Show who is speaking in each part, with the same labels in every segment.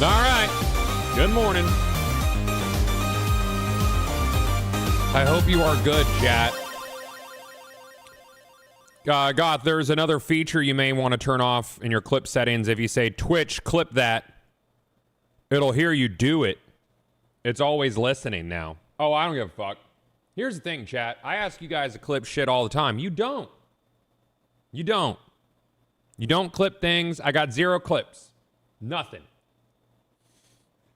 Speaker 1: All right. Good morning. I hope you are good, chat. God, there's another feature you may want to turn off in your clip settings. If you say, Twitch, clip that, it'll hear you do it. It's always listening now. Oh, I don't give a fuck. Here's the thing, chat. I ask you guys to clip shit all the time. You don't. You don't. You don't clip things. I got 0 clips. Nothing.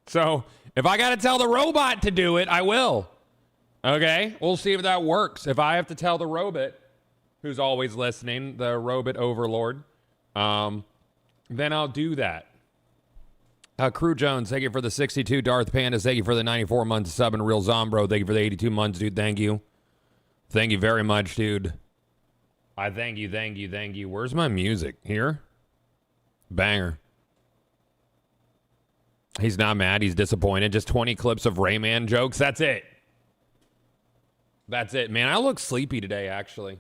Speaker 1: So, if I got to tell the robot to do it, I will. Okay? We'll see if that works. If I have to tell the robot, who's always listening, the robot overlord, then I'll do that. Crew Jones, thank you for the 62. Darth Panda, thank you for the 94 months sub. And Real Zombro, thank you for the 82 months, dude. Thank you. Thank you very much, dude. I thank you, thank you, thank you. Where's my music? Here? Banger. He's not mad. He's disappointed. Just 20 clips of Rayman jokes. That's it. That's it. Man, I look sleepy today, actually.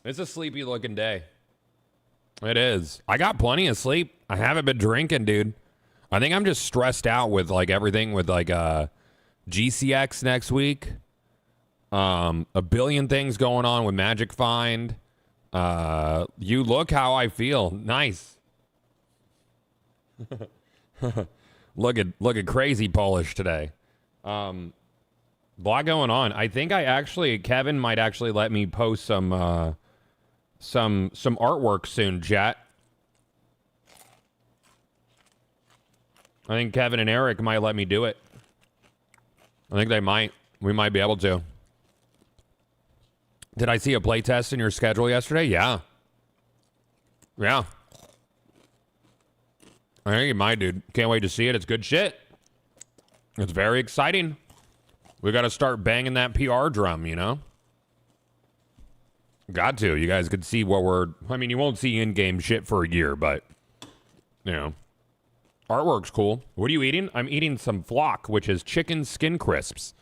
Speaker 1: It's a sleepy looking day. It is. I got plenty of sleep. I haven't been drinking, dude. I think I'm just stressed out with like everything with like GCX next week. A billion things going on with Magic Find. You look how I feel. Nice. Look at crazy Polish today. A lot going on. I think Kevin might actually let me post some artwork soon, chat. I think Kevin and Eric might let me do it. I think they might. We might be able to. Did I see a playtest in your schedule yesterday? Yeah. Yeah. I think you might, dude. Can't wait to see it. It's good shit. It's very exciting. We got to start banging that PR drum, you know? Got to. You guys could see what we're... I mean, you won't see in-game shit for a year, but, you know. Artwork's cool. What are you eating? I'm eating some Flock, which is chicken skin crisps.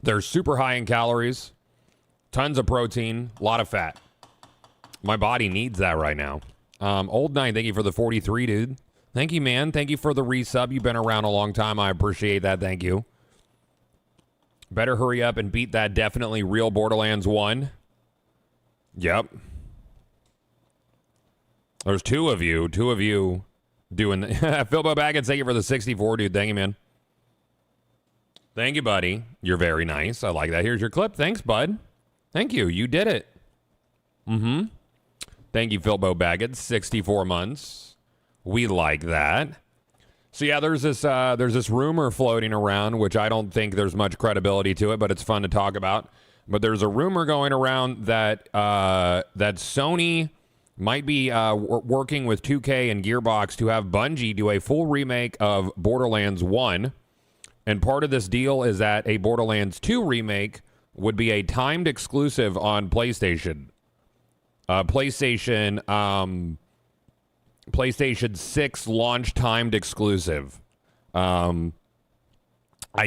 Speaker 1: They're super high in calories, tons of protein, a lot of fat. My body needs that right now. Old Knight, thank you for the 43, dude. Thank you, man. Thank you for the resub. You've been around a long time. I appreciate that. Thank you. Better hurry up and beat that definitely real Borderlands 1. Yep. There's two of you doing the... Philbo Baggins, thank you for the 64, dude. Thank you, man. Thank you, buddy. You're very nice. I like that. Here's your clip. Thanks, bud. Thank you. You did it. Mm-hmm. Thank you, Philbo Baggett. 64 months. We like that. So yeah, there's this rumor floating around, which I don't think there's much credibility to it, but it's fun to talk about. But there's a rumor going around that that Sony might be working with 2K and Gearbox to have Bungie do a full remake of Borderlands 1. And part of this deal is that a Borderlands 2 remake would be a timed exclusive on PlayStation. PlayStation 6 launch timed exclusive. I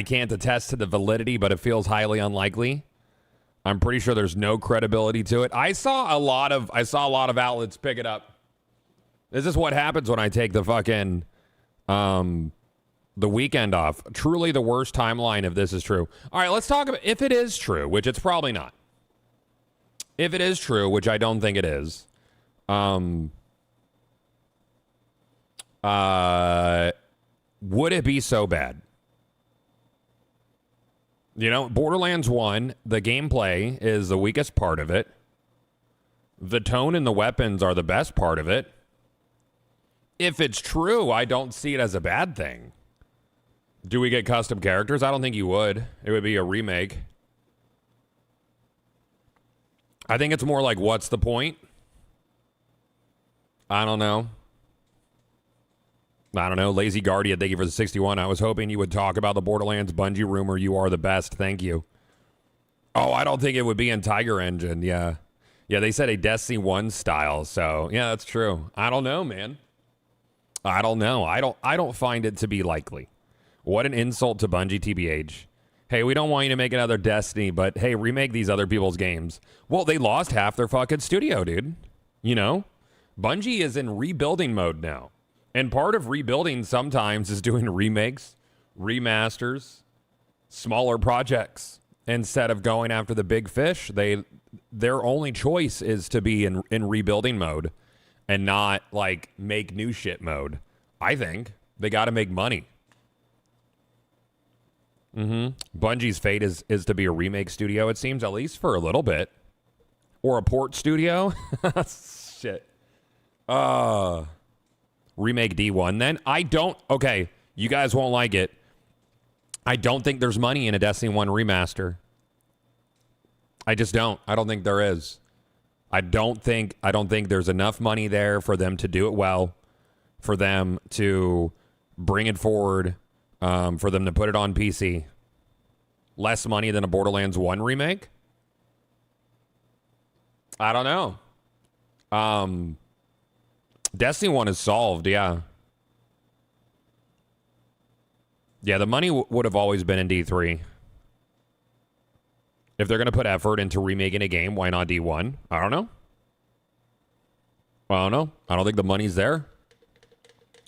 Speaker 1: can't attest to the validity, but it feels highly unlikely. I'm pretty sure there's no credibility to it. I saw a lot of outlets pick it up. This is what happens when I take the fucking the weekend off. Truly the worst timeline if this is true. All right, let's talk about if it is true, which it's probably not. If it is true, which I don't think it is, would it be so bad? You know, Borderlands 1, the gameplay is the weakest part of it. The tone and the weapons are the best part of it. If it's true, I don't see it as a bad thing. Do we get custom characters? I don't think you would. It would be a remake. I think it's more like, what's the point? I don't know. Lazy Guardian, thank you for the 61. I was hoping you would talk about the Borderlands Bungie rumor. You are the best. Thank you. Oh, I don't think it would be in Tiger Engine. Yeah. Yeah, they said a Destiny 1 style. So, yeah, that's true. I don't know, man. I don't know. I don't find it to be likely. What an insult to Bungie, TBH. Hey, we don't want you to make another Destiny, but hey, remake these other people's games. Well, they lost half their fucking studio, dude. You know? Bungie is in rebuilding mode now. And part of rebuilding sometimes is doing remakes, remasters, smaller projects. Instead of going after the big fish, their only choice is to be in rebuilding mode and not like make new shit mode. I think they got to make money. Bungie's fate is to be a remake studio, it seems, at least for a little bit. Or a port studio. Shit. Remake D1 then. Okay, you guys won't like it. I don't think there's money in a Destiny 1 remaster. I just don't. I don't think there is. I don't think there's enough money there for them to do it well, for them to bring it forward, for them to put it on PC. Less money than a Borderlands 1 remake? I don't know. Destiny 1 is solved, yeah. Yeah, the money would have always been in D3. If they're going to put effort into remaking a game, why not D1? I don't know. I don't think the money's there,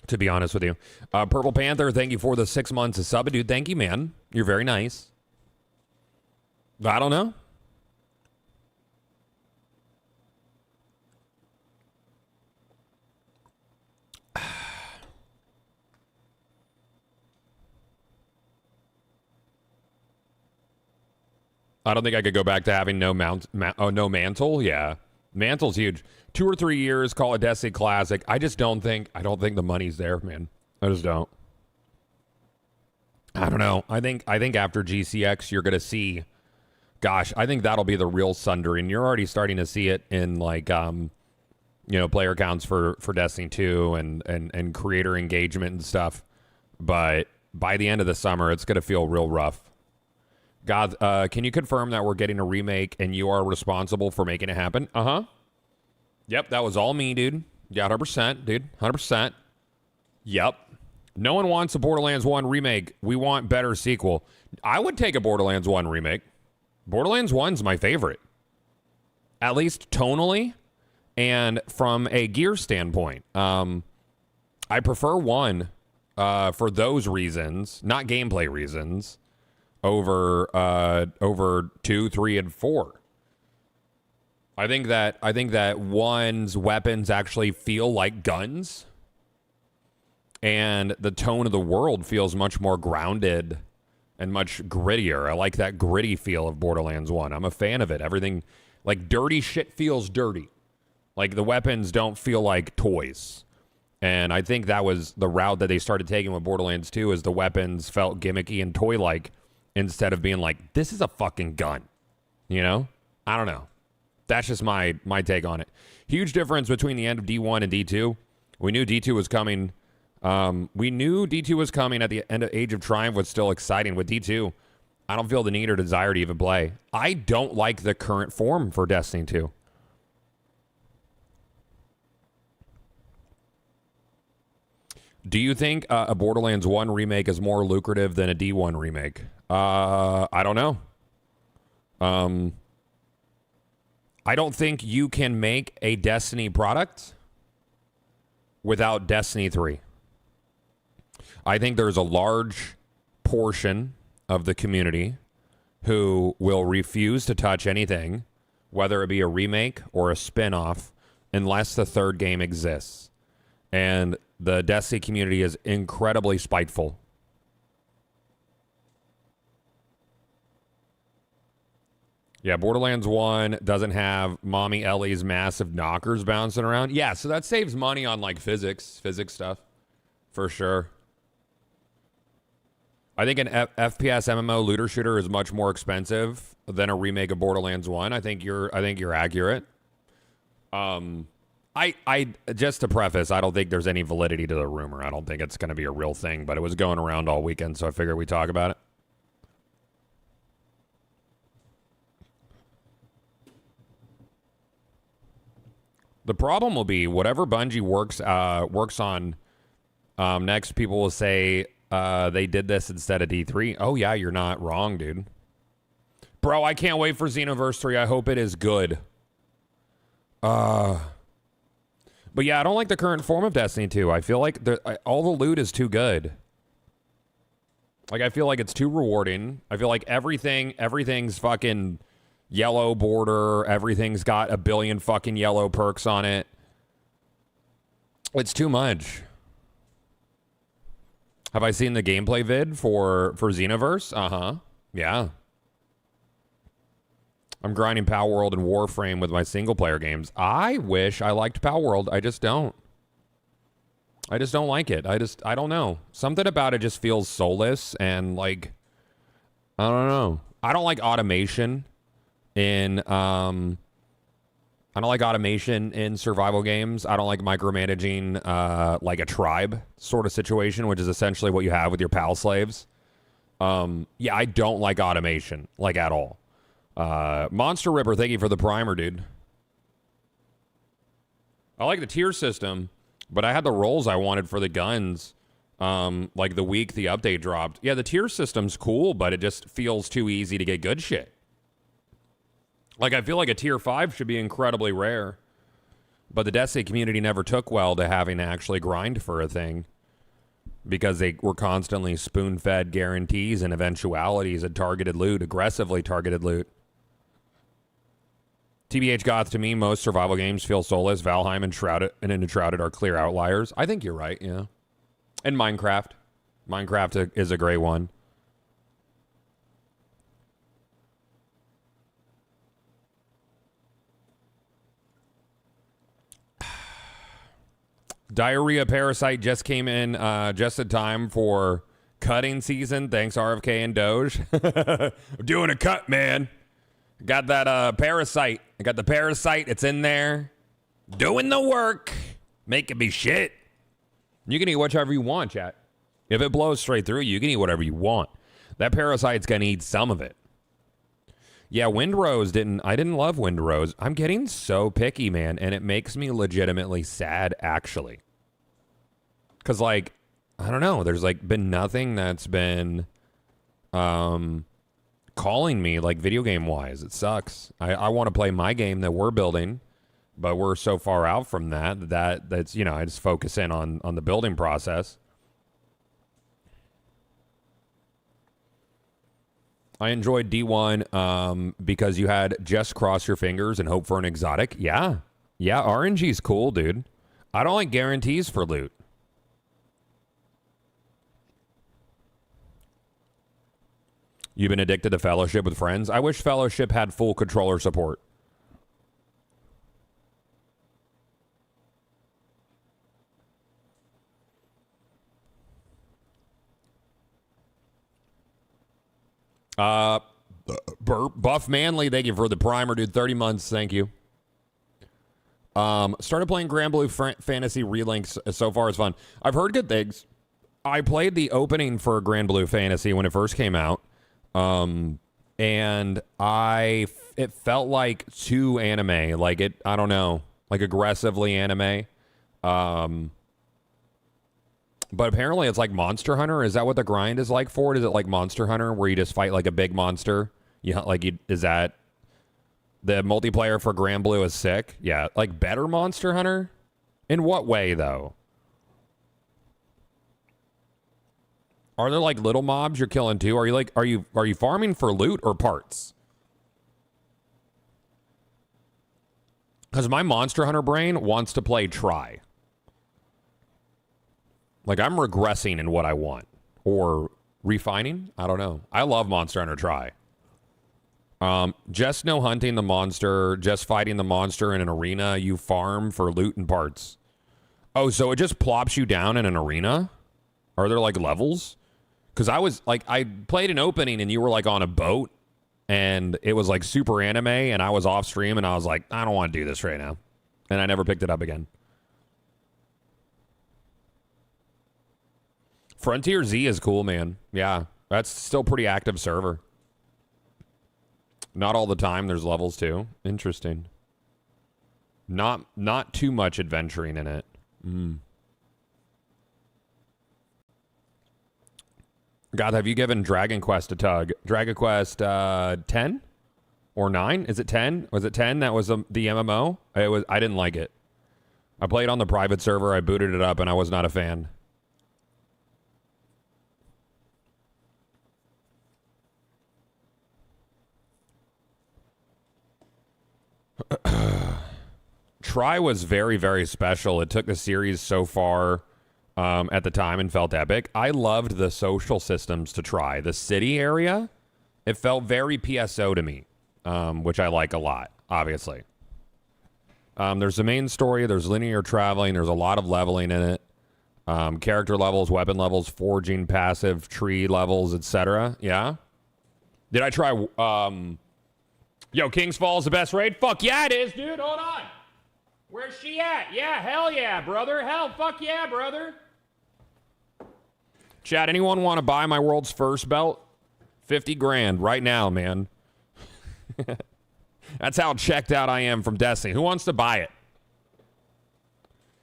Speaker 1: to be honest with you. Purple Panther, thank you for the 6 months of sub. Dude, thank you, man. You're very nice. I don't know. I don't think I could go back to having no mantle. Yeah, mantle's huge. 2 or 3 years, call it Destiny Classic. I don't think the money's there, man. I just don't. I don't know. I think after GCX, you're gonna see. Gosh, I think that'll be the real sundering. You're already starting to see it in like player counts for Destiny 2 and creator engagement and stuff. But by the end of the summer, it's gonna feel real rough. God, can you confirm that we're getting a remake and you are responsible for making it happen? Yep, that was all me, dude. Yeah, 100%, dude. 100%. Yep. No one wants a Borderlands 1 remake. We want better sequel. I would take a Borderlands 1 remake. Borderlands 1's my favorite. At least tonally and from a gear standpoint. I prefer 1 for those reasons, not gameplay reasons. Over 2, 3, and 4. I think that 1's weapons actually feel like guns, and the tone of the world feels much more grounded and much grittier. I like that gritty feel of Borderlands 1. I'm a fan of it. Everything, like dirty shit feels dirty. Like the weapons don't feel like toys. And I think that was the route that they started taking with Borderlands 2, is the weapons felt gimmicky and toy-like, instead of being like, this is a fucking gun. You know? I don't know. That's just my take on it. Huge difference between the end of D1 and D2. We knew D2 was coming. At the end of Age of Triumph was still exciting. With D2, I don't feel the need or desire to even play. I don't like the current form for Destiny 2. Do you think a Borderlands 1 remake is more lucrative than a D1 remake? I don't know. I don't think you can make a Destiny product without Destiny 3. I think there's a large portion of the community who will refuse to touch anything, whether it be a remake or a spin-off, unless the third game exists. And the Destiny community is incredibly spiteful. Yeah, Borderlands 1 doesn't have Mommy Ellie's massive knockers bouncing around. Yeah, so that saves money on like physics stuff, for sure. I think an FPS MMO looter shooter is much more expensive than a remake of Borderlands 1. I think you're accurate. I just to preface, I don't think there's any validity to the rumor. I don't think it's going to be a real thing, but it was going around all weekend, so I figured we'd talk about it. The problem will be whatever Bungie works on next. People will say they did this instead of D3. Oh yeah, you're not wrong, dude. Bro, I can't wait for Xenoverse 3. I hope it is good. But yeah, I don't like the current form of Destiny 2. I feel like all the loot is too good. Like, I feel like it's too rewarding. I feel like everything's fucking yellow border. Everything's got a billion fucking yellow perks on it. It's too much. Have I seen the gameplay vid for Xenoverse? Uh-huh. Yeah. I'm grinding Power World and Warframe with my single-player games. I wish I liked Power World. I just don't. I just don't like it. I don't know. Something about it just feels soulless and like, I don't know. I don't like automation in, survival games. I don't like micromanaging, like a tribe sort of situation, which is essentially what you have with your pal slaves. Yeah, I don't like automation, like at all. Monster Ripper, thank you for the primer, dude. I like the tier system. But I had the rolls I wanted for the guns, like the week the update dropped. Yeah, the tier system's cool, but it just feels too easy to get good shit. Like, I feel like a tier 5 should be incredibly rare. But the Destiny community never took well to having to actually grind for a thing. Because they were constantly spoon-fed guarantees and eventualities and targeted loot, aggressively targeted loot. TBH Goth, to me, most survival games feel soulless. Valheim and Enshrouded are clear outliers. I think you're right, yeah. And Minecraft. Minecraft is a great one. Diarrhea Parasite just came in just in time for cutting season. Thanks, RFK and Doge. I'm doing a cut, man. Got that Parasite. I got the Parasite. It's in there. Doing the work. Making me shit. You can eat whatever you want, chat. If it blows straight through, you can eat whatever you want. That Parasite's going to eat some of it. Yeah, Windrose I didn't love Windrose. I'm getting so picky, man, and it makes me legitimately sad, actually. Because, like, I don't know. There's, like, been nothing that's been calling me, like, video game-wise. It sucks. I want to play my game that we're building, but we're so far out from that's, you know, I just focus in on the building process. I enjoyed D1 because you had just cross your fingers and hope for an exotic. Yeah. Yeah, RNG's cool, dude. I don't like guarantees for loot. You've been addicted to Fellowship with friends? I wish Fellowship had full controller support. Buff Manly, thank you for the primer, dude. 30 months, thank you. Started playing Grand Blue Fantasy Relinks. So far, it's fun. I've heard good things. I played the opening for Grand Blue Fantasy when it first came out. And it felt like too anime. Like it, I don't know, like aggressively anime. But apparently it's like Monster Hunter. Is that what the grind is like for it? Is it like Monster Hunter where you just fight like a big monster? Yeah, is that the multiplayer for Grand Blue is sick? Yeah, like better Monster Hunter? In what way though? Are there like little mobs you're killing too? Are you farming for loot or parts? Because my Monster Hunter brain wants to play try. Like, I'm regressing in what I want. Or refining? I don't know. I love Monster Hunter Try. Just no hunting the monster, just fighting the monster in an arena. You farm for loot and parts. Oh, so it just plops you down in an arena? Are there, like, levels? Because I played an opening and you were, like, on a boat. And it was, like, super anime. And I was off stream and I was like, I don't want to do this right now. And I never picked it up again. Frontier Z is cool, man. Yeah, that's still pretty active server. Not all the time. There's levels too. Interesting. Not too much adventuring in it. God, have you given Dragon Quest a tug? Dragon Quest 10 or 9? Is it 10? Was it 10? That was the MMO. I didn't like it. I played on the private server. I booted it up, and I was not a fan. Try was very, very special. It took the series so far at the time and felt epic. I loved the social systems to Try. The city area, it felt very PSO to me, which I like a lot, obviously. There's the main story. There's linear traveling. There's a lot of leveling in it. Character levels, weapon levels, forging, passive, tree levels, etc. Yeah? Did I try... Yo, King's Fall is the best raid? Fuck yeah, it is, dude. Hold on. Where's she at? Yeah, hell yeah, brother. Hell, fuck yeah, brother. Chat, anyone want to buy my world's first belt? 50 grand right now, man. That's how checked out I am from Destiny. Who wants to buy it?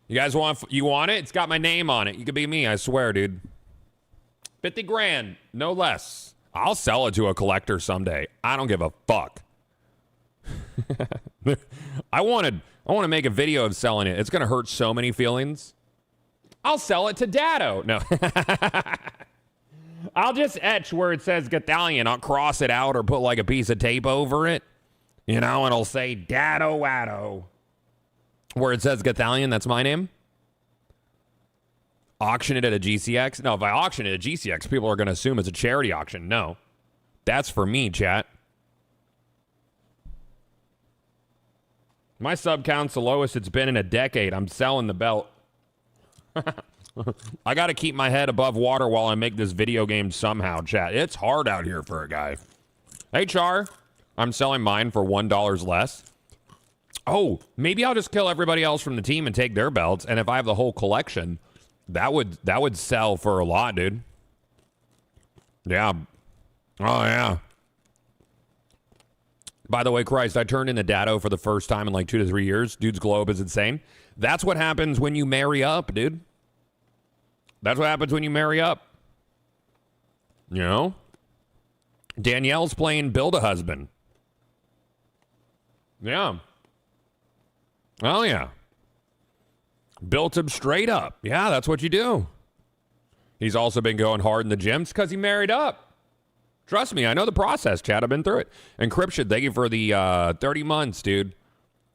Speaker 1: You guys want it? It's got my name on it. You could be me, I swear, dude. 50 grand, no less. I'll sell it to a collector someday. I don't give a fuck. I want to make a video of selling it. It's going to hurt so many feelings. I'll sell it to Dado. No. I'll just etch where it says Gathalion. I'll cross it out or put like a piece of tape over it. You know, and it'll say Dado Wado. Where it says Gathalion, that's my name. Auction it at a GCX. No, if I auction it at GCX, people are going to assume it's a charity auction. No. That's for me, chat. My sub count's the lowest it's been in a decade. I'm selling the belt. I got to keep my head above water while I make this video game somehow, chat. It's hard out here for a guy. Hey, Char. I'm selling mine for $1 less. Oh, maybe I'll just kill everybody else from the team and take their belts. And if I have the whole collection, that would sell for a lot, dude. Yeah. Oh, yeah. By the way, Christ, I turned into Dado for the first time in like 2 to 3 years. Dude's globe is insane. That's what happens when you marry up, dude. That's what happens when you marry up. You know? Danielle's playing Build-A-Husband. Yeah. Oh, yeah. Built him straight up. Yeah, that's what you do. He's also been going hard in the gyms because he married up. Trust me, I know the process, Chad. I've been through it. Encryption, thank you for the 30 months, dude.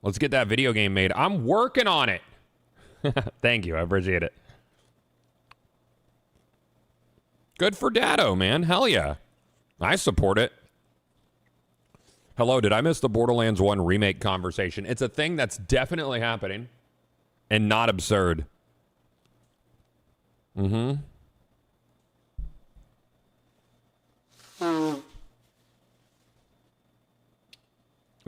Speaker 1: Let's get that video game made. I'm working on it. Thank you. I appreciate it. Good for Dado, man. Hell yeah. I support it. Hello, did I miss the Borderlands 1 remake conversation? It's a thing that's definitely happening and not absurd. Mm-hmm.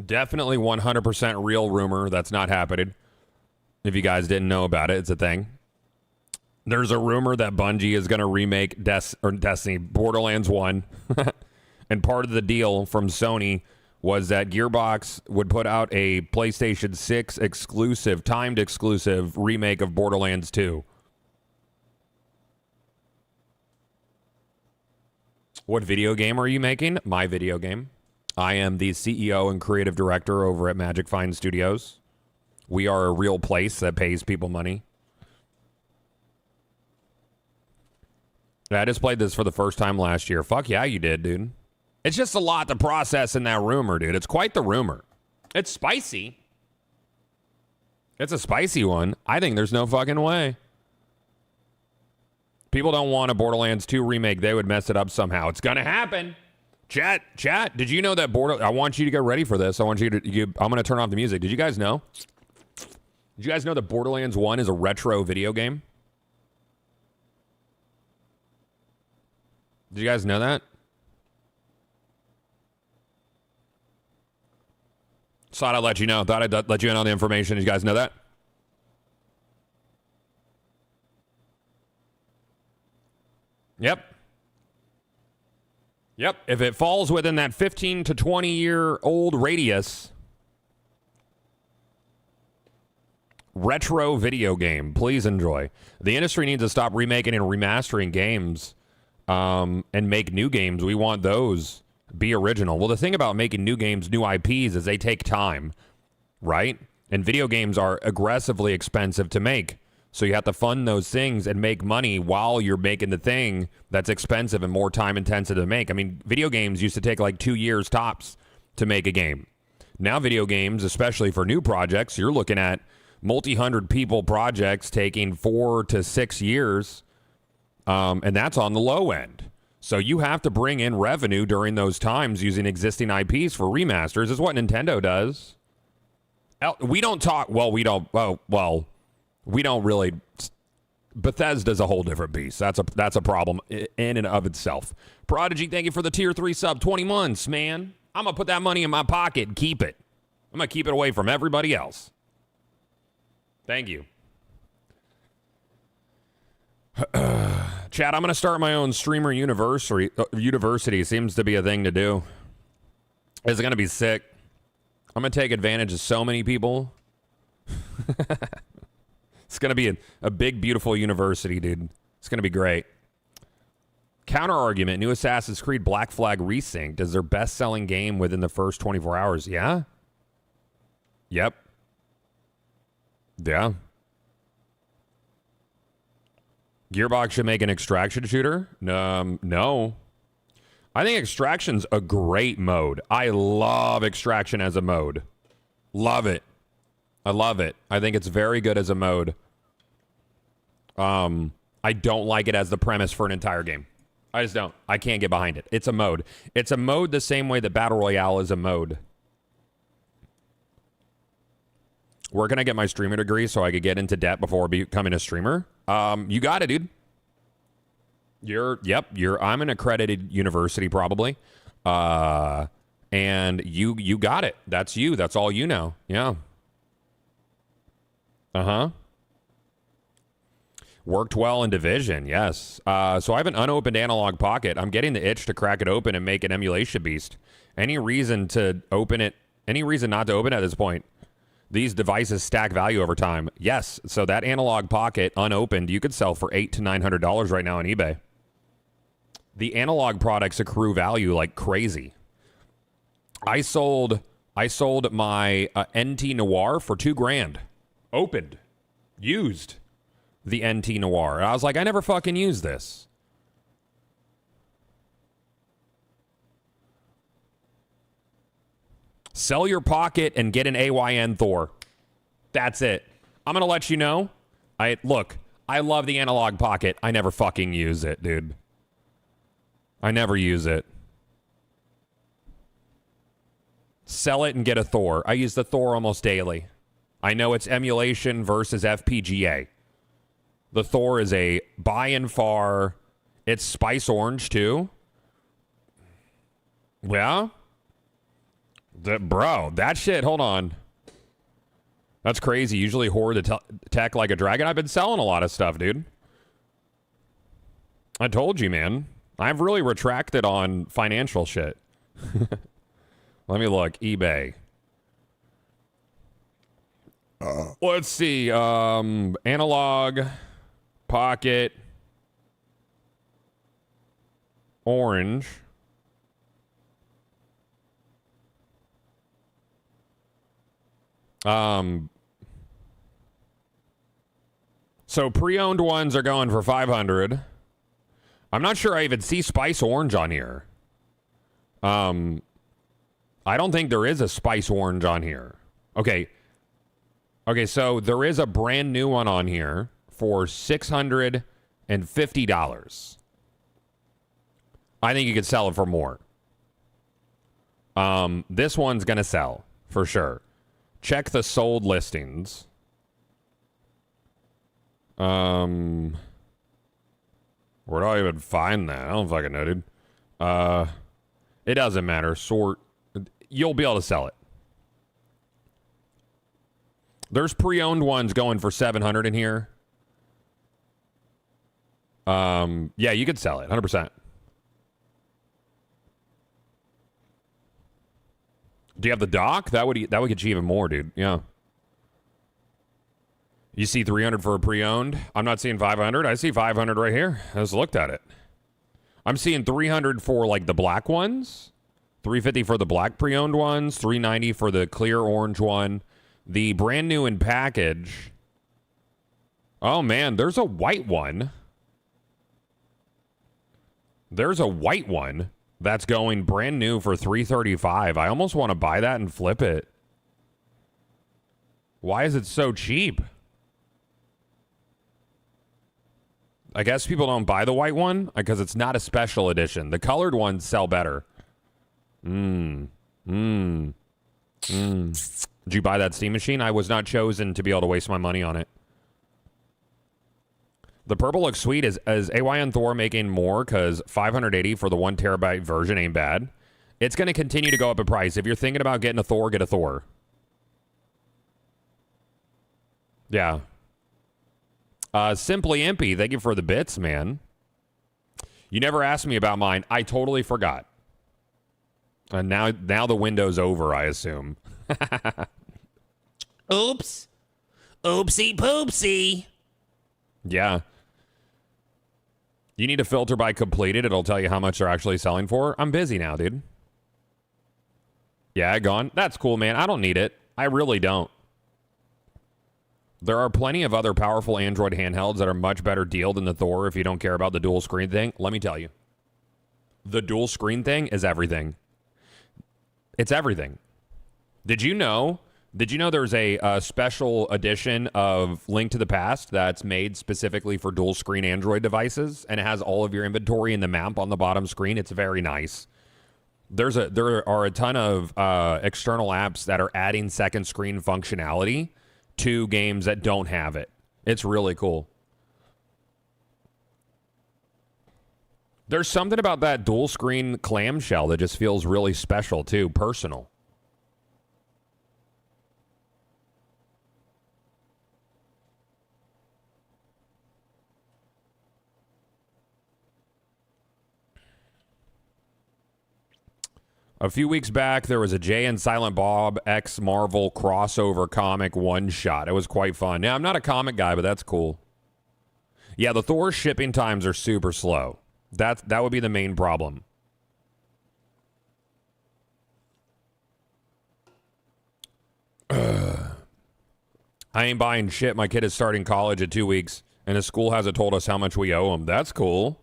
Speaker 1: Definitely 100% real rumor that's not happening. If you guys didn't know about it, it's a thing. There's a rumor that Bungie is going to remake Destiny Borderlands 1. And part of the deal from Sony was that Gearbox would put out a PlayStation 6 exclusive, timed exclusive remake of Borderlands 2. What video game are you making? My video game. I am the CEO and creative director over at Magic Find Studios. We are a real place that pays people money. I just played this for the first time last year. Fuck yeah, you did, dude. It's just a lot to process in that rumor, dude. It's quite the rumor. It's spicy. It's a spicy one. I think there's no fucking way. People don't want a Borderlands 2 remake. They would mess it up somehow. It's gonna happen. Chat, did you know that I want you to get ready for this. I want you to, I'm going to turn off the music. Did you guys know? Did you guys know that Borderlands 1 is a retro video game? Did you guys know that? Thought I'd let you know. Thought I'd let you in on the information. Did you guys know that? Yep. Yep. If it falls within that 15 to 20-year-old radius, retro video game, please enjoy. The industry needs to stop remaking and remastering games and make new games. We want those be original. Well, the thing about making new games, new IPs, is they take time, right? And video games are aggressively expensive to make. So you have to fund those things and make money while you're making the thing that's expensive and more time intensive to make. I mean, video games used to take like 2 years tops to make a game. Now video games, especially for new projects, you're looking at multi-hundred people projects taking 4 to 6 years, and that's on the low end. So you have to bring in revenue during those times using existing IPs for remasters. Is what Nintendo does. We don't talk. Well, we don't. Well, we don't really. Bethesda's a whole different beast. That's a problem in and of itself. Prodigy, thank you for the tier 3 sub. 20 months, man. I'm gonna put that money in my pocket and keep it. I'm gonna keep it away from everybody else. Thank you. Chat, I'm gonna start my own streamer university. Seems to be a thing to do. It's gonna be sick. I'm gonna take advantage of so many people. It's going to be a big, beautiful university, dude. It's going to be great. Counter argument. New Assassin's Creed Black Flag Resynced is their best-selling game within the first 24 hours. Yeah? Yep. Yeah. Gearbox should make an extraction shooter? No. I think extraction's a great mode. I love extraction as a mode. Love it. I love it. I think it's very good as a mode. I don't like it as the premise for an entire game. I just don't. I can't get behind it. It's a mode. It's a mode the same way that Battle Royale is a mode. Where can I get my streamer degree so I could get into debt before becoming a streamer? You got it, dude. I'm an accredited university probably. And you got it. That's you. That's all you know. Yeah. Uh-huh. Worked well in Division, yes. So I have an unopened analog pocket. I'm getting the itch to crack it open and make an emulation beast. Any reason to open it? Any reason not to open it at this point? These devices stack value over time. Yes. So that analog pocket unopened, you could sell for $800 to $900 right now on eBay. The analog products accrue value like crazy. I sold my NT Noir for $2,000. Opened. Used the NT Noir. And I was like, I never fucking used this. Sell your pocket and get an AYN Thor. That's it. I'm going to let you know. I love the analog pocket. I never fucking use it, dude. I never use it. Sell it and get a Thor. I use the Thor almost daily. I know it's emulation versus FPGA. The Thor is a by and far. It's spice orange too. Yeah. Bro, that shit. Hold on. That's crazy. Usually hoard the tech like a dragon. I've been selling a lot of stuff, dude. I told you, man. I've really retracted on financial shit. Let me look. eBay. Let's see. Analog, pocket, orange. So pre-owned ones are going for $500. I'm not sure I even see Spice Orange on here. I don't think there is a Spice Orange on here. Okay, so there is a brand new one on here for $650. I think you could sell it for more. This one's going to sell for sure. Check the sold listings. Where do I even find that? I don't fucking know, dude. It doesn't matter. You'll be able to sell it. There's pre-owned ones going for $700 in here. Yeah, you could sell it, 100%. Do you have the dock? That would get you even more, dude. Yeah. You see 300 for a pre-owned? I'm not seeing 500. I see 500 right here. I just looked at it. I'm seeing 300 for like the black ones, 350 for the black pre-owned ones, 390 for the clear orange one. The brand new in package. Oh, man, there's a white one. There's a white one that's going brand new for $335. I almost want to buy that and flip it. Why is it so cheap? I guess people don't buy the white one because it's not a special edition. The colored ones sell better. Did you buy that Steam machine? I was not chosen to be able to waste my money on it. The purple looks sweet. Is AYN Thor making more? Because 580 for the 1 terabyte version ain't bad. It's going to continue to go up in price. If you're thinking about getting a Thor, get a Thor. Yeah. Simply Impy, thank you for the bits, man. You never asked me about mine. I totally forgot. And now the window's over, I assume.
Speaker 2: Oops. Oopsie poopsie.
Speaker 1: Yeah. You need to filter by completed. It'll tell you how much they're actually selling for. I'm busy now, dude. Yeah, gone. That's cool, man. I don't need it. I really don't. There are plenty of other powerful Android handhelds that are much better deal than the Thor if you don't care about the dual screen thing. Let me tell you. The dual screen thing is everything. It's everything. Did you know there's a special edition of Link to the Past that's made specifically for dual screen Android devices, and it has all of your inventory and the map on the bottom screen? It's very nice. There are a ton of external apps that are adding second screen functionality to games that don't have it. It's really cool. There's something about that dual screen clamshell that just feels really special too, personal. A few weeks back, there was a Jay and Silent Bob X Marvel crossover comic one-shot. It was quite fun. Now, I'm not a comic guy, but that's cool. Yeah, the Thor shipping times are super slow. That would be the main problem. I ain't buying shit. My kid is starting college in 2 weeks, and his school hasn't told us how much we owe him. That's cool.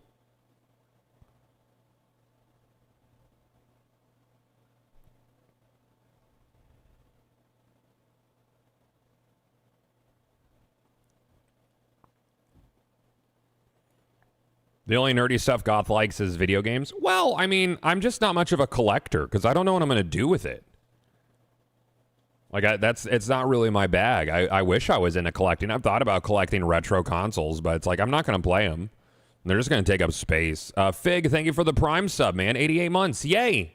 Speaker 1: The only nerdy stuff Goth likes is video games. Well, I mean, I'm just not much of a collector because I don't know what I'm going to do with it. Like, it's not really my bag. I wish I was into collecting. I've thought about collecting retro consoles, but it's like, I'm not going to play them. They're just going to take up space. Fig, thank you for the Prime sub, man. 88 months. Yay.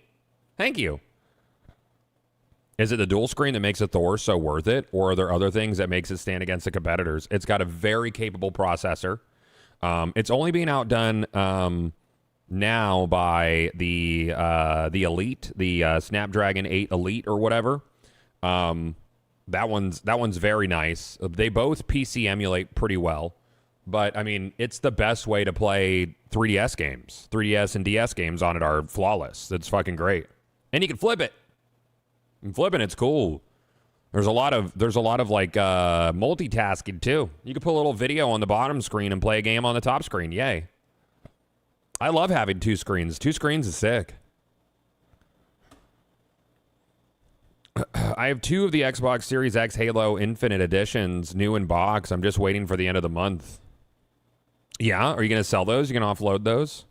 Speaker 1: Thank you. Is it the dual screen that makes a Thor so worth it? Or are there other things that makes it stand against the competitors? It's got a very capable processor. It's only being outdone now by the Elite, the Snapdragon 8 Elite or whatever. That one's very nice. They both PC emulate pretty well, but I mean, it's the best way to play 3DS games. 3DS and DS games on it are flawless. It's fucking great, and you can flip it. And flipping it's cool. There's a lot of like multitasking too. You can put a little video on the bottom screen and play a game on the top screen. Yay. I love having 2 screens. 2 screens is sick. I have 2 of the Xbox Series X Halo Infinite Editions new in box. I'm just waiting for the end of the month. Yeah? Are you going to sell those? You going to offload those?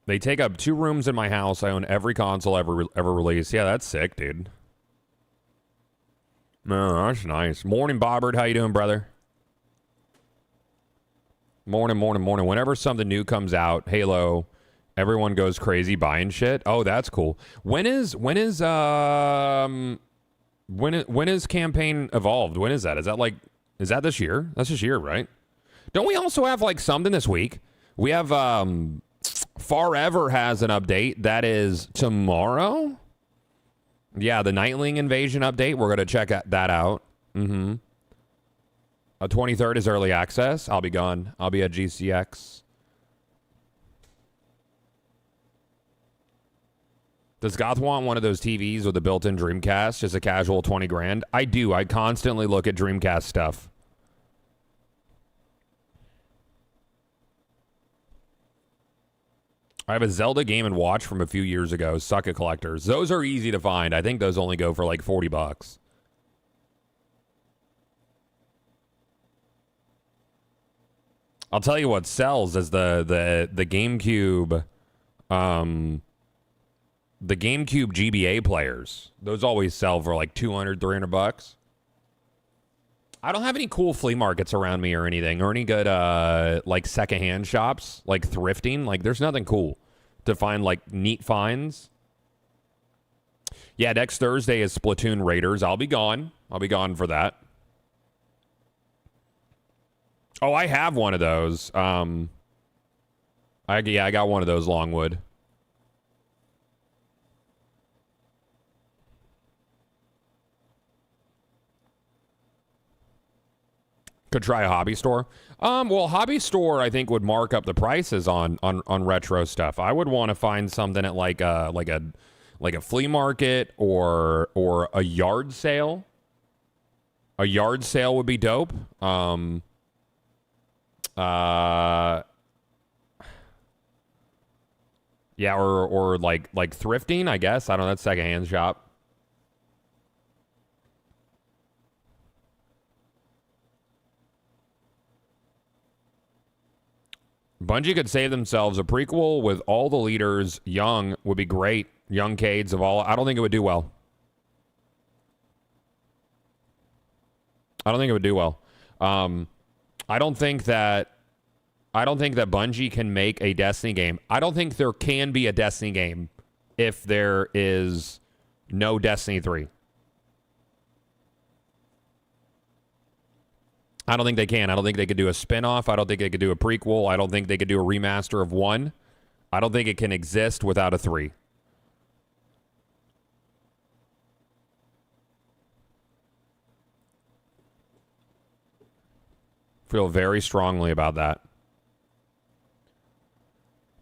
Speaker 1: They take up 2 rooms in my house. I own every console ever released. Yeah, that's sick, dude. No, that's nice. Morning, Bobbert. How you doing, brother? Morning. Whenever something new comes out, Halo, everyone goes crazy buying shit. Oh, that's cool. When is campaign evolved? When is that? Is that this year? That's this year, right? Don't we also have like something this week? We have Forever has an update that is tomorrow. Yeah, the Nightling Invasion update. We're gonna check that out. 23rd is early access. I'll be gone. I'll be at GCX. Does Goth want one of those TVs with a built-in Dreamcast, just a casual 20 grand? I do. I constantly look at Dreamcast stuff. I have a Zelda Game & Watch from a few years ago. Suck at collectors. Those are easy to find. I think those only go for like $40. I'll tell you what sells is the GameCube, the GameCube GBA players. Those always sell for like $200-$300. I don't have any cool flea markets around me or anything, or any good like secondhand shops, like thrifting. Like there's nothing cool to find, like neat finds. Yeah, next Thursday is Splatoon Raiders. I'll be gone. I'll be gone for that. Oh, I have one of those. I got one of those Longwood. Could try a hobby store. Well, hobby store I think would mark up the prices on retro stuff. I would want to find something at like a flea market or a yard sale. A yard sale would be dope. Yeah, or like thrifting, I guess. I don't know, that's secondhand shop. Bungie could save themselves a prequel with all the leaders young would be great. Young Cades of all. I don't think it would do well. I don't think it would do well. I don't think that Bungie can make a Destiny game. I don't think there can be a Destiny game if there is no Destiny 3. I don't think they can. I don't think they could do a spin-off. I don't think they could do a prequel. I don't think they could do a remaster of 1. I don't think it can exist without a 3. Feel very strongly about that.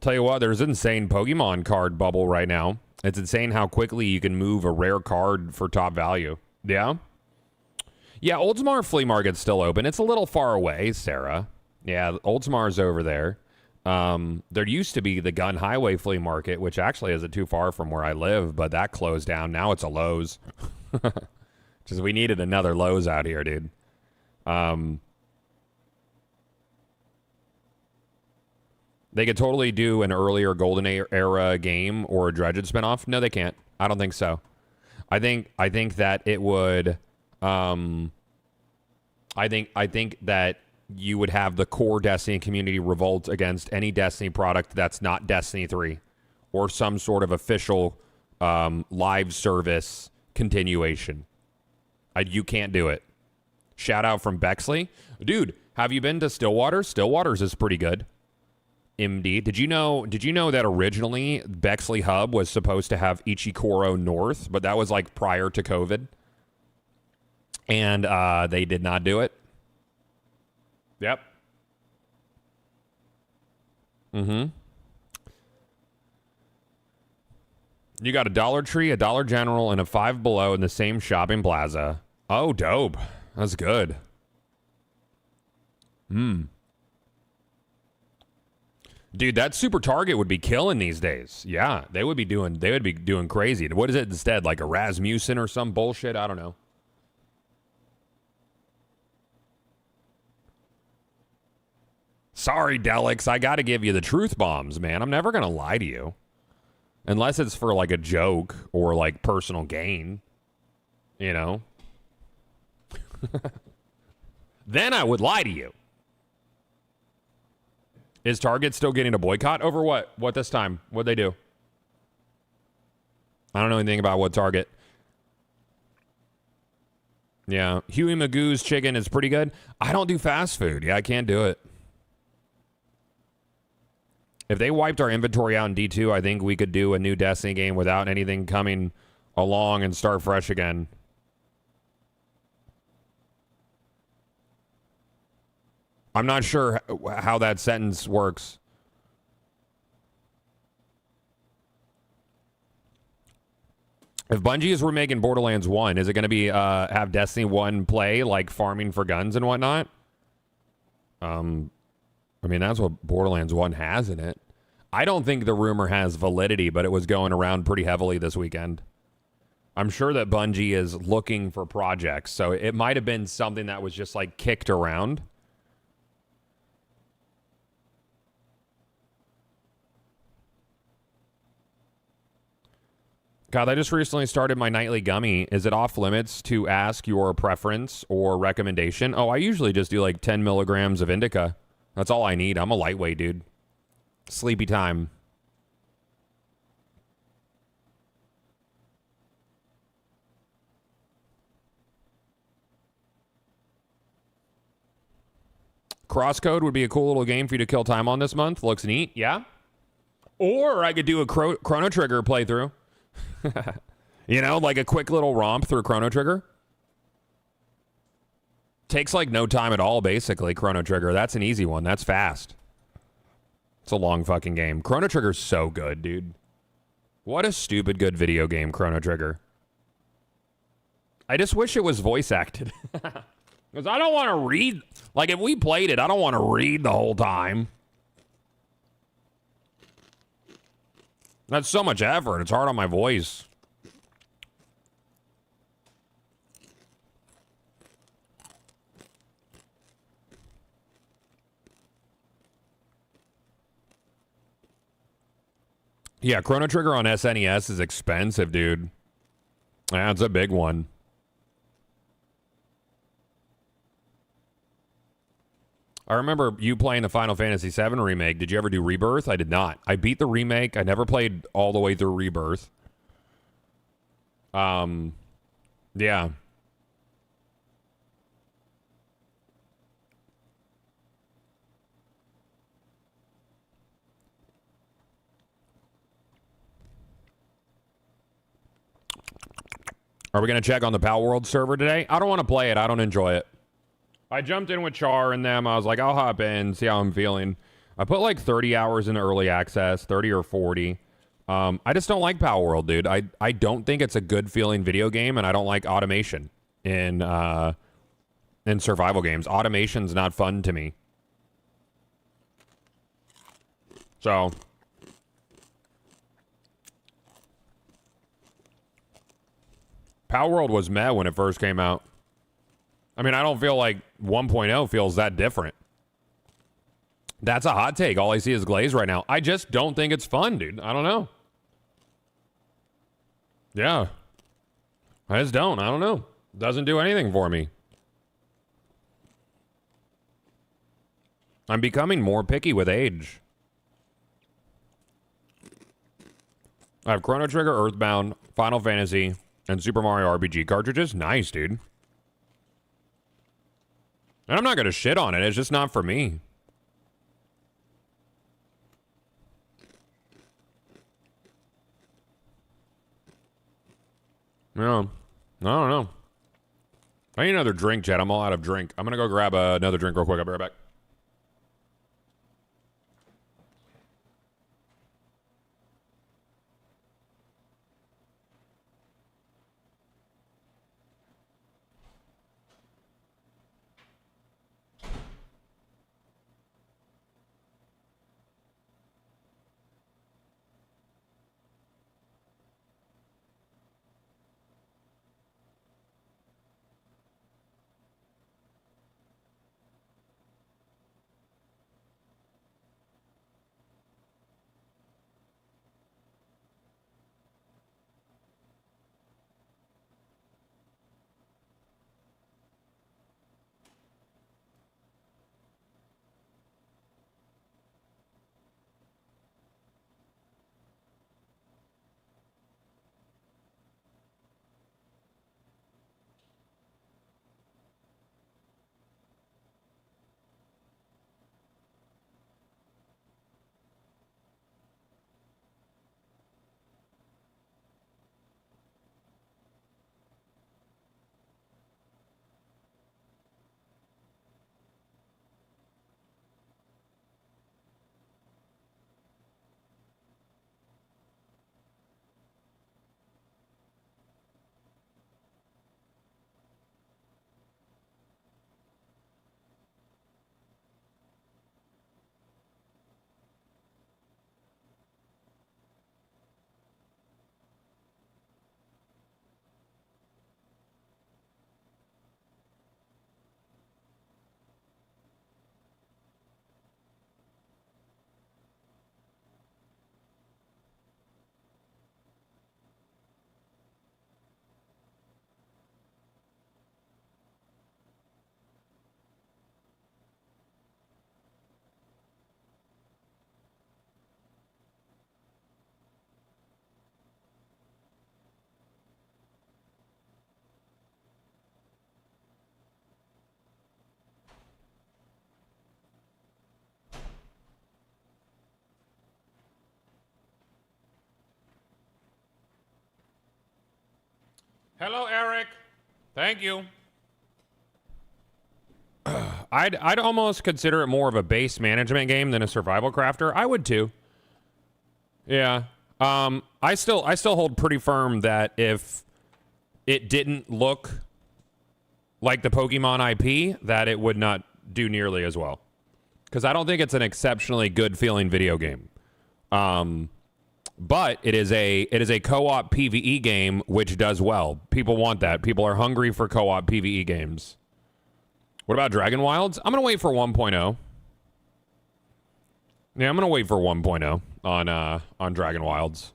Speaker 1: Tell you what, there's an insane Pokemon card bubble right now. It's insane how quickly you can move a rare card for top value. Yeah? Yeah, Oldsmar Flea Market's still open. It's a little far away, Sarah. Yeah, Oldsmar's over there. There used to be the Gun Highway Flea Market, which actually isn't too far from where I live, but that closed down. Now it's a Lowe's. Just we needed another Lowe's out here, dude. They could totally do an earlier Golden Era game or a Dredged spinoff. No, they can't. I don't think so. I think that it would. I think that you would have the core Destiny community revolt against any Destiny product that's not Destiny 3 or some sort of official live service continuation. You can't do it. Shout out from Bexley. Dude, have you been to Stillwater? Stillwater's is pretty good. MD. Did you know that originally Bexley Hub was supposed to have Ichikoro North, but that was like prior to COVID? And they did not do it. Yep. Mm-hmm. You got a Dollar Tree, a Dollar General, and a Five Below in the same shopping plaza. Oh, dope. That's good. Dude, that Super Target would be killing these days. Yeah, they would be doing crazy. What is it instead? Like a Rasmussen or some bullshit? I don't know. Sorry, Delix, I got to give you the truth bombs, man. I'm never going to lie to you. Unless it's for like a joke or like personal gain. You know? Then I would lie to you. Is Target still getting a boycott over what? What this time? What'd they do? I don't know anything about what Target. Yeah. Huey Magoo's chicken is pretty good. I don't do fast food. Yeah, I can't do it. If they wiped our inventory out in D2, I think we could do a new Destiny game without anything coming along and start fresh again. I'm not sure how that sentence works. If Bungie is remaking Borderlands 1, is it going to be have Destiny 1 play like farming for guns and whatnot? I mean, that's what Borderlands 1 has in it. I don't think the rumor has validity, but it was going around pretty heavily this weekend. I'm sure that Bungie is looking for projects, so it might have been something that was just like kicked around. God, I just recently started my nightly gummy. Is it off limits to ask your preference or recommendation? Oh, I usually just do like 10 milligrams of indica. That's all I need. I'm a lightweight, dude. Sleepy time. Crosscode would be a cool little game for you to kill time on this month. Looks neat, yeah? Or I could do a Chrono Trigger playthrough. You know, like a quick little romp through Chrono Trigger. Takes like no time at all, basically, Chrono Trigger. That's an easy one. That's fast. It's a long fucking game. Chrono Trigger's so good, dude. What a stupid good video game, Chrono Trigger. I just wish it was voice acted. Because I don't want to read. Like, if we played it, I don't want to read the whole time. That's so much effort. It's hard on my voice. Yeah, Chrono Trigger on SNES is expensive, dude. That's a big one. I remember you playing the Final Fantasy VII remake. Did you ever do Rebirth? I did not. I beat the remake. I never played all the way through Rebirth. Yeah. Are we going to check on the Pal World server today? I don't want to play it. I don't enjoy it. I jumped in with Char and them. I was like, I'll hop in, see how I'm feeling. I put like 30 hours in early access, 30 or 40. I just don't like Pal World, dude. I don't think it's a good feeling video game, and I don't like automation in survival games. Automation's not fun to me. So Pal World was meh when it first came out. I mean, I don't feel like 1.0 feels that different. That's a hot take. All I see is glaze right now. I just don't think it's fun, dude. I don't know. Yeah. I just don't. I don't know. Doesn't do anything for me. I'm becoming more picky with age. I have Chrono Trigger, Earthbound, Final Fantasy, and Super Mario RPG cartridges. Nice, dude. And I'm not going to shit on it. It's just not for me. No. I don't know. I need another drink, Chad. I'm all out of drink. I'm going to go grab another drink real quick. I'll be right back. Hello, Eric. Thank you. I'd almost consider it more of a base management game than a survival crafter. I would too. Yeah. I still hold pretty firm that if it didn't look like the Pokemon IP, that it would not do nearly as well. Because I don't think it's an exceptionally good feeling video game. But it is a co-op PvE game which does well. People want that. People are hungry for co-op PvE games. What about Dragon Wilds? I'm going to wait for 1.0. Yeah, I'm going to wait for 1.0 on Dragon Wilds.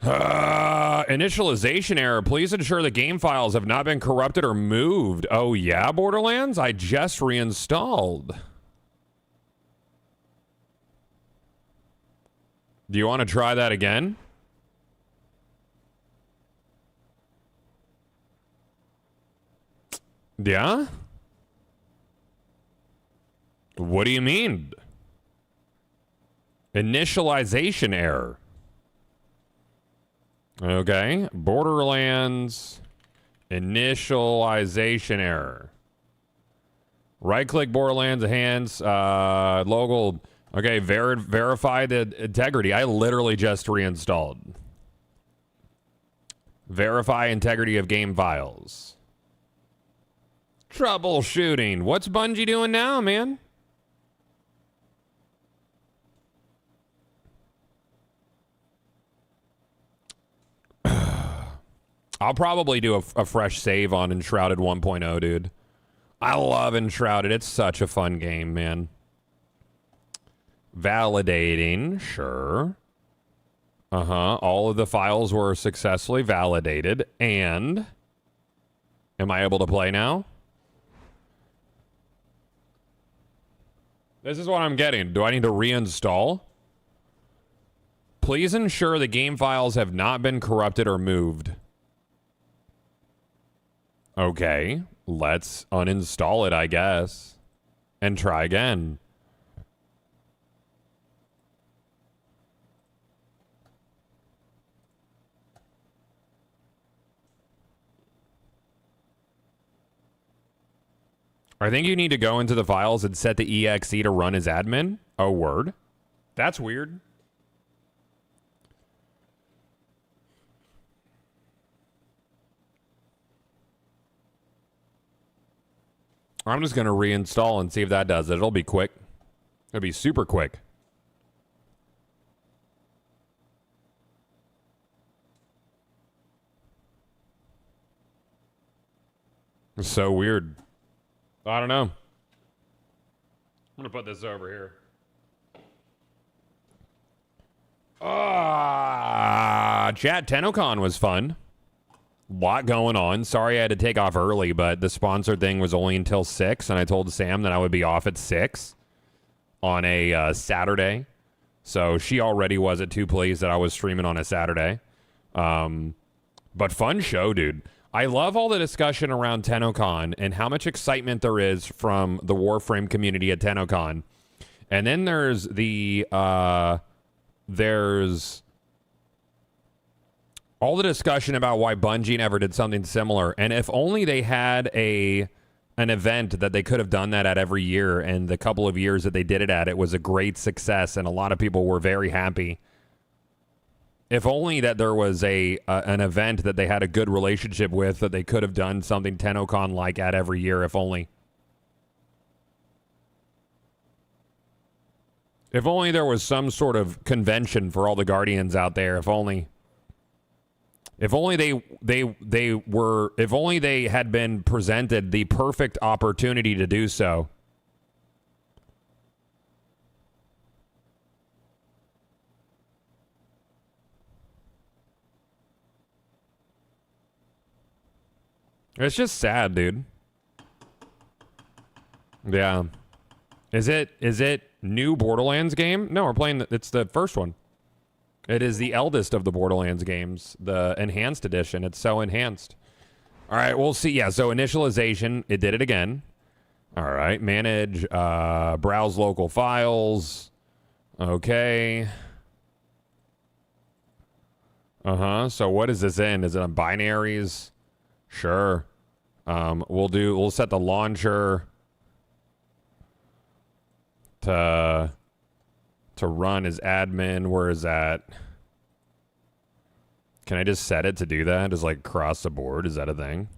Speaker 1: Initialization error. Please ensure the game files have not been corrupted or moved. Oh yeah, Borderlands? I just reinstalled. Do you want to try that again? Yeah? What do you mean? Initialization error. Okay. Borderlands initialization error. Right-click Borderlands, enhance, local. Okay, verify the integrity. I literally just reinstalled. Verify integrity of game files. Troubleshooting. What's Bungie doing now, man? I'll probably do a fresh save on Enshrouded 1.0, dude. I love Enshrouded. It's such a fun game, man. Validating, sure. All of the files were successfully validated. And am I able to play now? This is what I'm getting. Do I need to reinstall? Please ensure the game files have not been corrupted or moved. Okay, let's uninstall it, I guess. And try again. I think you need to go into the files and set the exe to run as admin. Oh, word. That's weird. I'm just going to reinstall and see if that does it. It'll be quick. It'll be super quick. It's so weird. I don't know. I'm going to put this over here. Chat, TennoCon was fun. Lot going on. Sorry I had to take off early, but the sponsored thing was only until 6, and I told Sam that I would be off at 6 on a Saturday. So she already wasn't too pleased that I was streaming on a Saturday. But fun show, dude. I love all the discussion around TennoCon and how much excitement there is from the Warframe community at TennoCon. And then there's the there's all the discussion about why Bungie never did something similar. And if only they had an event that they could have done that at every year, and the couple of years that they did it at, it was a great success and a lot of people were very happy. If only that there was an event that they had a good relationship with, that they could have done something TennoCon like at every year, if only. If only there was some sort of convention for all the Guardians out there, if only. If only if only they had been presented the perfect opportunity to do so. It's just sad, dude. Yeah. Is it new Borderlands game? No, we're playing it's the first one. It is the eldest of the Borderlands games, the enhanced edition. It's so enhanced. All right, we'll see. Yeah, so initialization, it did it again. All right, manage, browse local files. Okay. So what is this in? Is it on binaries? Sure. We'll set the launcher to run as admin. Where is that? Can I just set it to do that? Just like across the board? Is that a thing?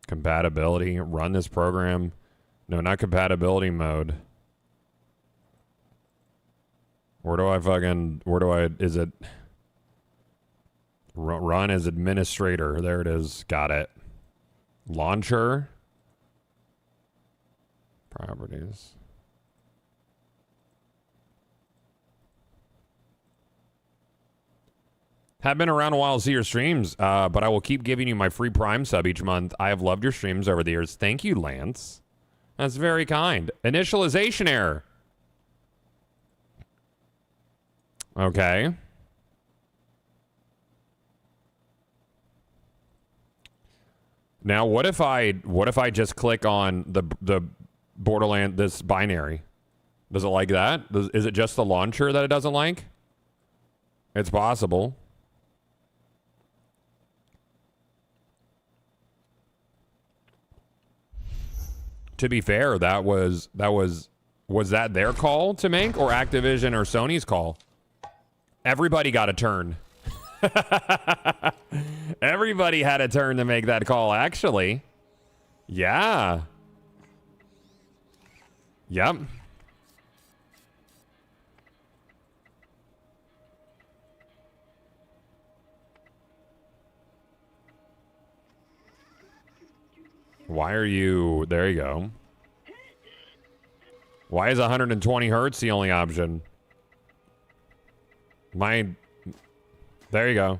Speaker 1: Compatibility. Run this program. No, not compatibility mode. Is it run as administrator? There it is. Got it. Launcher. Properties. Have been around a while to see your streams, but I will keep giving you my free Prime sub each month. I have loved your streams over the years. Thank you, Lance. That's very kind. Initialization error. Okay. Now, what if I just click on the Borderlands, this binary? Does it like that? Is it just the launcher that it doesn't like? It's possible. To be fair, was that their call to make, or Activision or Sony's call? Everybody got a turn. Everybody had a turn to make that call, actually. Yeah. Yep. Why are you... There you go. Why is 120 hertz the only option? Mine... There you go.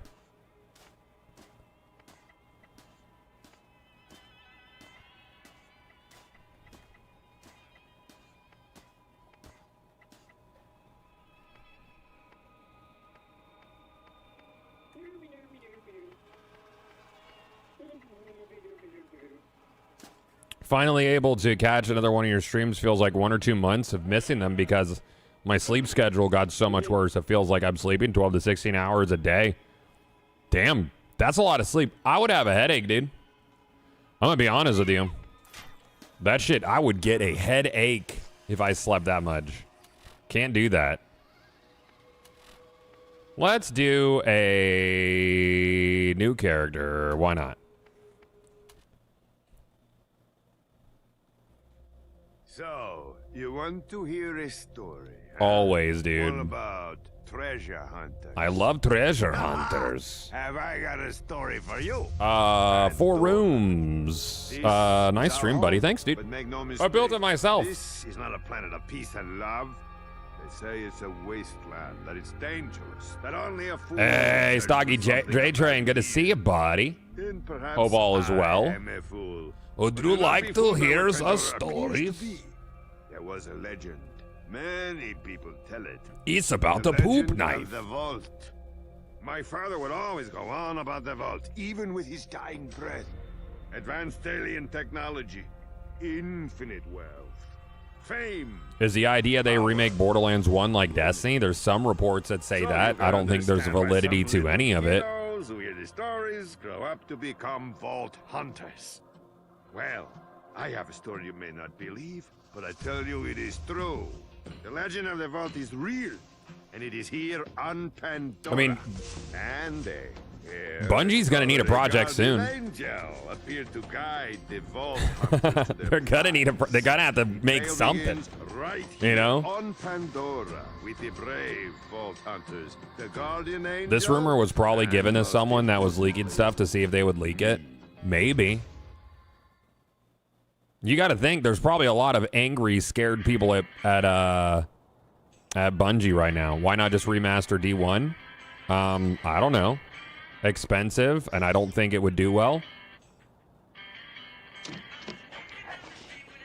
Speaker 1: Finally able to catch another one of your streams. Feels like 1 or 2 months of missing them because my sleep schedule got so much worse. It feels like I'm sleeping 12 to 16 hours a day. Damn, that's a lot of sleep. I would have a headache, dude. I'm gonna be honest with you. That shit, I would get a headache if I slept that much. Can't do that. Let's do a new character. Why not?
Speaker 3: So, you want to hear a story?
Speaker 1: Huh? Always, dude.
Speaker 3: All about treasure hunters.
Speaker 1: I love treasure hunters.
Speaker 3: Have I got a story for you?
Speaker 1: 4 rooms. Nice stream, buddy. Thanks, dude.
Speaker 3: But make no mistake,
Speaker 1: I built it myself.
Speaker 3: This is not a planet of peace and love. They say it's a wasteland, that it's dangerous, that only a fool...
Speaker 1: Hey, Stocky J Train, good to see you, buddy. Hope all is well. Would you like to hear a story?
Speaker 3: There was a legend. Many people tell it.
Speaker 1: It's about
Speaker 3: the
Speaker 1: a poop
Speaker 3: legend
Speaker 1: knife.
Speaker 3: of the vault. My father would always go on about the vault, even with his dying breath. Advanced alien technology, infinite wealth, fame.
Speaker 1: Is the idea they remake Borderlands 1 like Destiny? There's some reports that say that. I don't think there's validity to any of it.
Speaker 3: Those who hear the stories grow up to become vault hunters. Well, I have a story you may not believe, but I tell you it is true. The legend of the vault is real, and it is here on Pandora.
Speaker 1: I mean,
Speaker 3: and
Speaker 1: Bungie's gonna need a project soon.
Speaker 3: Angel appeared to guide the vault hunters to their
Speaker 1: They're gonna need they're gonna have to make something.
Speaker 3: Right
Speaker 1: you know?
Speaker 3: On Pandora with the brave vault hunters, the guardian angel.
Speaker 1: This rumor was probably given to someone that was leaking stuff to see if they would leak it. Maybe. You got to think there's probably a lot of angry, scared people at Bungie right now. Why not just remaster D1? I don't know. Expensive, and I don't think it would do well.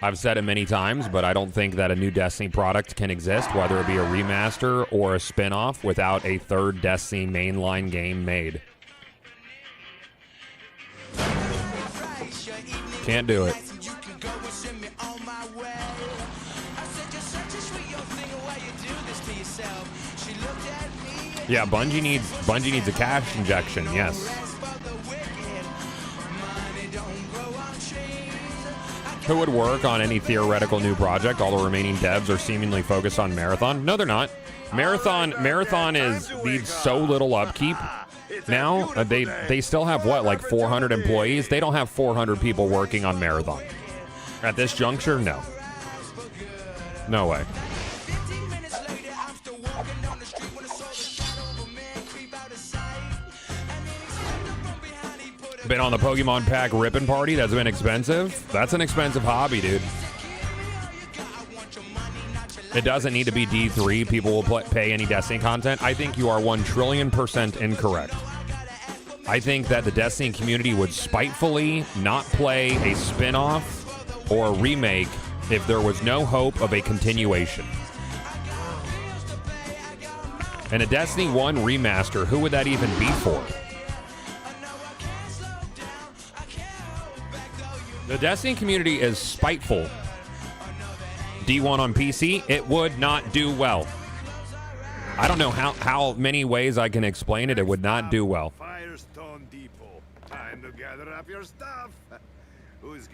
Speaker 1: I've said it many times, but I don't think that a new Destiny product can exist, whether it be a remaster or a spin-off, without a third Destiny mainline game made. Can't do it. Yeah, Bungie needs a cash injection. Yes. Who would work on any theoretical new project? All the remaining devs are seemingly focused on Marathon. No, they're not. Marathon needs so little upkeep now. They still have what, like 400 employees? They don't have 400 people working on Marathon at this juncture. No, no way. Been on the Pokemon pack ripping party. That's been expensive. That's an expensive hobby, dude. It doesn't need to be D3. People will pay any Destiny content. I think you are 1,000,000,000% incorrect. I think that the Destiny community would spitefully not play a spin-off or a remake if there was no hope of a continuation. And a Destiny 1 remaster, who would that even be for? The Destiny community is spiteful. D1 on PC, it would not do well. I don't know how many ways I can explain it. It would not do well.
Speaker 3: Firestone Depot. Time to gather up your stuff.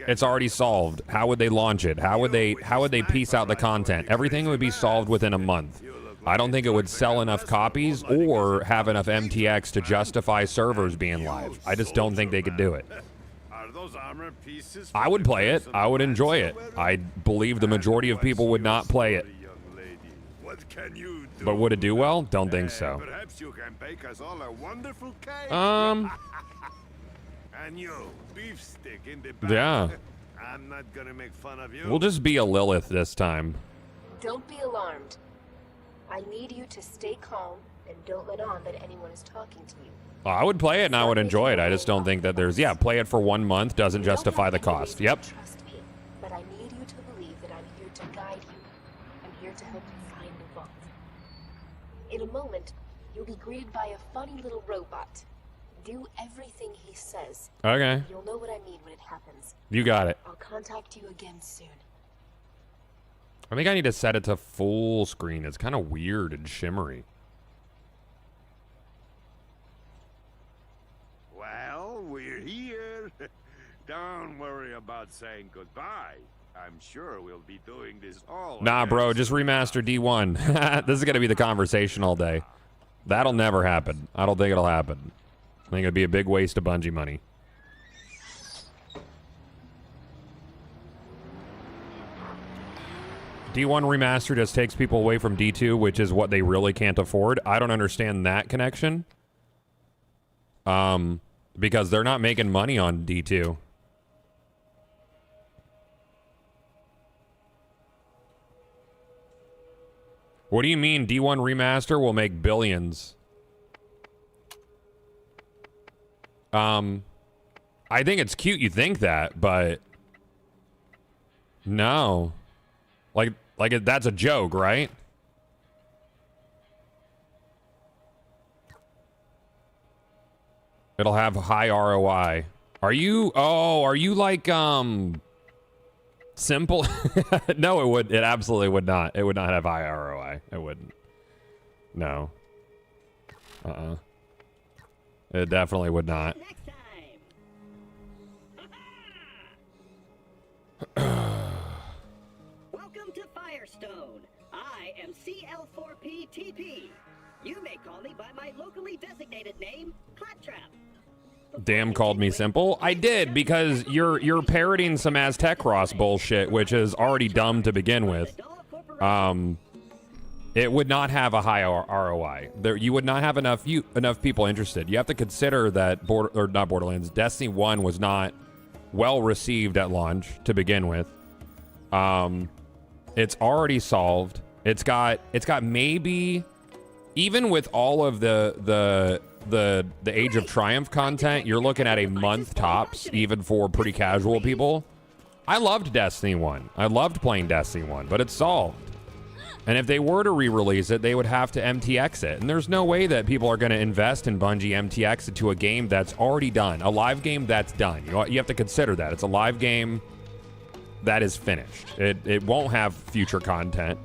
Speaker 1: It's already solved. How would they launch it? How would they piece out the content? Everything would be solved within a month. I don't think it would sell enough copies or have enough MTX to justify servers being live. I just don't think they could do it. I would play it. I would enjoy it. I believe the majority of people would not play it. But would it do well? Don't think so.
Speaker 3: Perhaps you can bake us all a wonderful cake.
Speaker 1: And
Speaker 3: you, beef stick in the back.
Speaker 1: Yeah.
Speaker 3: I'm not gonna make fun of you.
Speaker 1: We'll just be a Lilith this time.
Speaker 4: Don't be alarmed. I need you to stay calm and don't let on that anyone is talking to you.
Speaker 1: I would play it and I would enjoy it. I just don't think that there's... Yeah, play it for 1 month doesn't justify the cost. Yep.
Speaker 4: Trust me, but I need you to believe that I'm here to guide you. I'm here to help you find the vault. In a moment, you'll be greeted by a funny little robot. Do everything he says.
Speaker 1: Okay.
Speaker 4: You'll know what I mean when it happens.
Speaker 1: You got it.
Speaker 4: I'll contact you again soon.
Speaker 1: I think I need to set it to full screen. It's kind of weird and shimmery.
Speaker 3: Well, we're here. Don't worry about saying goodbye. I'm sure we'll be doing this all.
Speaker 1: Nah, bro, just remaster D1. This is going to be the conversation all day. That'll never happen. I don't think it'll happen. I think it'd be a big waste of Bungie money. D1 remaster just takes people away from D2, which is what they really can't afford. I don't understand that connection. Because they're not making money on D2. What do you mean D1 remaster will make billions? I think it's cute you think that, but no. Like that's a joke, right? It'll have high ROI. Are you like simple? No, it absolutely would not. It would not have high ROI. It wouldn't. No. It definitely would not.
Speaker 5: Next time. Welcome to Firestone. I am CL4PTP. You may call me by my locally designated name, Claptrap.
Speaker 1: Damn called me simple. I did, because you're parroting some Aztec Cross bullshit, which is already dumb to begin with. It would not have a high ROI. You would not have enough people interested. You have to consider that Borderlands, Destiny 1 was not well received at launch to begin with. It's already solved. It's got maybe, even with all of the Age of Triumph content, you're looking at a month tops, even for pretty casual people. I loved Destiny 1. I loved playing Destiny 1, but it's solved. And if they were to re-release it, they would have to MTX it. And there's no way that people are going to invest in Bungie MTX into a game that's already done. A live game that's done. You have to consider that. It's a live game that is finished. It won't have future content.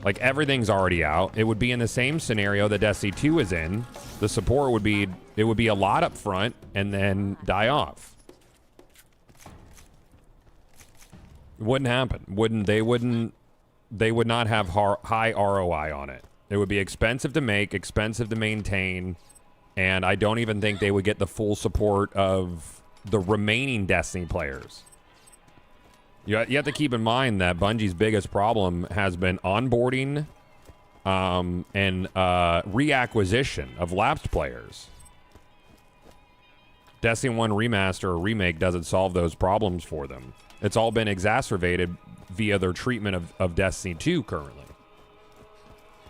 Speaker 1: Like, everything's already out. It would be in the same scenario that Destiny 2 is in. The support would be, it would be a lot up front and then die off. It wouldn't happen. They would not have high ROI on it. It would be expensive to make, expensive to maintain, and I don't even think they would get the full support of the remaining Destiny players. You have to keep in mind that Bungie's biggest problem has been onboarding and reacquisition of lapsed players. Destiny 1 Remaster or Remake doesn't solve those problems for them. It's all been exacerbated via their treatment of Destiny 2 currently.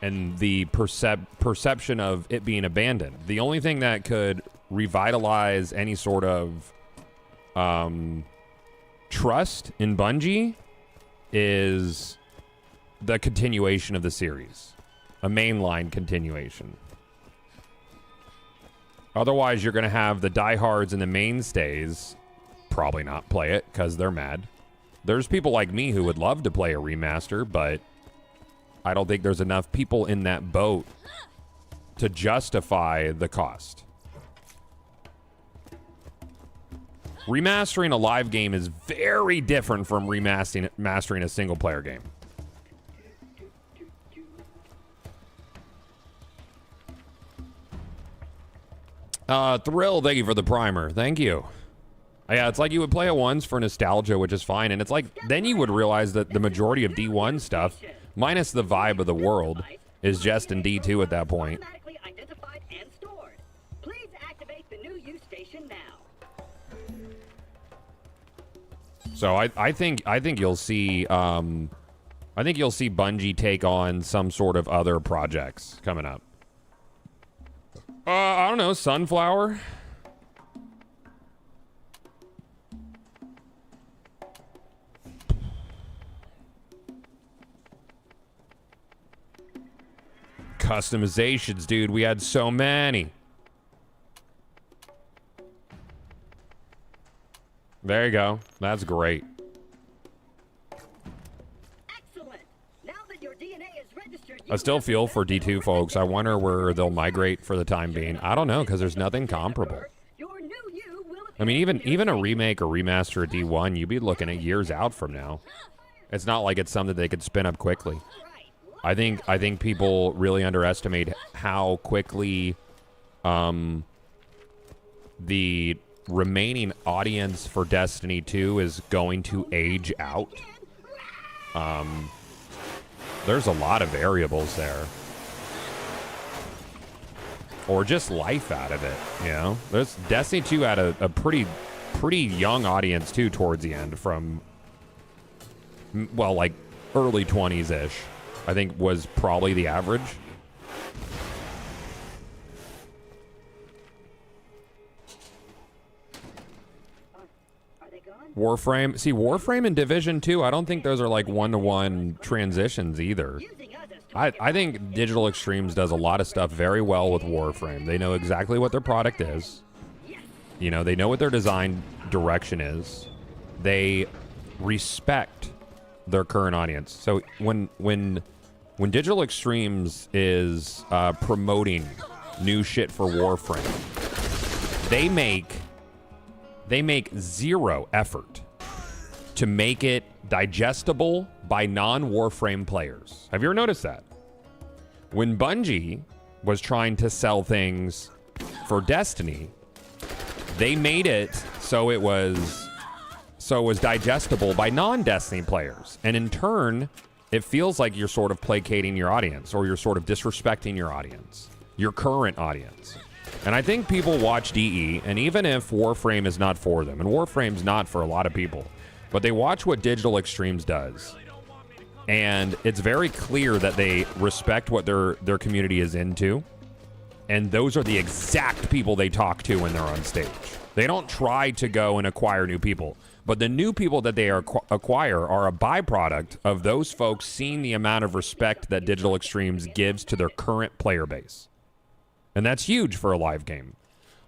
Speaker 1: And the perception of it being abandoned. The only thing that could revitalize any sort of trust in Bungie is the continuation of the series. A mainline continuation. Otherwise, you're going to have the diehards and the mainstays probably not play it because they're mad. There's people like me who would love to play a remaster, but I don't think there's enough people in that boat to justify the cost. Remastering a live game is very different from mastering a single player game. Thrill, thank you for the primer. Thank you. Yeah, it's like you would play it once for nostalgia, which is fine. And it's like, then you would realize that the majority of D1 stuff, minus the vibe of the world, is just in D2 at that point.
Speaker 5: Automatically identified and stored. Please activate the new use station now.
Speaker 1: So I think you'll see Bungie take on some sort of other projects coming up. I don't know, Sunflower. Customizations, dude. We had so many. There you go. That's great.
Speaker 5: Excellent. Now that your DNA is registered,
Speaker 1: I still feel for D2 folks. I wonder where they'll migrate for the time being. I don't know, because there's nothing comparable.
Speaker 5: your new you will
Speaker 1: I mean, even a remake or remaster of D1, you'd be looking at years out from now. It's not like it's something they could spin up quickly. I think people really underestimate how quickly the remaining audience for Destiny 2 is going to age out. There's a lot of variables there. Or just life out of it, you know? There's Destiny 2 had a pretty young audience too towards the end, from well, like early 20s-ish. I think was probably the average. Warframe. See, Warframe and Division 2, I don't think those are like one-to-one transitions either. I think Digital Extremes does a lot of stuff very well with Warframe. They know exactly what their product is. You know, they know what their design direction is. They respect their current audience. So when Digital Extremes is promoting new shit for Warframe, they make zero effort to make it digestible by non-Warframe players. Have you ever noticed that? When Bungie was trying to sell things for Destiny, they made it so it was digestible by non-Destiny players. And in turn, it feels like you're sort of placating your audience, or you're sort of disrespecting your audience, your current audience. And I think people watch DE, and even if Warframe is not for them, and Warframe's not for a lot of people, but they watch what Digital Extremes does. And it's very clear that they respect what their community is into. And those are the exact people they talk to when they're on stage. They don't try to go and acquire new people. But the new people that they acquire are a byproduct of those folks seeing the amount of respect that Digital Extremes gives to their current player base. And that's huge for a live game.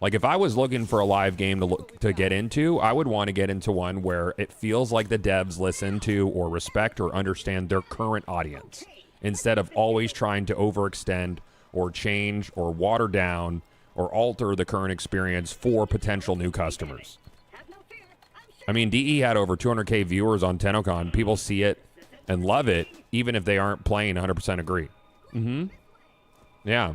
Speaker 1: Like, if I was looking for a live game to get into, I would want to get into one where it feels like the devs listen to or respect or understand their current audience. instead of always trying to overextend or change or water down or alter the current experience for potential new customers. I mean, DE had over 200K viewers on TennoCon. People see it and love it, even if they aren't playing 100% agree. Yeah.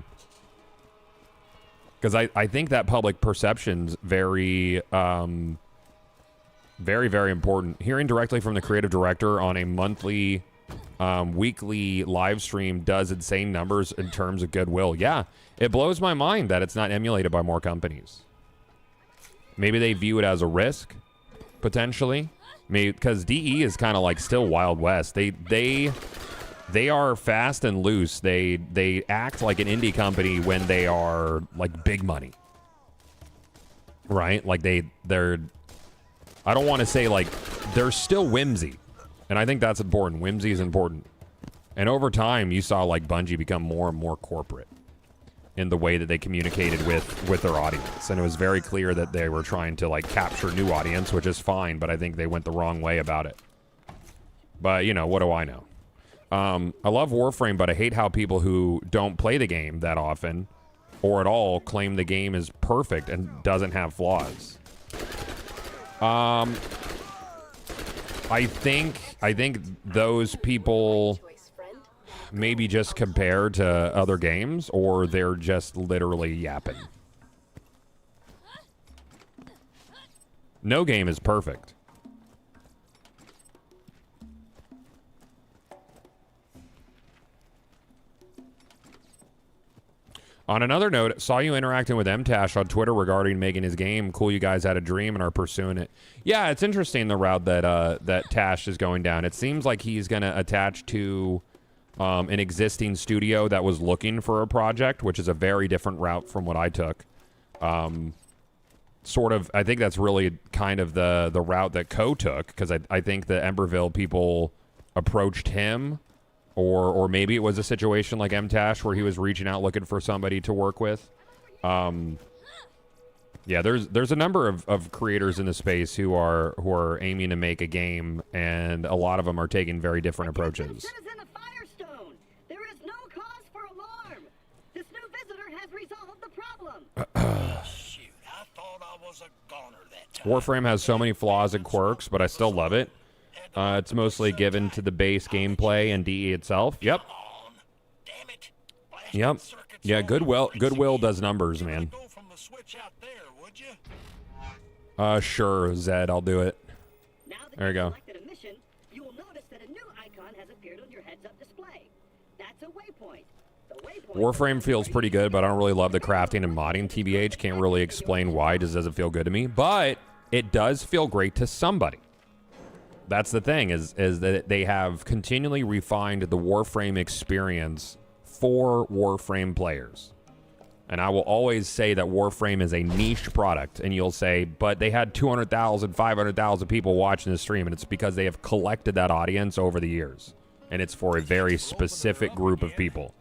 Speaker 1: Because I think that public perception's very, very, very important. Hearing directly from the creative director on a monthly, weekly live stream does insane numbers in terms of goodwill. Yeah, it blows my mind that it's not emulated by more companies. Maybe they view it as a risk, potentially. Maybe because DE is kind of like still Wild West. They are fast and loose. They act like an indie company when they are like big money, right? Like they're. I don't want to say like they're still whimsy, and I think that's important. Whimsy is important, and over time you saw like Bungie become more and more corporate in the way that they communicated with their audience, and it was very clear that they were trying to like capture new audience, which is fine, but I think they went the wrong way about it. But you know, what do I know? I love Warframe, but I hate how people who don't play the game that often or at all claim the game is perfect and doesn't have flaws. I think those people maybe just compare to other games, or they're just literally yapping. No game is perfect. On another note, saw you interacting with MTash on Twitter regarding making his game. Cool, you guys had a dream and are pursuing it. Yeah, it's interesting the route that Tash is going down. It seems like he's going to attach to an existing studio that was looking for a project, which is a very different route from what I took. Sort of, I think that's really kind of the route that Ko took, because I think the Emberville people approached him. Or maybe it was a situation like MTash where he was reaching out looking for somebody to work with. Yeah, there's a number of creators in the space who are aiming to make a game, and a lot of them are taking very different approaches.
Speaker 5: There is no cause for alarm. This new visitor has resolved the problem.
Speaker 2: Shoot, I thought I was a goner that time.
Speaker 1: Warframe has so many flaws and quirks, but I still love it. It's mostly given to the base gameplay and DE itself. Yep. Yep. Yeah, Goodwill does numbers, man. Sure, Zed, I'll do it. There you go.
Speaker 5: You will notice that a new icon has appeared on your heads-up display. That's a waypoint.
Speaker 1: Warframe feels pretty good, but I don't really love the crafting and modding. TBH, can't really explain why. It just doesn't feel good to me. But it does feel great to somebody. That's the thing, is that they have continually refined the Warframe experience for Warframe players. And I will always say that Warframe is a niche product. And you'll say, but they had 200,000, 500,000 people watching the stream. And it's because they have collected that audience over the years. And it's for a very specific group of people.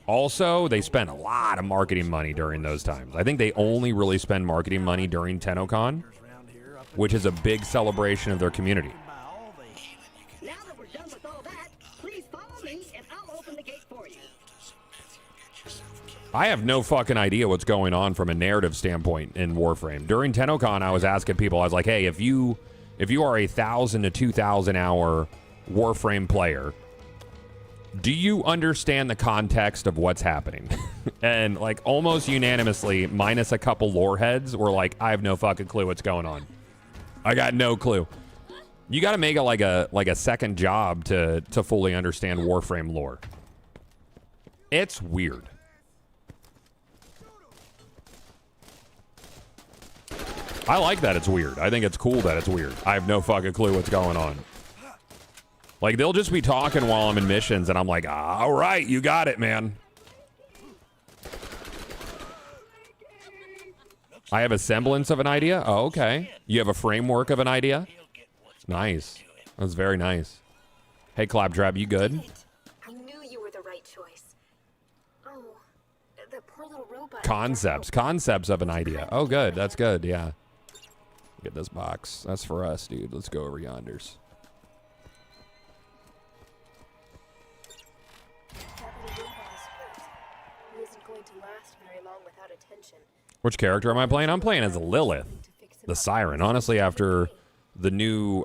Speaker 1: Also, they spent a lot of marketing money during those times. I think they only really spend marketing money during TennoCon, which is a big celebration of their community.
Speaker 5: Now that we're done with all that, please follow me and I'll open the gate for you.
Speaker 1: I have no fucking idea what's going on from a narrative standpoint in Warframe. During TennoCon, I was asking people, I was like, hey, if you are 1,000 to 2,000 hour Warframe player, do you understand the context of what's happening? And like almost unanimously, minus a couple lore heads, were like, I have no fucking clue what's going on. I got no clue. You got to make it like a second job to fully understand Warframe lore. It's weird. I like that it's weird. I think it's cool that it's weird. I have no fucking clue what's going on. Like, they'll just be talking while I'm in missions, and I'm like, all right, you got it, man. I have a semblance of an idea? Oh, okay. You have a framework of an idea? Nice. That's very nice. Hey, Claptrap, you good?
Speaker 4: I knew you were the right choice. Oh, the poor little robot.
Speaker 1: Concepts of an idea. Oh, good. That's good, yeah. Get this box. That's for us, dude. Let's go over yonders.
Speaker 4: last very long without attention.
Speaker 1: Which character am I playing? I'm playing as Lilith, the Siren. Honestly, after the new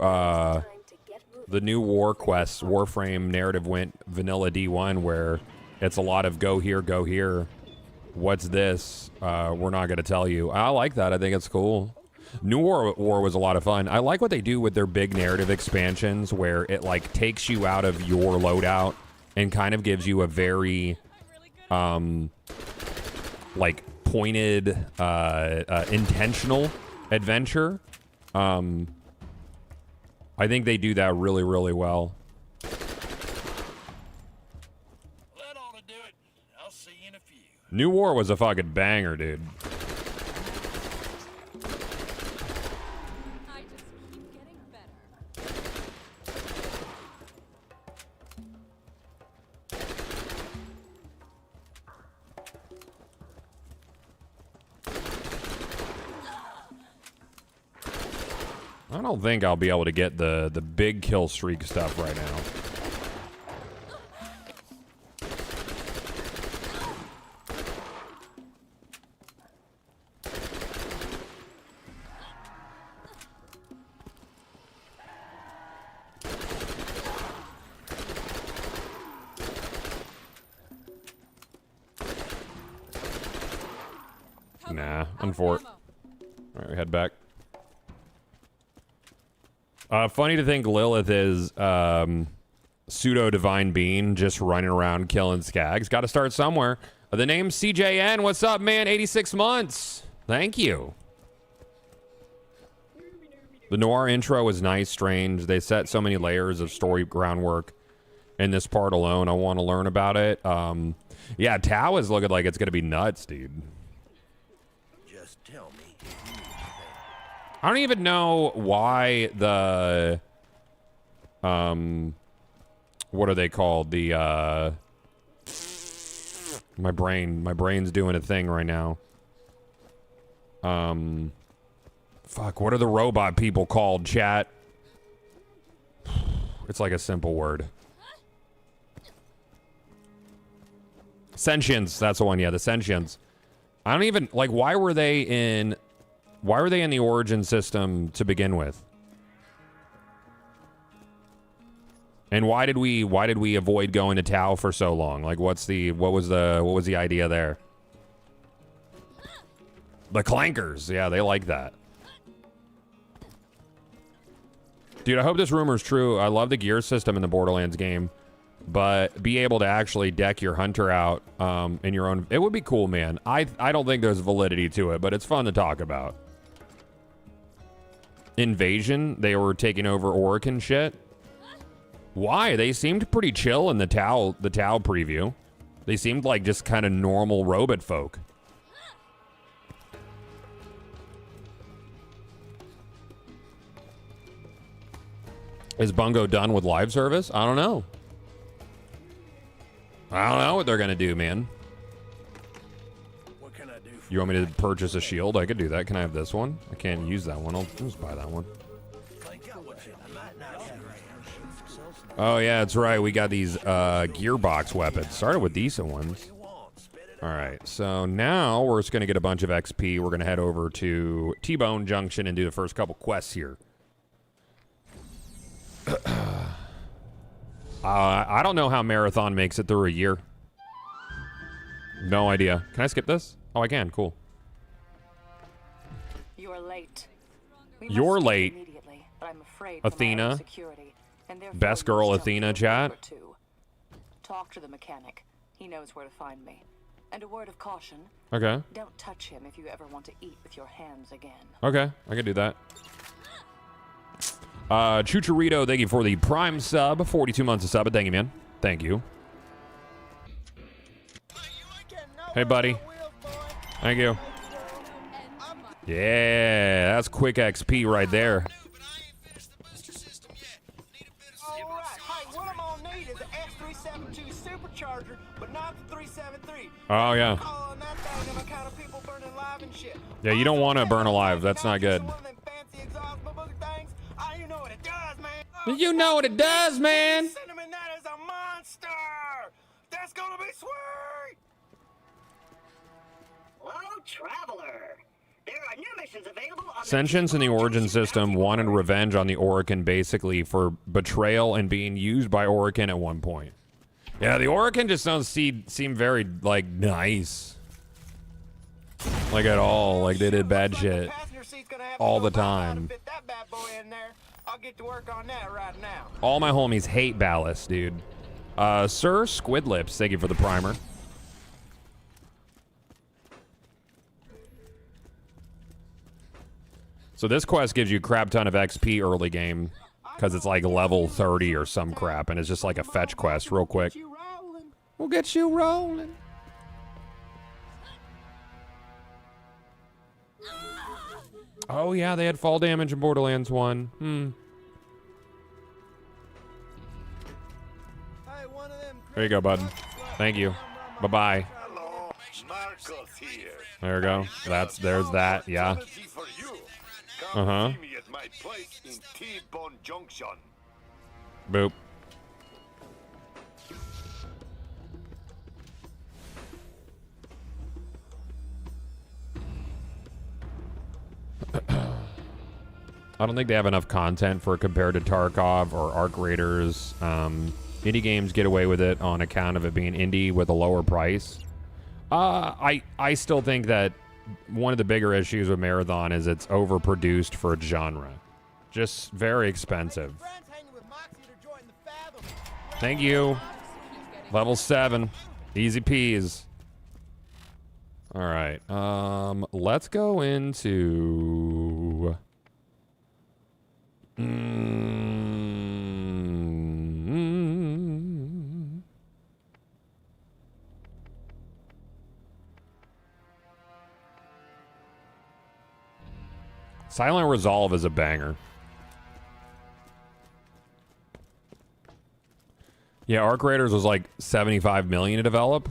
Speaker 1: War Quest Warframe narrative went vanilla D1, where it's a lot of go here. What's this? We're not going to tell you. I like that. I think it's cool. New War was a lot of fun. I like what they do with their big narrative expansions, where it like takes you out of your loadout and kind of gives you a very like pointed intentional adventure. I think they do that really, really well.
Speaker 2: That ought to do it. I'll see you in a few.
Speaker 1: New War was a fucking banger, dude.
Speaker 6: I just keep getting better.
Speaker 1: I don't think I'll be able to get the big kill streak stuff right now. Nah, unfortunate. All right, we head back. Funny to think Lilith is pseudo-divine being just running around killing skags. Got to start somewhere. The name's CJN. What's up, man? 86 months. Thank you. The Noir intro was nice, strange. They set so many layers of story groundwork in this part alone. I want to learn about it. Yeah, Tau is looking like it's going to be nuts, dude.
Speaker 2: Just tell me.
Speaker 1: I don't even know why the what are they called? The my brain's doing a thing right now. Fuck, what are the robot people called, chat? It's like a simple word. Sentience, that's the one, yeah, the sentience. I don't even like why were they in the origin system to begin with? And why did we avoid going to Tau for so long? Like what was the idea there? The clankers. Yeah, they like that. Dude, I hope this rumor is true. I love the gear system in the Borderlands game, but be able to actually deck your hunter out in your own, it would be cool, man. I don't think there's validity to it, but it's fun to talk about. Invasion, they were taking over Orican shit. Why? They seemed pretty chill in the Tau preview. They seemed like just kind of normal robot folk. Is Bungo done with live service? I don't know. I don't know what they're gonna do, man.
Speaker 2: What can I do for
Speaker 1: You want me to purchase a shield? I could do that. Can I have this one? I can't use that one. I'll just buy that one. Oh yeah, that's right. We got these gearbox weapons. Started with decent ones. All right, so now we're just gonna get a bunch of XP. We're gonna head over to T-Bone Junction and do the first couple quests here. I don't know how Marathon makes it through a year. No idea. Can I skip this? Oh, I can. Cool.
Speaker 7: You're late.
Speaker 1: You're late.
Speaker 7: Immediately, but I'm afraid
Speaker 1: Athena.
Speaker 7: for my own security, and therefore
Speaker 1: Best
Speaker 7: you
Speaker 1: girl
Speaker 7: still
Speaker 1: Athena,
Speaker 7: need a
Speaker 1: chat.
Speaker 7: word or two. Talk to the mechanic. He knows where to find me. And a word of caution.
Speaker 1: Okay.
Speaker 7: Don't touch him if you ever want to eat with your hands again.
Speaker 1: Okay, I can do that. Chucharito, thank you for the Prime sub. 42 months of sub. Thank you, man. Thank you. Hey, buddy. Thank you. Yeah, that's quick XP right there.
Speaker 8: Alright, hey, what I'm gonna need is an X372 supercharger, but not the 373.
Speaker 1: Oh, yeah.
Speaker 8: Calling that thing and the kind of people burning live and shit.
Speaker 1: Yeah, you don't want to burn alive. That's not good.
Speaker 8: One of them fancy exhaust boogie things. Oh, you know what it does, man.
Speaker 1: You know what it does, man.
Speaker 8: Cinnamon, that is a monster. That's gonna be sweet.
Speaker 5: Conditions available on
Speaker 1: Sentience in the Origin system wanted revenge on the Orokin basically for betrayal and being used by Orokin at one point. Yeah, the Orokin just don't seem very, like, nice. Like, at all. Like, they did bad shit all the time.
Speaker 8: I'll get to work on that right now.
Speaker 1: All my homies hate Ballast, dude. Sir Squidlips, thank you for the primer. So this quest gives you a crap ton of XP early game because it's like level 30 or some crap, and it's just like a fetch quest real quick. We'll get you rolling. Oh yeah, they had fall damage in Borderlands 1. There you go, bud. Thank you. Bye-bye.
Speaker 3: Hello, Marcos here.
Speaker 1: There we go. There's that, yeah.
Speaker 3: Come see me at my place in T-Bone Junction.
Speaker 1: Boop. I don't think they have enough content for compared to Tarkov or Arc Raiders. Indie games get away with it on account of it being indie with a lower price. I still think that one of the bigger issues with Marathon is it's overproduced for its genre. Just very expensive. Thank you. Level 7. Easy peas. All right. Let's go into... Silent Resolve is a banger. Yeah, Arc Raiders was like 75 million to develop.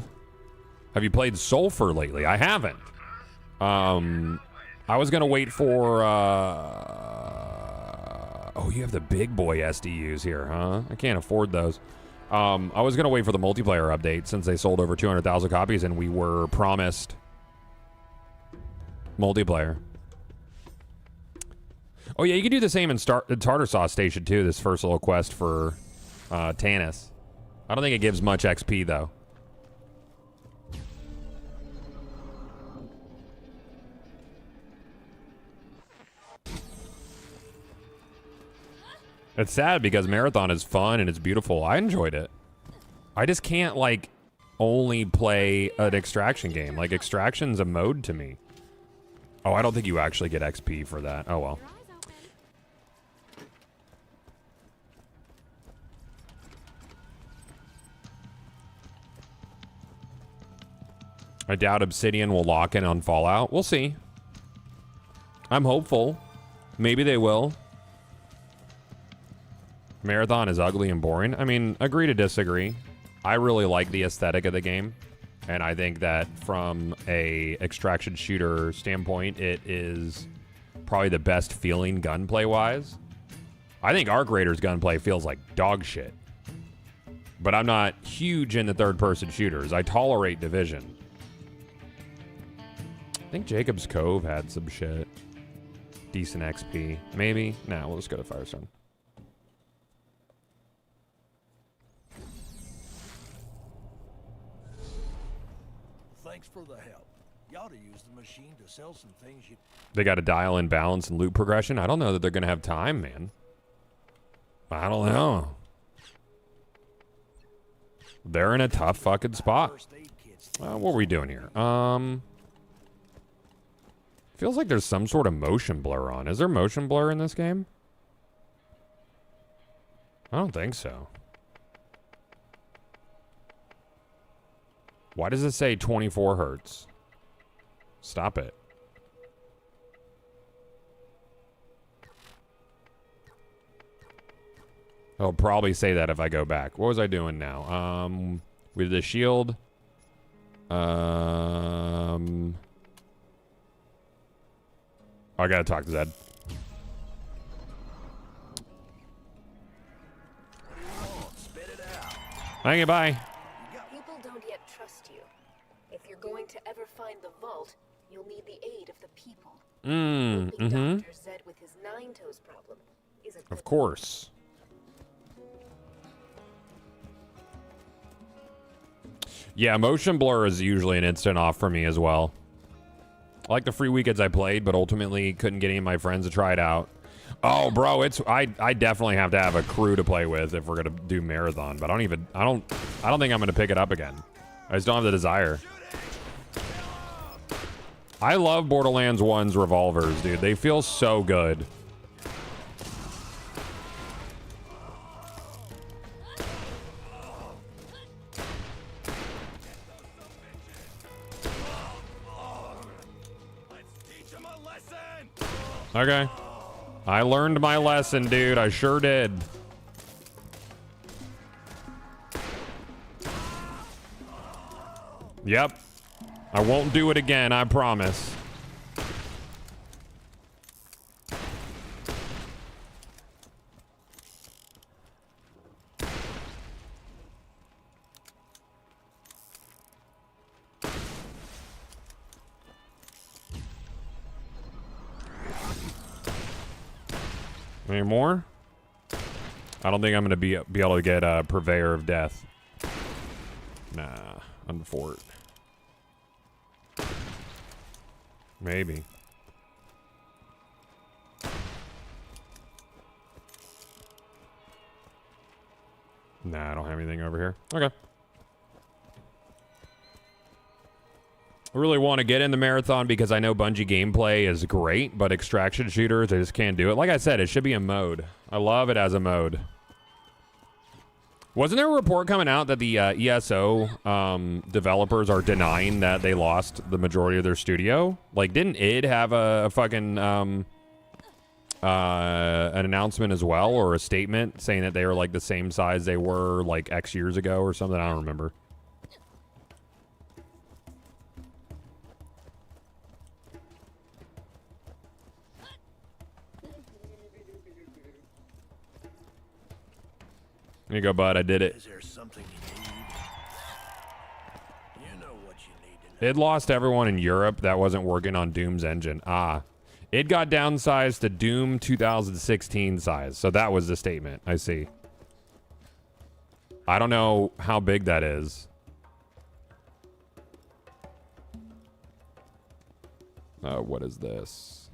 Speaker 1: Have you played Sulfur lately? I haven't. I was gonna wait for oh, you have the big boy SDUs here, huh? I can't afford those. I was gonna wait for the multiplayer update since they sold over 200,000 copies and we were promised multiplayer. Oh yeah, you can do the same in Tartar Sauce Station too, this first little quest for Tanis. I don't think it gives much XP though. It's sad because Marathon is fun and it's beautiful. I enjoyed it. I just can't like only play an extraction game. Like extraction's a mode to me. Oh, I don't think you actually get XP for that. Oh well. I doubt Obsidian will lock in on Fallout. We'll see. I'm hopeful. Maybe they will. Marathon is ugly and boring. I mean, agree to disagree. I really like the aesthetic of the game. And I think that from a extraction shooter standpoint, it is probably the best feeling gunplay-wise. I think Arc Raiders gunplay feels like dog shit. But I'm not huge into third-person shooters. I tolerate Division. I think Jacob's Cove had some shit. Decent XP. Maybe? Nah, we'll just go to Firestone.
Speaker 2: Thanks for the help. You ought to use the machine to sell some things you...
Speaker 1: They got to dial in balance and loot progression. I don't know that they're going to have time, man. I don't know. They're in a tough fucking spot. What are we doing here? Feels like there's some sort of motion blur on. Is there motion blur in this game? I don't think so. Why does it say 24 hertz? Stop it. I'll probably say that if I go back. What was I doing now? We did the shield. I gotta talk to Zed. Thank you, bye.
Speaker 4: People don't yet trust you. If you're going to ever find the vault, you'll need the aid of the people.
Speaker 1: Mm-hmm.
Speaker 4: Dr. Zed with his nine toes problem is a good
Speaker 1: Of course. Yeah, motion blur is usually an instant off for me as well. I like the free weekends I played, but ultimately couldn't get any of my friends to try it out. Oh, bro, I definitely have to have a crew to play with if we're gonna do marathon. But I don't think I'm gonna pick it up again. I just don't have the desire. I love Borderlands 1's revolvers, dude. They feel so good. Okay. I learned my lesson, dude. I sure did. Yep. I won't do it again, I promise. Any more? I don't think I'm gonna be able to get a Purveyor of Death. Nah, on the fort. Maybe. Nah, I don't have anything over here. Okay. I really want to get in the marathon because I know Bungie gameplay is great, but extraction shooters, I just can't do it. Like I said, it should be a mode. I love it as a mode. Wasn't there a report coming out that the ESO developers are denying that they lost the majority of their studio? Like, didn't id have a fucking an announcement as well, or a statement saying that they were like the same size they were like X years ago or something? I don't remember. Here you go, bud. I did it.
Speaker 2: Is there something you need? You know what you need to know.
Speaker 1: It lost everyone in Europe that wasn't working on Doom's engine. Ah. It got downsized to Doom 2016 size. So that was the statement. I see. I don't know how big that is. What is this?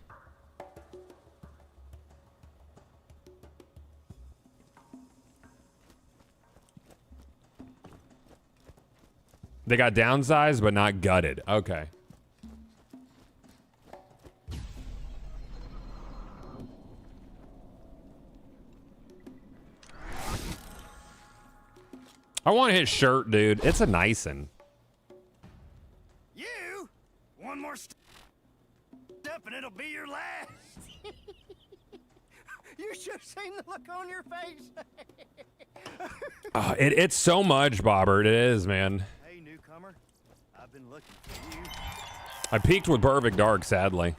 Speaker 1: They got downsized, but not gutted. Okay. I want his shirt, dude. It's a nice one.
Speaker 8: You? One more step and it'll be your last. You should have seen the look on your face.
Speaker 1: It's so much, Bobbert. It is, man.
Speaker 8: Hey, newcomer. I've been looking for you.
Speaker 1: I peaked with Perfect Dark, sadly.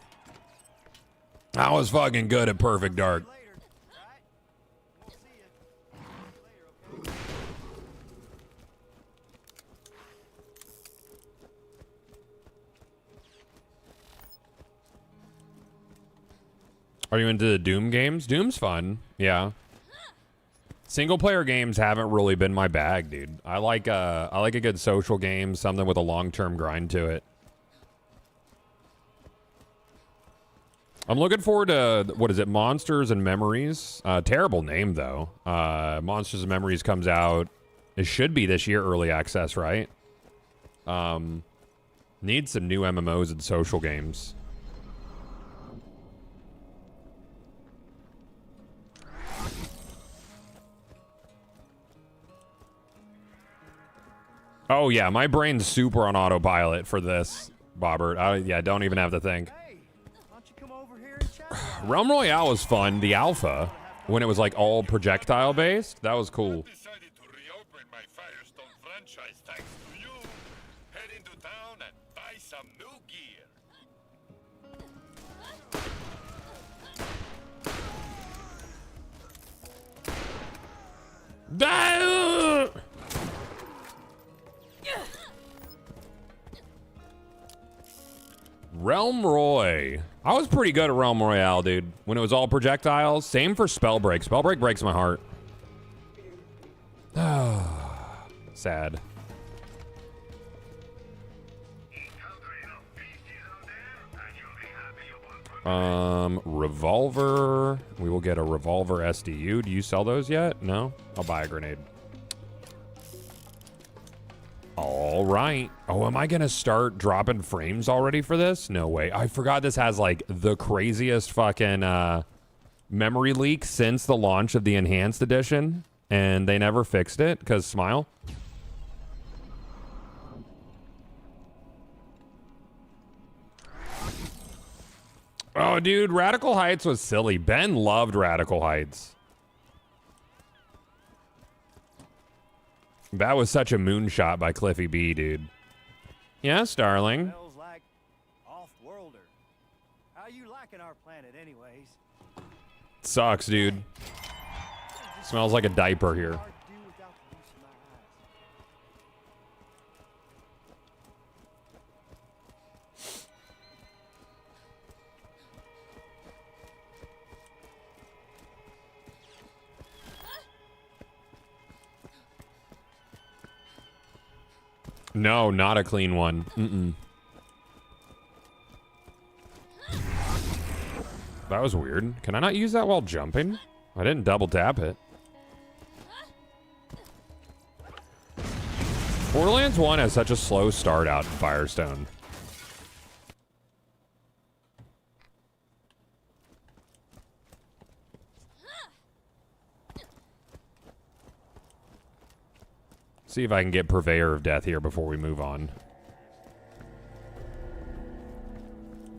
Speaker 1: I was fucking good at Perfect Dark.
Speaker 8: Later, right? We'll see you. Later, okay?
Speaker 1: Are you into the Doom games? Doom's fun. Yeah. Single player games haven't really been my bag, dude. I like a good social game, something with a long-term grind to it. I'm looking forward to, what is it, Monsters and Memories? Terrible name, though. Monsters and Memories comes out, it should be this year, early access, right? Needs some new MMOs and social games. Oh, yeah, my brain's super on autopilot for this, Bobbert. Yeah, don't even have to think.
Speaker 8: Hey, why don't you come over here and chat?
Speaker 1: Realm Royale was fun. The alpha, when it was like all projectile based, that was cool.
Speaker 3: Decided to reopen my Firestone franchise thanks to you. Head into town and buy some new gear.
Speaker 1: Realm Roy. I was pretty good at Realm Royale, dude. When it was all projectiles. Same for Spellbreak. Spellbreak breaks my heart. Sad. Revolver. We will get a revolver SDU. Do you sell those yet? No? I'll buy a grenade. All right. Oh, am I going to start dropping frames already for this? No way. I forgot this has like the craziest fucking memory leak since the launch of the Enhanced Edition. And they never fixed it because Smile. Oh, dude, Radical Heights was silly. Ben loved Radical Heights. That was such a moonshot by Cliffy B, dude. Yes, darling.
Speaker 8: Smells like off-worlder. How you liking our planet anyways?
Speaker 1: Sucks, dude. Smells like a diaper here.
Speaker 8: Hard to do without the use of my eyes.
Speaker 1: No, not a clean one. Mm-mm. That was weird. Can I not use that while jumping? I didn't double tap it. Borderlands 1 has such a slow start out in Firestone. See if I can get Purveyor of Death here before we move on.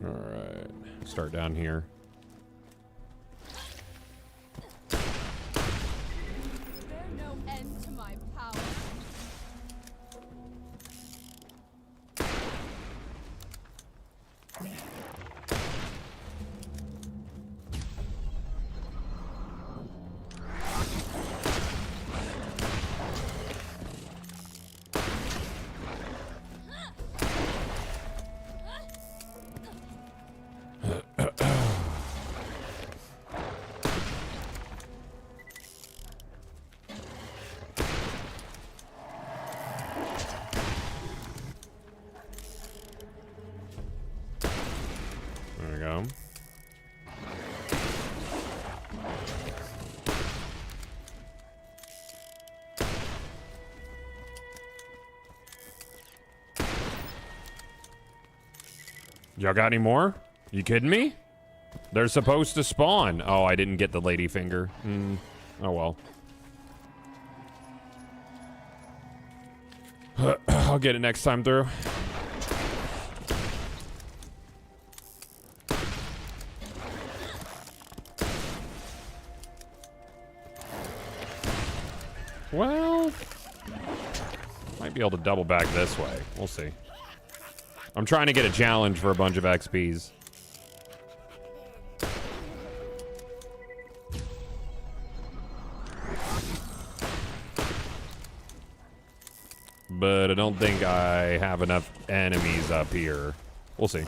Speaker 1: Alright. Start down here.
Speaker 6: Is there no end to my power?
Speaker 1: There we go. Y'all got any more? You kidding me? They're supposed to spawn. Oh, I didn't get the lady finger. Oh well. I'll get it next time through. Well, might be able to double back this way. We'll see. I'm trying to get a challenge for a bunch of XPs. But I don't think I have enough enemies up here. We'll see.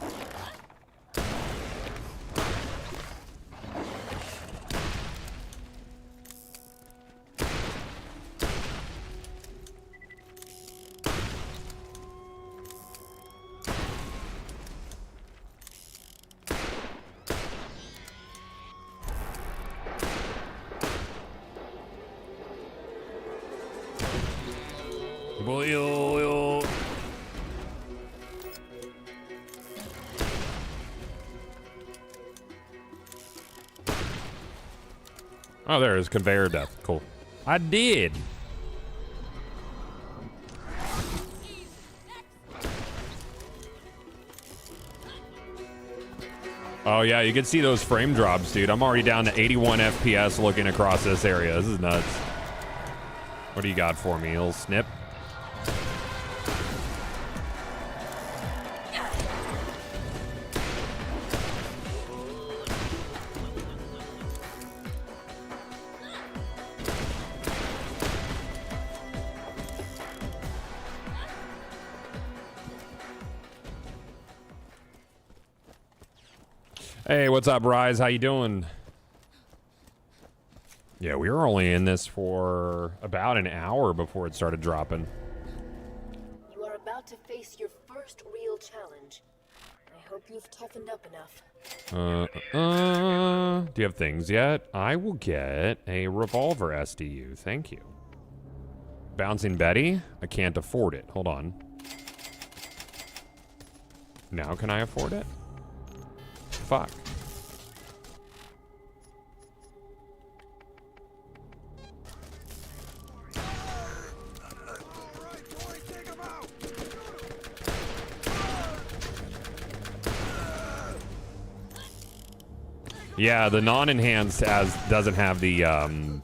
Speaker 1: Oh, there is conveyor death. Cool. I did. Oh, yeah, you can see those frame drops, dude. I'm already down to 81 FPS looking across this area. This is nuts. What do you got for me? A little snip? Hey, what's up, Rise? How you doing? Yeah, we were only in this for about an hour before it started dropping.
Speaker 4: You are about to face your first real challenge. I hope you've toughened up enough.
Speaker 1: Do you have things yet? I will get a revolver SDU. Thank you. Bouncing Betty? I can't afford it. Hold on. Now can I afford it? Fuck. Yeah, the non-enhanced doesn't have the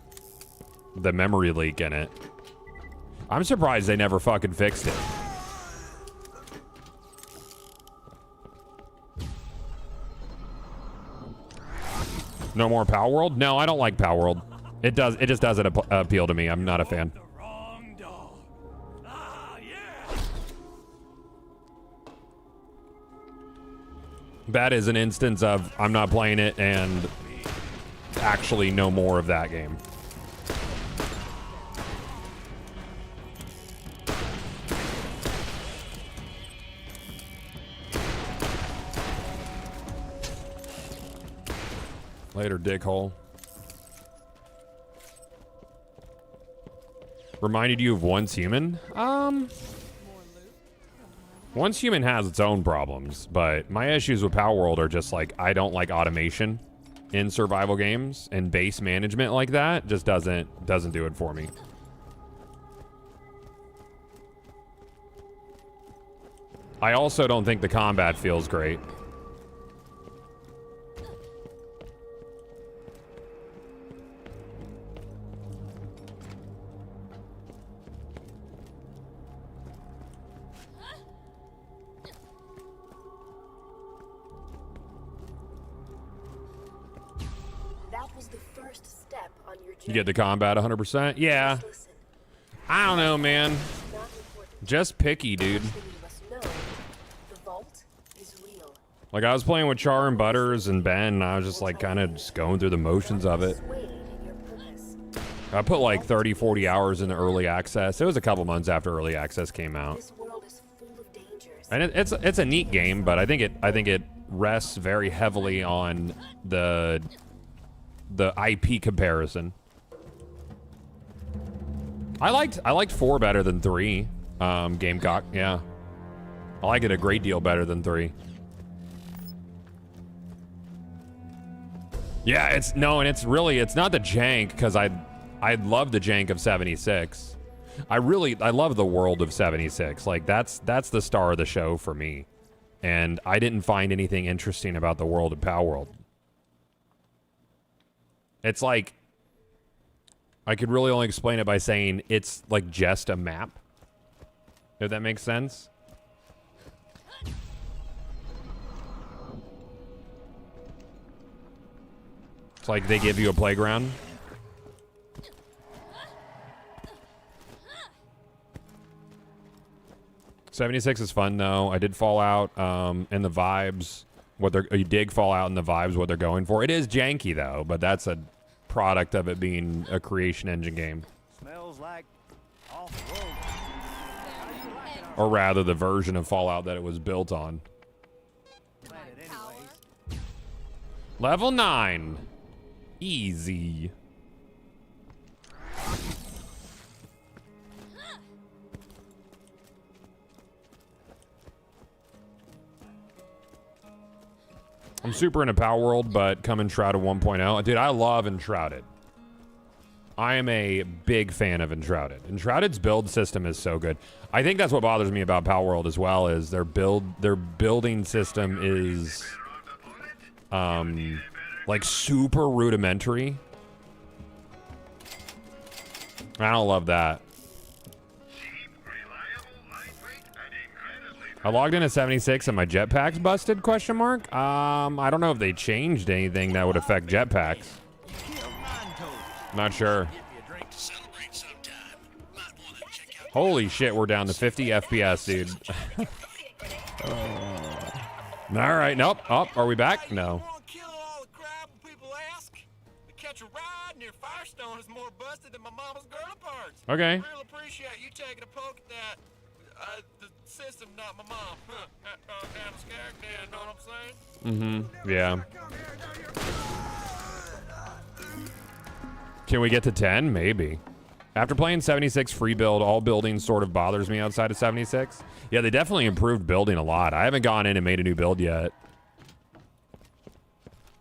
Speaker 1: memory leak in it. I'm surprised they never fucking fixed it. No more Power World? No, I don't like Power World. It just doesn't appeal to me. I'm not a fan. That is an instance of I'm not playing it and actually no more of that game. Later, dickhole. Reminded you of Once Human? Once Human has its own problems, but my issues with Power World are just like I don't like automation in survival games, and base management like that just doesn't do it for me. I also don't think the combat feels great. You get the combat 100%? Yeah. I don't know, man. Just picky, dude. Like, I was playing with Char and Butters and Ben, and I was just, like, kind of just going through the motions of it. I put, like, 30, 40 hours into early access. It was a couple months after early access came out. And it's a neat game, but I think it rests very heavily on the IP comparison. I liked 4 better than 3. Gamecock, yeah. I like it a great deal better than 3. Yeah, it's not the jank, because I love the jank of 76. I love the world of 76. Like that's the star of the show for me. And I didn't find anything interesting about the world of Power World. It's like, I could really only explain it by saying it's like just a map. If that makes sense. It's like they give you a playground. '76 is fun though. I did Fallout and the vibes. You dig Fallout and the vibes, what they're going for. It is janky though, but that's a product of it being a creation engine game.
Speaker 8: Smells like off-road.
Speaker 1: Or rather, the version of Fallout that it was built on. Level 9. Easy. I'm super into Power World, but come Enshrouded 1.0. Dude, I love Enshrouded. I am a big fan of Enshrouded. Enshrouded's build system is so good. I think that's what bothers me about Power World as well, is their building system is like super rudimentary. I don't love that. I logged in at 76 and my jetpack's busted, question mark? I don't know if they changed anything that would affect jetpacks. Not sure. Holy shit, we're down to 50 FPS, dude. All right, nope. Oh, are we back? No.
Speaker 8: faster than my mama's girl parts.
Speaker 1: Okay.
Speaker 8: Real appreciate you taking a poke at that. The system, not my mom. Anna's character, you know what I'm saying?
Speaker 1: Mm-hmm. Yeah. Can we get to 10? Maybe. After playing 76 free build, all building sort of bothers me outside of 76. Yeah, they definitely improved building a lot. I haven't gone in and made a new build yet.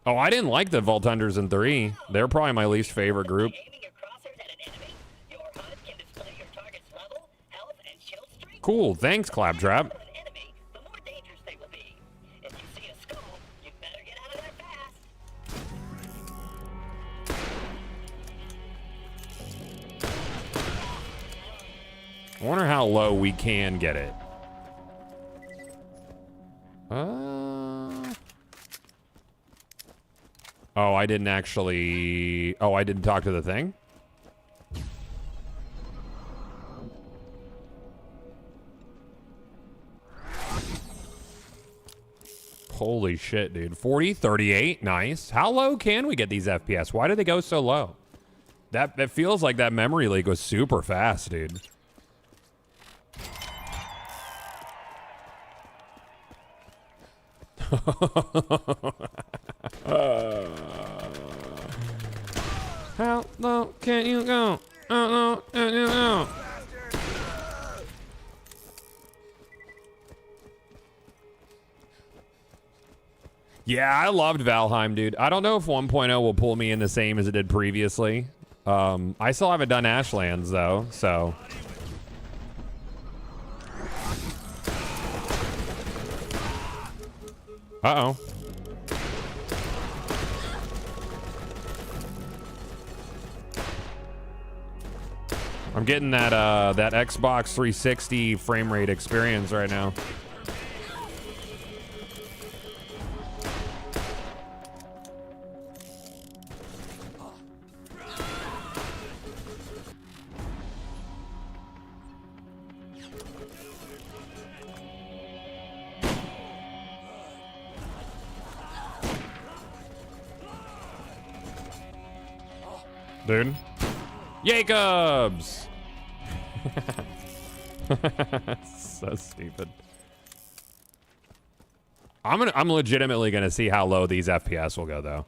Speaker 1: Oh, I didn't like the Vault Hunters in 3. They're probably my least favorite group. Cool, thanks, Claptrap. I wonder how low we can get it. Oh, I didn't actually... Oh, I didn't talk to the thing? Holy shit, dude. 40, 38, nice. How low can we get these FPS? Why did they go so low? That feels like that memory leak was super fast, dude. How low can you go? How low can you go? Yeah, I loved Valheim, dude. I don't know if 1.0 will pull me in the same as it did previously. I still haven't done Ashlands, though, so... Uh-oh. I'm getting that that Xbox 360 frame rate experience right now. Dude. Jacobs! So stupid. I'm legitimately gonna see how low these FPS will go, though.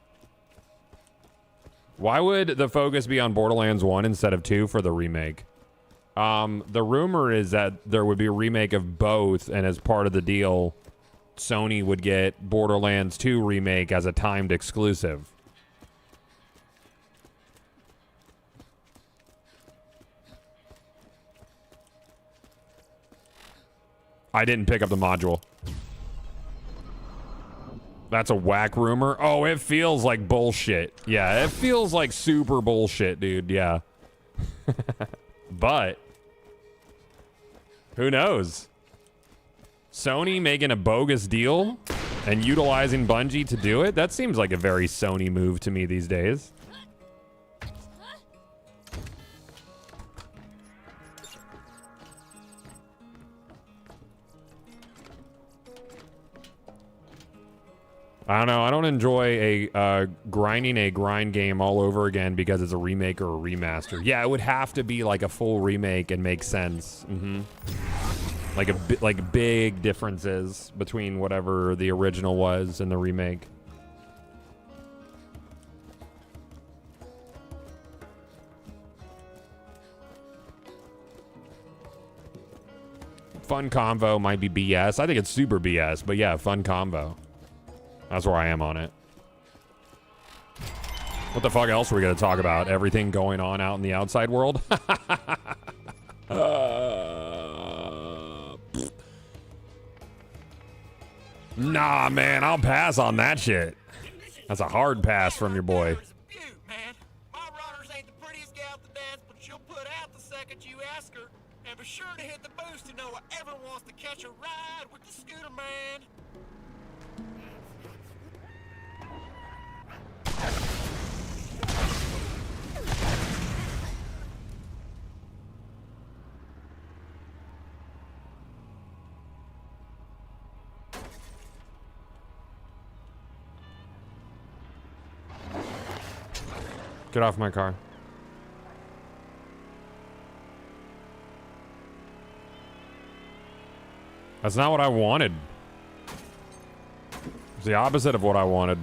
Speaker 1: Why would the focus be on Borderlands 1 instead of 2 for the remake? The rumor is that there would be a remake of both, and as part of the deal, Sony would get Borderlands 2 remake as a timed exclusive. I didn't pick up the module. That's a whack rumor. Oh, it feels like bullshit. Yeah, it feels like super bullshit, dude. Yeah. But who knows? Sony making a bogus deal and utilizing Bungie to do it? That seems like a very Sony move to me these days. I don't know. I don't enjoy grinding a grind game all over again because it's a remake or a remaster. Yeah, it would have to be like a full remake and make sense. Like big differences between whatever the original was and the remake. Fun convo might be BS. I think it's super BS, but yeah, fun convo. That's where I am on it. What the fuck else are we going to talk about? Everything going on out in the outside world? Nah, man, I'll pass on that shit. That's a hard pass from your boy.
Speaker 8: Man, my runners ain't the prettiest gal to dance, but she'll put out the second you ask her. And be sure to hit the boost to know whoever wants to catch a ride with the scooter man.
Speaker 1: Get off my car. That's not what I wanted. It's the opposite of what I wanted.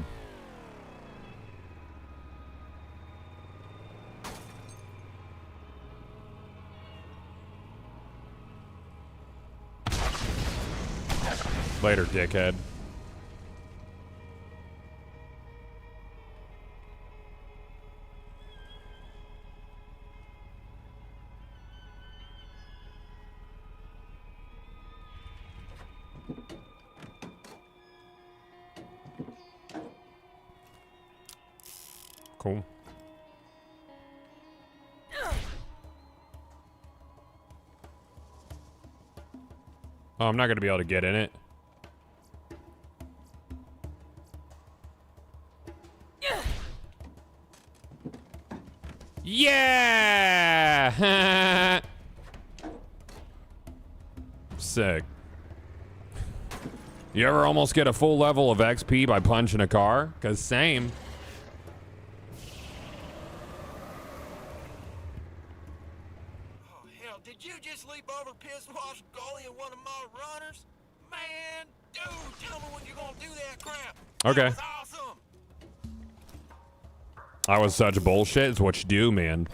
Speaker 1: Later, dickhead. Cool. Oh, I'm not going to be able to get in it. Yeah! Sick. You ever almost get a full level of XP by punching a car? Because same.
Speaker 8: Oh, hell, did you just leap over piss wash Gully and one of my runners? Man, dude, tell me when you're gonna do that crap.
Speaker 1: Okay.
Speaker 8: That was awesome.
Speaker 1: That was such bullshit. It's what you do, man.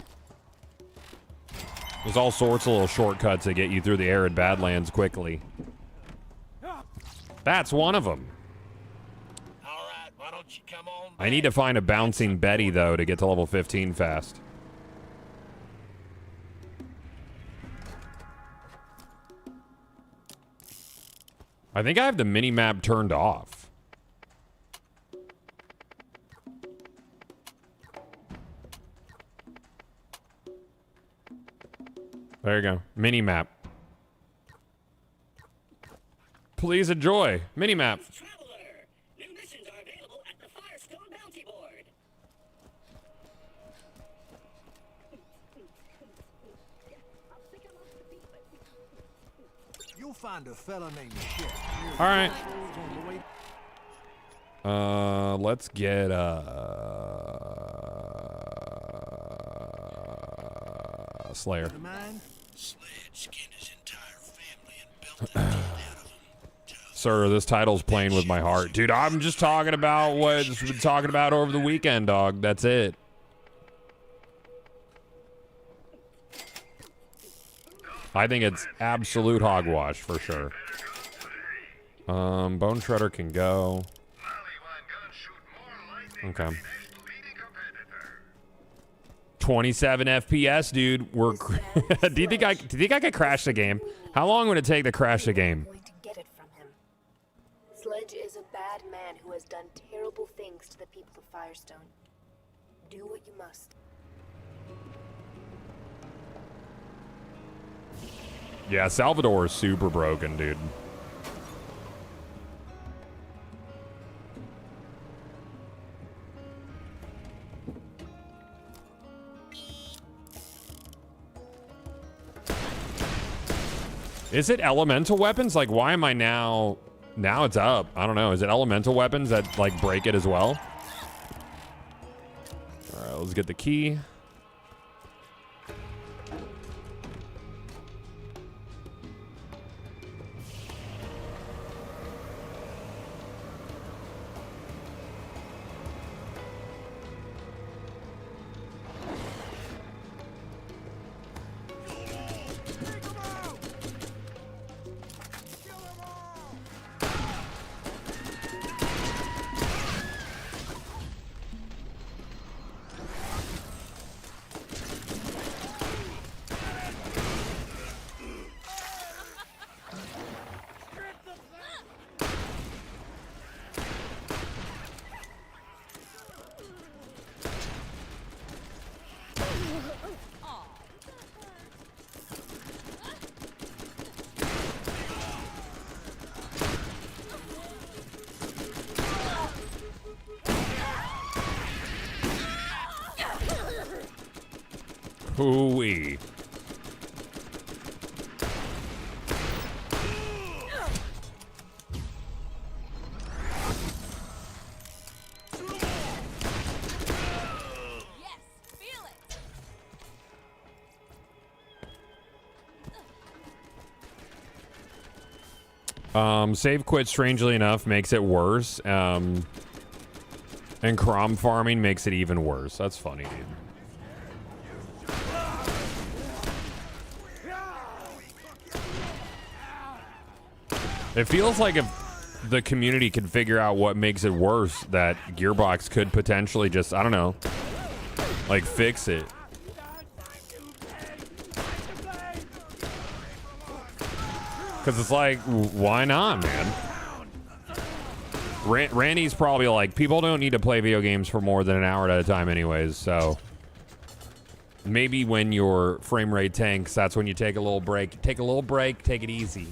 Speaker 1: There's all sorts of little shortcuts that get you through the arid Badlands quickly. That's one of them.
Speaker 8: All right, why don't you come on back?
Speaker 1: I need to find a bouncing Betty, though, to get to level 15 fast. I think I have the mini-map turned off. There you go. Mini-map. Please enjoy. Mini-map.
Speaker 5: Traveler, new missions are available at the Firestone Bounty Board.
Speaker 2: You'll find a fella named Chef.
Speaker 1: All right. Let's get Slayer.
Speaker 2: The mine?
Speaker 8: Sledge skinned his entire family and built a den out of them.
Speaker 1: Sir, this title's playing with my heart. Dude, I'm just talking about what we've been talking about over the weekend, dog. That's it. I think it's absolute hogwash for sure. Bone Shredder can go. Okay. 27 FPS, dude. We're. do you think I could crash the game? How long would it take to crash the game?
Speaker 4: Going to get it from him. Sledge is a bad man who has done terrible things to the people of Firestone. Do what you must.
Speaker 1: Yeah, Salvador is super broken, dude. Is it elemental weapons? Like, why am I now... Now it's up. I don't know. Is it elemental weapons that, like, break it as well? All right, let's get the key. Hooey. Save quit, strangely enough, makes it worse. And crom farming makes it even worse. That's funny, dude. It feels like if the community could figure out what makes it worse, that Gearbox could potentially just, I don't know, like fix it. Because it's like, why not, man? Randy's probably like, people don't need to play video games for more than an hour at a time anyways, so maybe when your frame rate tanks, that's when you take a little break. Take a little break, take it easy.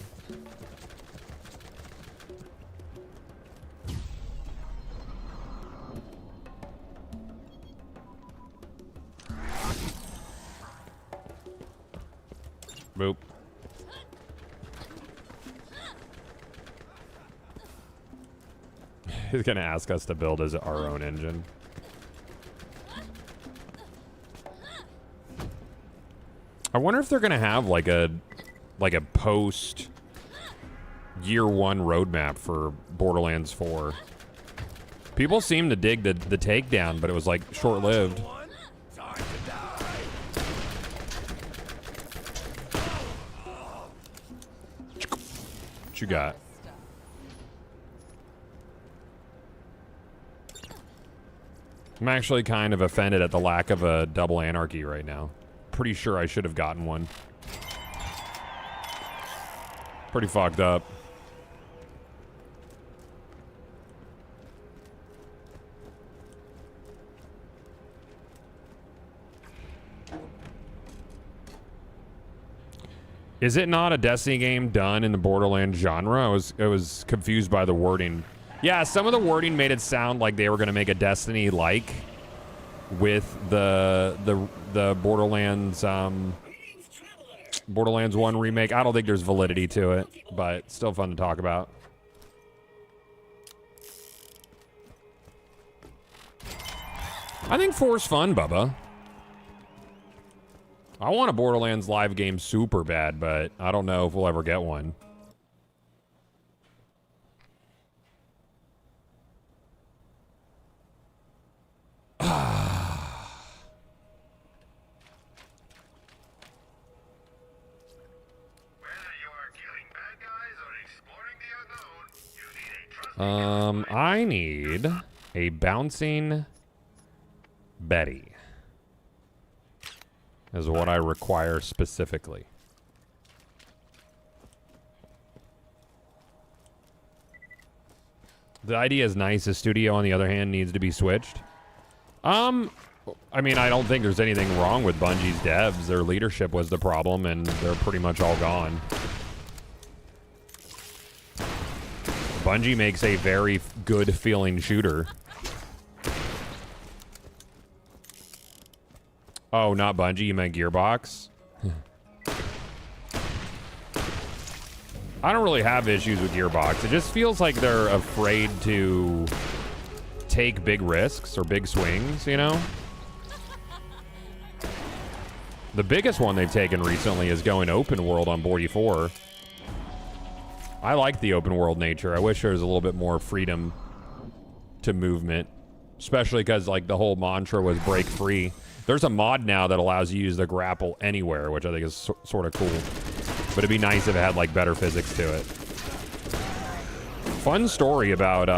Speaker 1: Boop. He's gonna ask us to build our own engine. I wonder if they're gonna have like a post year one roadmap for Borderlands 4. People seem to dig the takedown, but it was like short lived. What you got? I'm actually kind of offended at the lack of a double anarchy right now. Pretty sure I should have gotten one. Pretty fucked up. Is it not a Destiny game done in the Borderlands genre? I was confused by the wording. Yeah, some of the wording made it sound like they were going to make a Destiny-like with the Borderlands Borderlands 1 remake. I don't think there's validity to it, but still fun to talk about. I think 4's fun, Bubba. I want a Borderlands live game super bad, but I don't know if we'll ever get one. I need a bouncing Betty. Is what I require specifically. The idea is nice. The studio, on the other hand, needs to be switched. I mean, I don't think there's anything wrong with Bungie's devs. Their leadership was the problem, and they're pretty much all gone. Bungie makes a very good-feeling shooter. Oh, not Bungie, you meant Gearbox? I don't really have issues with Gearbox. It just feels like they're afraid to take big risks or big swings, you know? The biggest one they've taken recently is going open world on Bordy 4. I like the open world nature. I wish there was a little bit more freedom to movement, especially because like the whole mantra was break free. There's a mod now that allows you to use the grapple anywhere, which I think is sort of cool. But it'd be nice if it had like better physics to it. Fun story about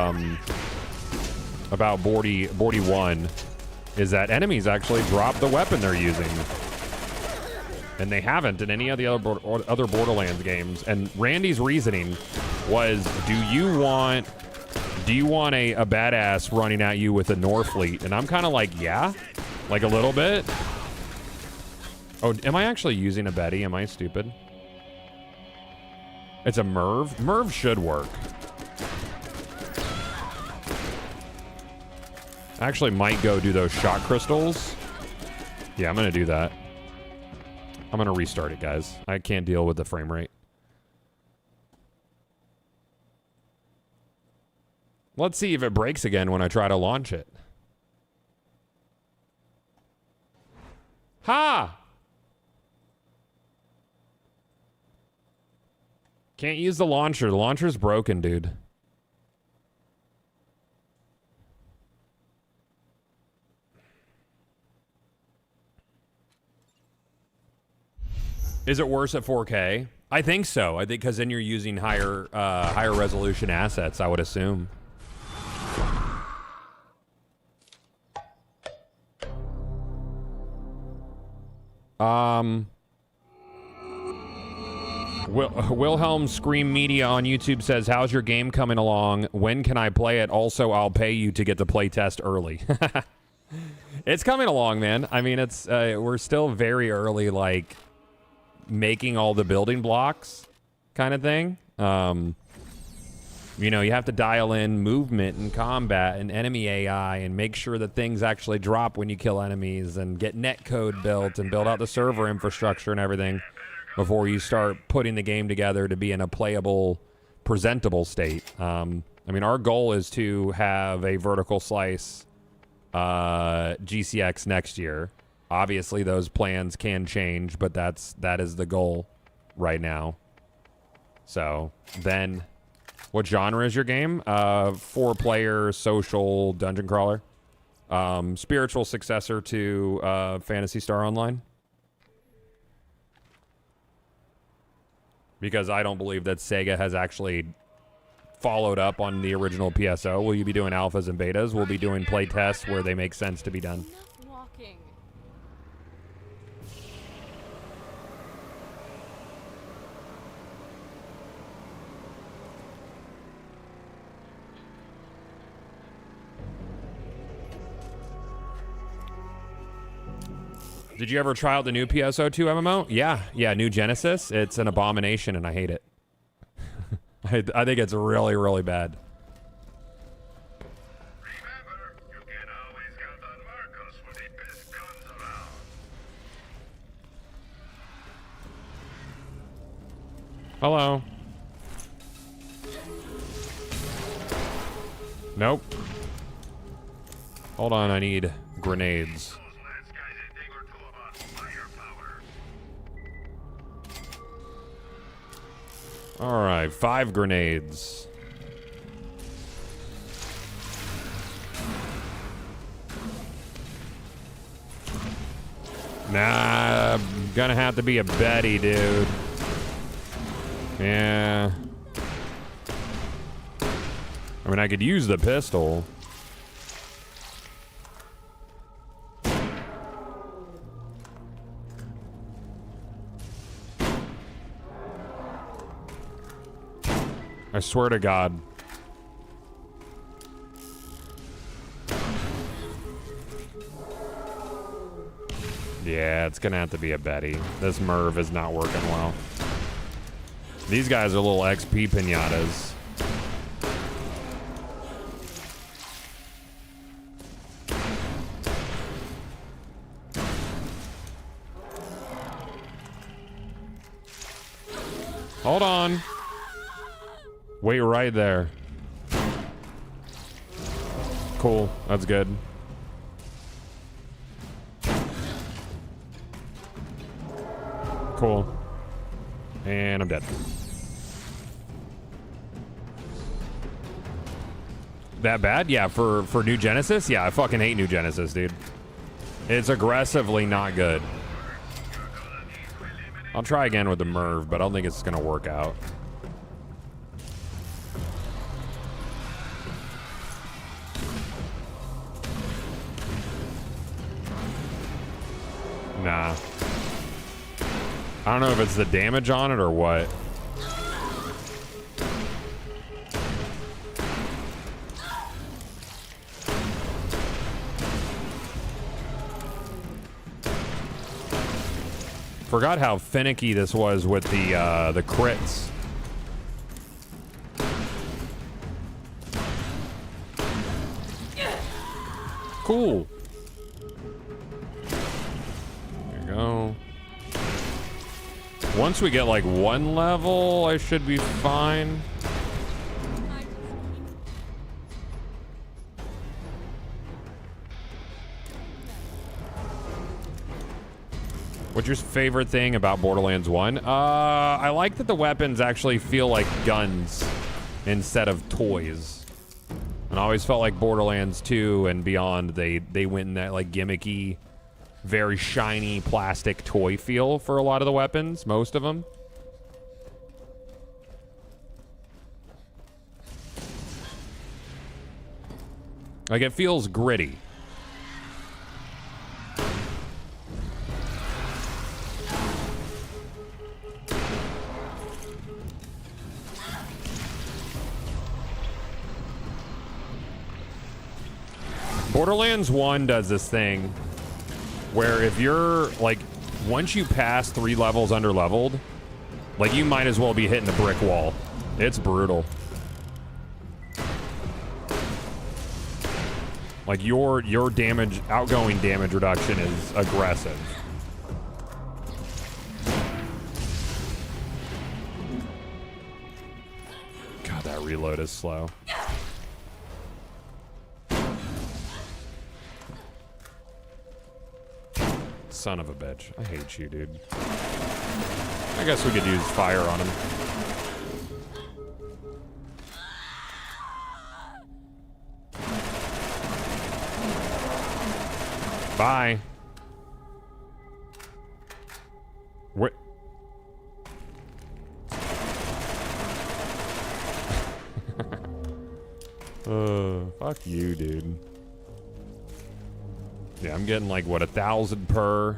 Speaker 1: Bordy 1 is that enemies actually drop the weapon they're using. And they haven't in any of the other Borderlands games. And Randy's reasoning was, do you want a badass running at you with a Norfleet? And I'm kind of like, yeah, like a little bit. Oh, am I actually using a Betty? Am I stupid? It's a Merv. Merv should work. I actually might go do those shot crystals. Yeah, I'm going to do that. I'm going to restart it, guys. I can't deal with the frame rate. Let's see if it breaks again when I try to launch it. Ha! Can't use the launcher. The launcher's broken, dude. Is it worse at 4K? I think so. I think because then you're using higher resolution assets, I would assume. Wilhelm Scream Media on YouTube says, how's your game coming along? When can I play it? Also, I'll pay you to get the play test early. It's coming along, man. I mean, it's we're still very early, like, making all the building blocks kind of thing. You know, you have to dial in movement and combat and enemy AI and make sure that things actually drop when you kill enemies and get netcode built and build out the server infrastructure and everything before you start putting the game together to be in a playable, presentable state. I mean, our goal is to have a vertical slice GCX next year. Obviously, those plans can change, but that is the goal right now. So, then, what genre is your game? 4-player social dungeon crawler. Spiritual successor to Phantasy Star Online. Because I don't believe that Sega has actually followed up on the original PSO. Will you be doing alphas and betas? We'll be doing play tests where they make sense to be done.
Speaker 6: Enough walking.
Speaker 1: Did you ever try out the new PSO2 MMO? Yeah, New Genesis. It's an abomination, and I hate it. I think it's really, really bad.
Speaker 3: Remember, you can always count on Marcos for the best guns around.
Speaker 1: Hello. Nope. Hold on, I need grenades. Alright, 5 grenades. Nah, gonna have to be a Betty, dude. Yeah. I mean, I could use the pistol. I swear to God. Yeah, it's gonna have to be a Betty. This Merv is not working well. These guys are little XP pinatas. Hold on. Wait right there. Cool. That's good. Cool. And I'm dead. That bad? Yeah, for New Genesis? Yeah, I fucking hate New Genesis, dude. It's aggressively not good. I'll try again with the Merv, but I don't think it's gonna work out. Nah. I don't know if it's the damage on it or what. Forgot how finicky this was with the crits. Cool. There you go. Once we get like 1 level, I should be fine. What's your favorite thing about Borderlands 1? I like that the weapons actually feel like guns instead of toys. And I always felt like Borderlands 2 and beyond, they went in that like gimmicky, very shiny plastic toy feel for a lot of the weapons, most of them. Like it feels gritty. Borderlands 1 does this thing where if you're, like, once you pass 3 levels under leveled, like, you might as well be hitting a brick wall. It's brutal. Like, your damage, outgoing damage reduction is aggressive. God, that reload is slow. Son of a bitch. I hate you, dude. I guess we could use fire on him. Bye. What? Fuck you, dude. Yeah, I'm getting like, what, 1,000 per?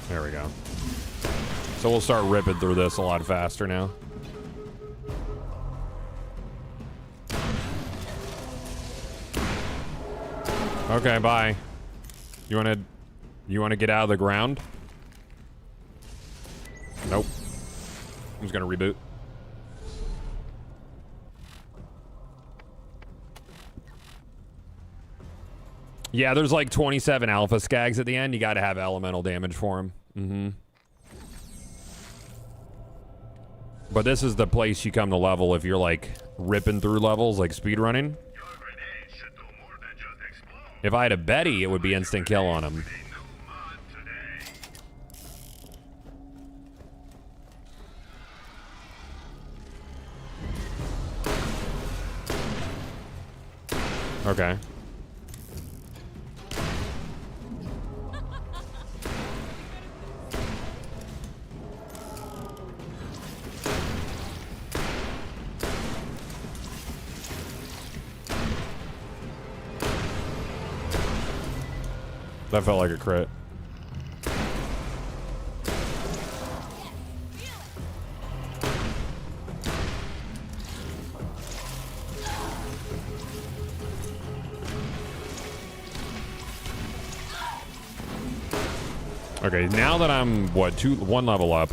Speaker 1: There we go. So we'll start ripping through this a lot faster now. Okay, bye. You wanna get out of the ground? Nope. I'm just gonna reboot. Yeah, there's like 27 alpha skags at the end. You gotta have elemental damage for them. Mm-hmm. But this is the place you come to level if you're like ripping through levels, like speedrunning. If I had a Betty, it would be instant kill on him. Okay. That felt like a crit. Okay, now that I'm, what, one level up,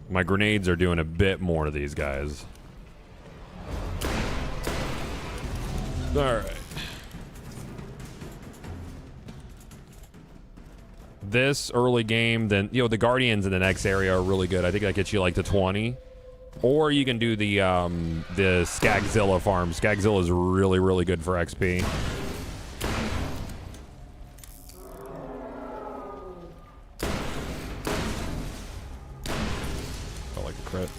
Speaker 1: my grenades are doing a bit more to these guys. Alright. This early game, then, you know, the Guardians in the next area are really good. I think that gets you like to 20. Or you can do the Skagzilla farm. Skagzilla is really, really good for XP. Felt like a crit.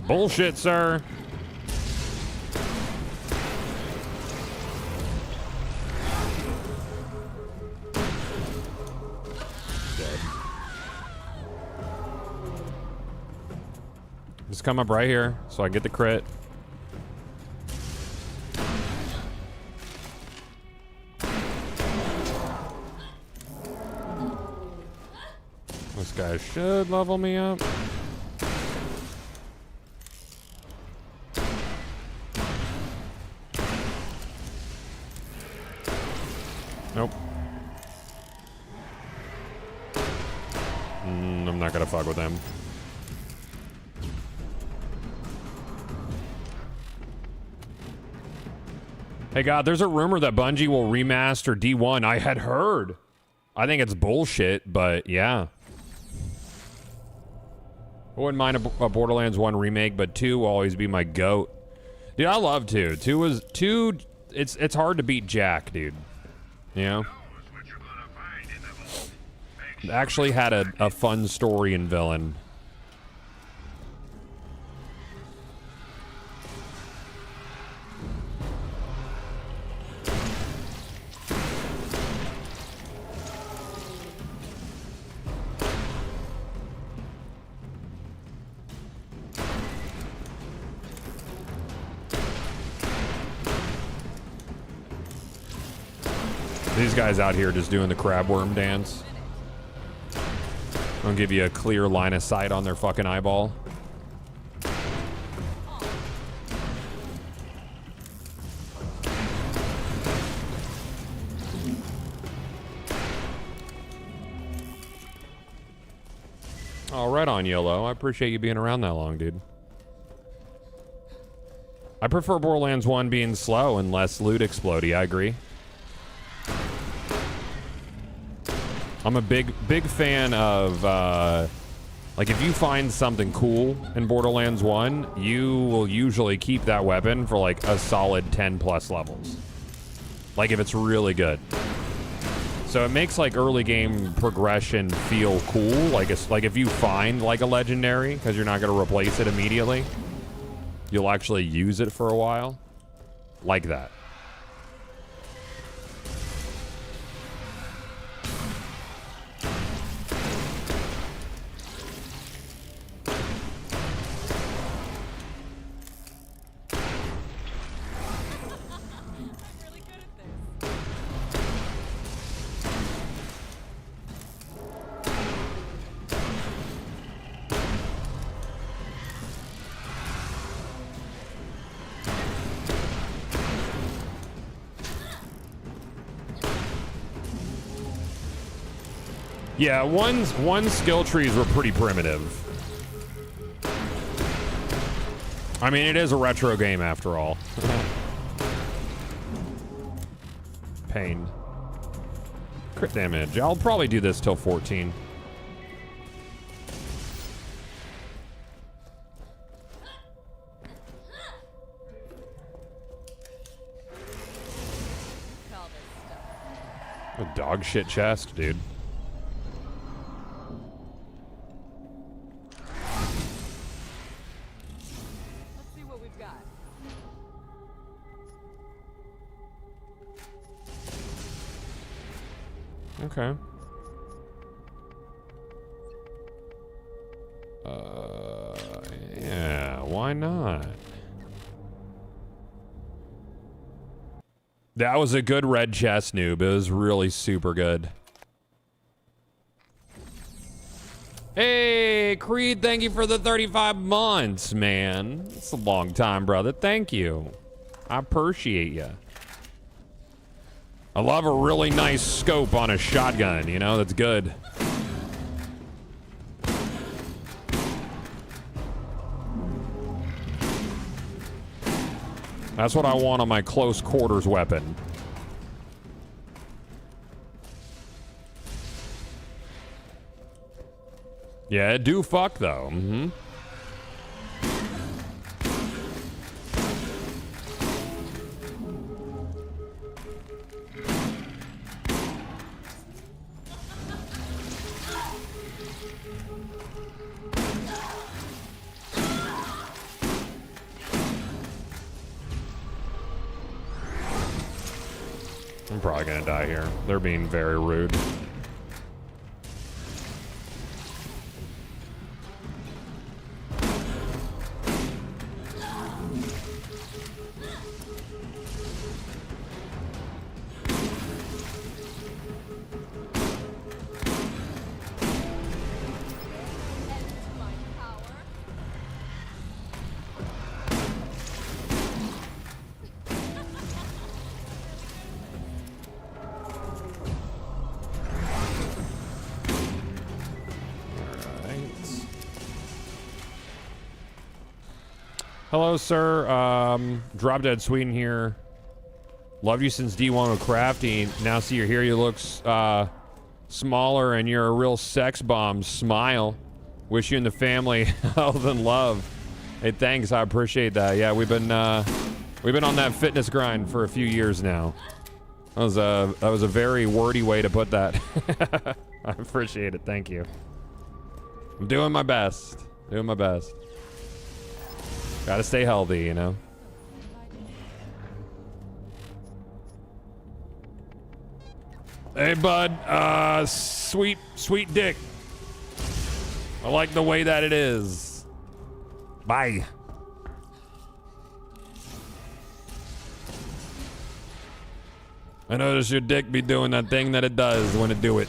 Speaker 1: Bullshit, sir. Dead. Just come up right here so I get the crit. This guy should level me up. Nope. I'm not gonna fuck with them. Hey God, there's a rumor that Bungie will remaster D1. I had heard. I think it's bullshit, but yeah. I wouldn't mind a Borderlands 1 remake, but 2 will always be my GOAT. Dude, I love 2. 2 it's hard to beat Jack, dude. You know? It actually had a fun story and villain. These guys out here just doing the crabworm dance. I'll give you a clear line of sight on their fucking eyeball. Oh, right on, YOLO. I appreciate you being around that long, dude. I prefer Borderlands 1 being slow and less loot explodey, I agree. I'm a big fan of, like, if you find something cool in Borderlands 1, you will usually keep that weapon for, like, a solid 10 plus levels. Like, if it's really good. So it makes, like, early game progression feel cool. Like, it's, like if you find, like, a legendary, because you're not going to replace it immediately, you'll actually use it for a while. Like that. Yeah, one skill trees were pretty primitive. I mean, it is a retro game after all. Pain. Crit damage. I'll probably do this till 14. A dog shit chest, dude. Okay. Yeah, why not? That was a good red chest, noob. It was really super good. Hey, Creed, thank you for the 35 months, man. It's a long time, brother. Thank you. I appreciate you. I love a really nice scope on a shotgun, you know? That's good. That's what I want on my close quarters weapon. Yeah, it do fuck, though. Mm-hmm. I'm probably gonna die here. They're being very rude. Hello, sir. Drop Dead Sweden here. Loved you since D1 with crafting. Now see you're here. You look smaller and you're a real sex bomb. Smile. Wish you and the family health and love. Hey, thanks. I appreciate that. Yeah, we've been on that fitness grind for a few years now. That was a very wordy way to put that. I appreciate it. Thank you. I'm doing my best. Doing my best. Gotta stay healthy, you know. Hey, bud. Sweet dick. I like the way that it is. Bye. I notice your dick be doing that thing that it does when it do it.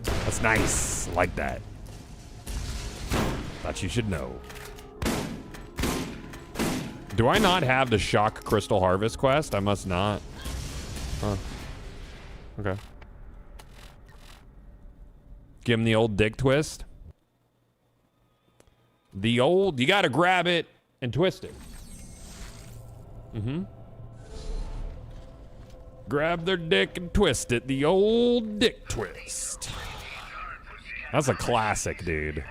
Speaker 1: That's nice. I like that. Thought you should know. Do I not have the Shock Crystal Harvest quest? I must not. Huh. Okay. Give him the old dick twist. You gotta grab it and twist it. Mm-hmm. Grab their dick and twist it. The old dick twist. That's a classic, dude.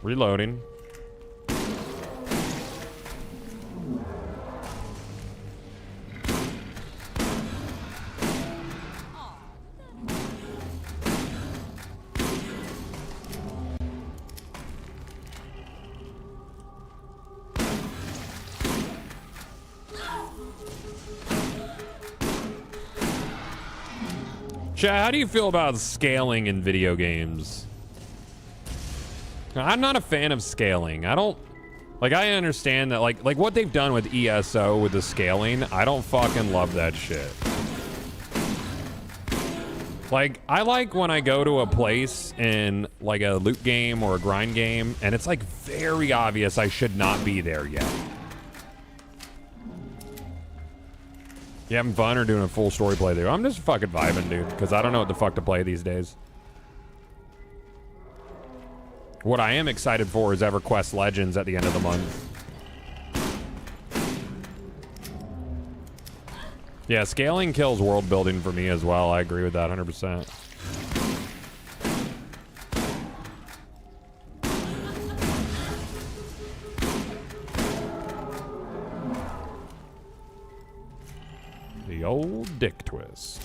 Speaker 1: Reloading. Chad, how do you feel about scaling in video games? I'm not a fan of scaling. I don't... Like, I understand that, like what they've done with ESO with the scaling, I don't fucking love that shit. Like, I like when I go to a place in, like, a loot game or a grind game, and it's, like, very obvious I should not be there yet. You having fun or doing a full story playthrough? I'm just fucking vibing, dude, because I don't know what the fuck to play these days. What I am excited for is EverQuest Legends at the end of the month. Yeah, scaling kills world building for me as well. I agree with that 100%. The old dick twist.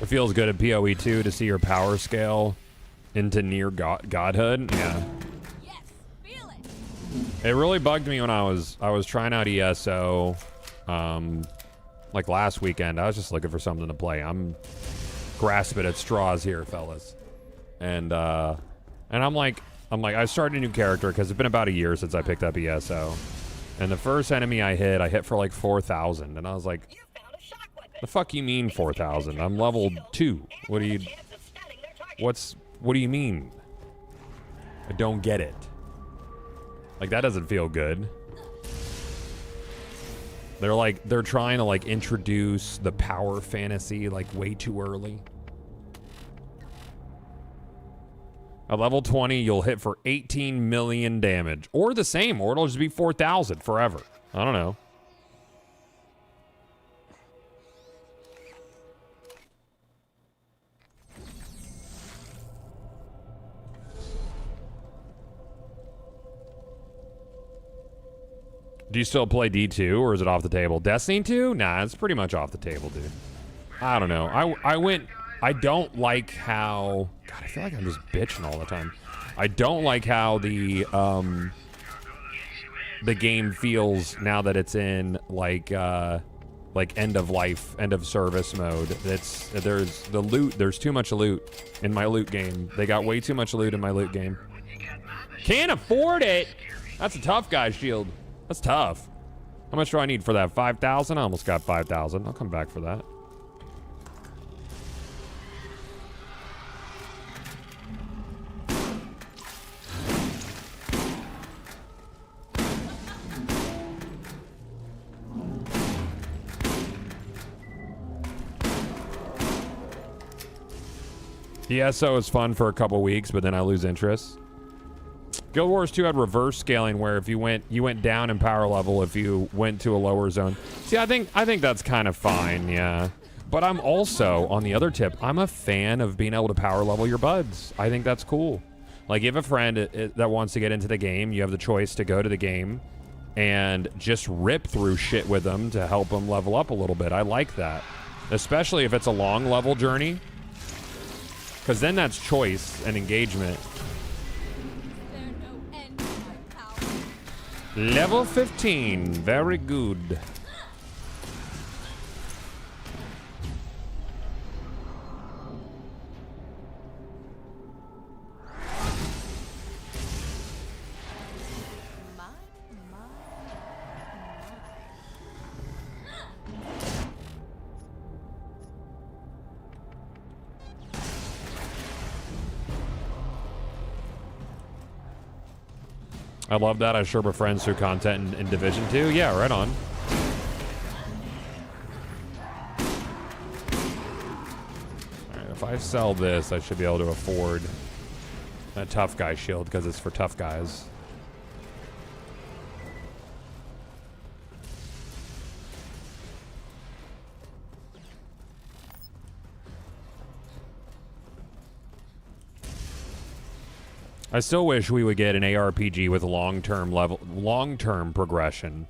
Speaker 1: It feels good at PoE 2 to see your power scale into near godhood. Yeah.
Speaker 6: Yes, feel it.
Speaker 1: It really bugged me when I was trying out ESO, like last weekend. I was just looking for something to play. I'm grasping at straws here, fellas. And I'm like, I started a new character because it's been about a year since I picked up ESO. And the first enemy I hit for like 4,000. And I was like, the fuck you mean 4,000? I'm level 2. What do you mean? I don't get it. Like, that doesn't feel good. They're trying to like introduce the power fantasy like way too early. At level 20, you'll hit for 18 million damage. Or the same, or it'll just be 4,000 forever. I don't know. Do you still play D2 or is it off the table? Destiny 2? Nah, it's pretty much off the table, dude. I don't know. I don't like how... God, I feel like I'm just bitching all the time. I don't like how the game feels now that it's in like end of life, end of service mode. There's too much loot in my loot game. They got way too much loot in my loot game. Can't afford it. That's a tough guy shield. That's tough. How much do I need for that? 5,000? I almost got 5,000. I'll come back for that. ESO is fun for a couple weeks, but then I lose interest. Guild Wars 2 had reverse scaling, where if you went down in power level if you went to a lower zone. See, I think that's kind of fine, yeah. But I'm also, on the other tip, I'm a fan of being able to power level your buds. I think that's cool. Like, if a friend that wants to get into the game, you have the choice to go to the game and just rip through shit with them to help them level up a little bit. I like that, especially if it's a long level journey. Because then that's choice and engagement. Level 15. Very good. I love that. I sure befriends through content in Division 2. Yeah, right on. Alright, if I sell this, I should be able to afford a tough guy shield because it's for tough guys. I still wish we would get an ARPG with long-term progression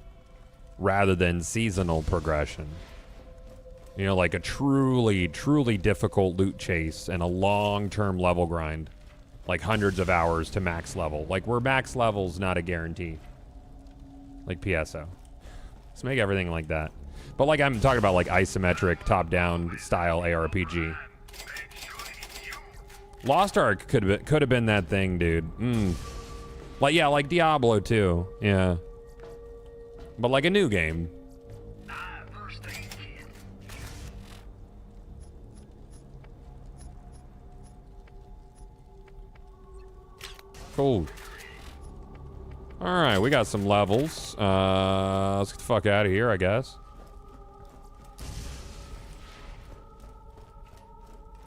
Speaker 1: rather than seasonal progression. You know, like a truly, truly difficult loot chase and a long-term level grind. Like hundreds of hours to max level. Like, where max level's not a guarantee. Like PSO. Let's make everything like that. But like, I'm talking about like isometric, top-down style ARPG. Lost Ark could have been that thing, dude. Like, yeah, like Diablo 2. Yeah. But like a new game. Cool. Alright, we got some levels. Let's get the fuck out of here, I guess.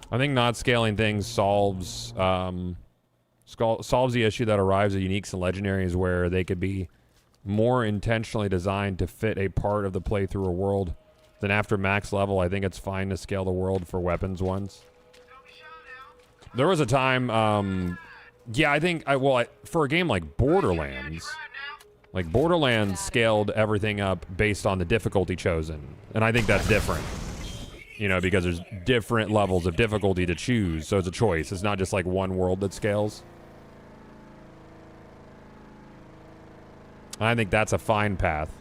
Speaker 1: I think not scaling things solves the issue that arrives at uniques and legendaries, where they could be more intentionally designed to fit a part of the playthrough or world. Then after max level, I think it's fine to scale the world for weapons ones. There was a time, yeah, I think, for a game like Borderlands, scaled everything up based on the difficulty chosen. And I think that's different. You know, because there's different levels of difficulty to choose, so it's a choice. It's not just like one world that scales. I think that's a fine path.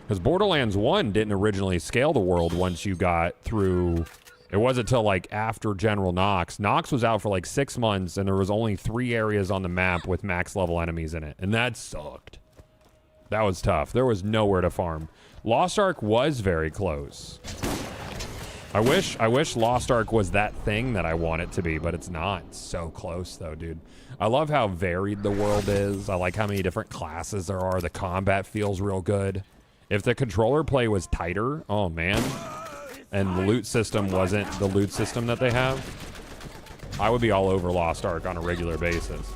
Speaker 1: Because Borderlands 1 didn't originally scale the world once you got through... It wasn't until like after General Knox. Knox was out for like 6 months, and there was only 3 areas on the map with max level enemies in it. And that sucked. That was tough. There was nowhere to farm. Lost Ark was very close. I wish Lost Ark was that thing that I want it to be, but it's not. It's so close, though, dude. I love how varied the world is. I like how many different classes there are. The combat feels real good. If the controller play was tighter, oh, man, and the loot system wasn't the loot system that they have, I would be all over Lost Ark on a regular basis.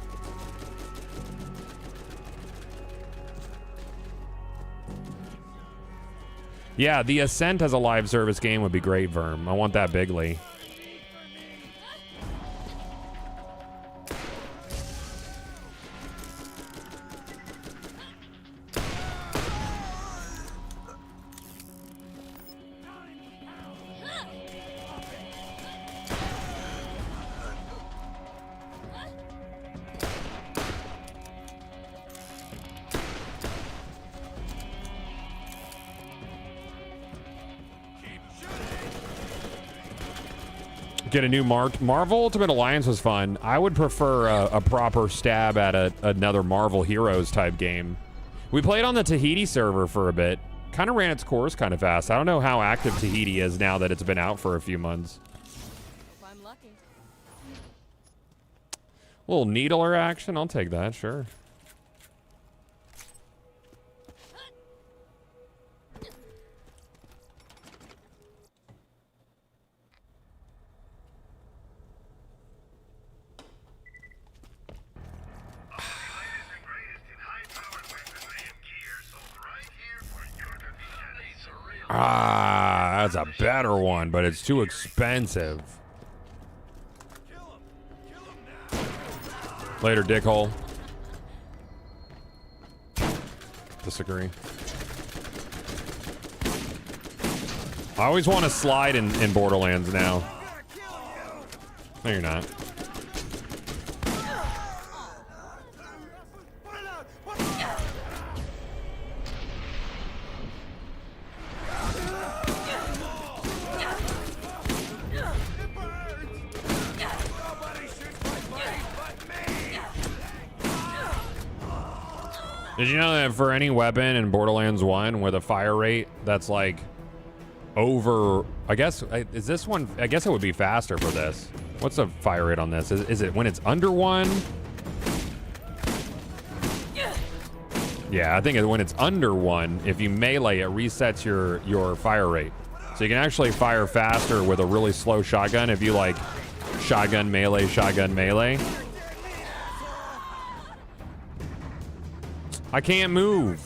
Speaker 1: Yeah, the Ascent as a live service game would be great, Verm. I want that bigly. Get a new Marvel Ultimate Alliance was fun. I would prefer a proper stab at another Marvel Heroes type game. We played on the Tahiti server for a bit. Kind of ran its course kind of fast. I don't know how active Tahiti is now that it's been out for a few months.
Speaker 6: Hope I'm lucky.
Speaker 1: A little needler action. I'll take that, sure. Ah, that's a better one, but it's too expensive. Later, dickhole. Disagree. I always want to slide in Borderlands now. No, you're not. Did you know that for any weapon in Borderlands 1 with a fire rate that's like over, I guess, is this one, I guess it would be faster for this. What's the fire rate on this? Is it when it's under 1? Yeah, I think when it's under 1, if you melee, it resets your fire rate. So you can actually fire faster with a really slow shotgun if you like shotgun melee, shotgun melee. I can't move.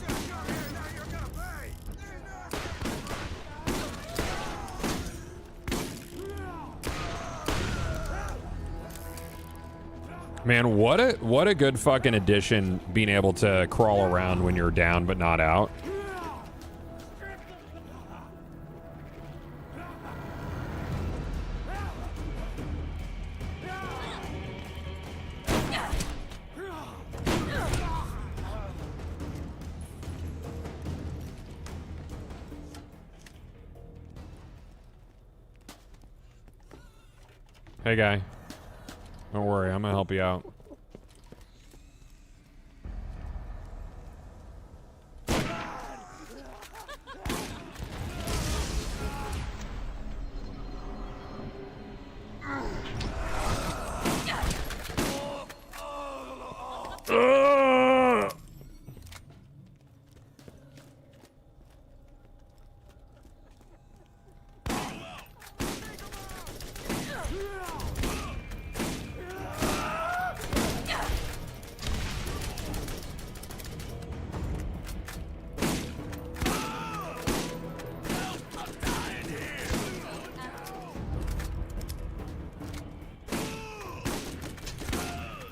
Speaker 1: Man, what a good fucking addition being able to crawl around when you're down but not out. Hey, guy. Don't worry, I'm gonna help you out.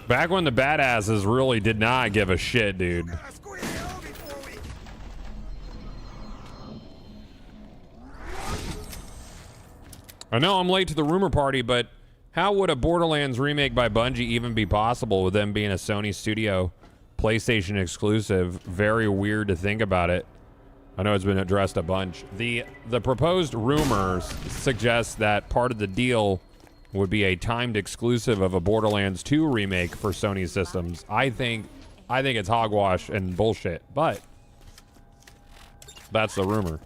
Speaker 1: Back when the badasses really did not give a shit, dude. I know I'm late to the rumor party, but how would a Borderlands remake by Bungie even be possible with them being a Sony studio, PlayStation exclusive? Very weird to think about it. I know it's been addressed a bunch. The proposed rumors suggest that part of the deal would be a timed exclusive of a Borderlands 2 remake for Sony systems. I think it's hogwash and bullshit, but that's the rumor.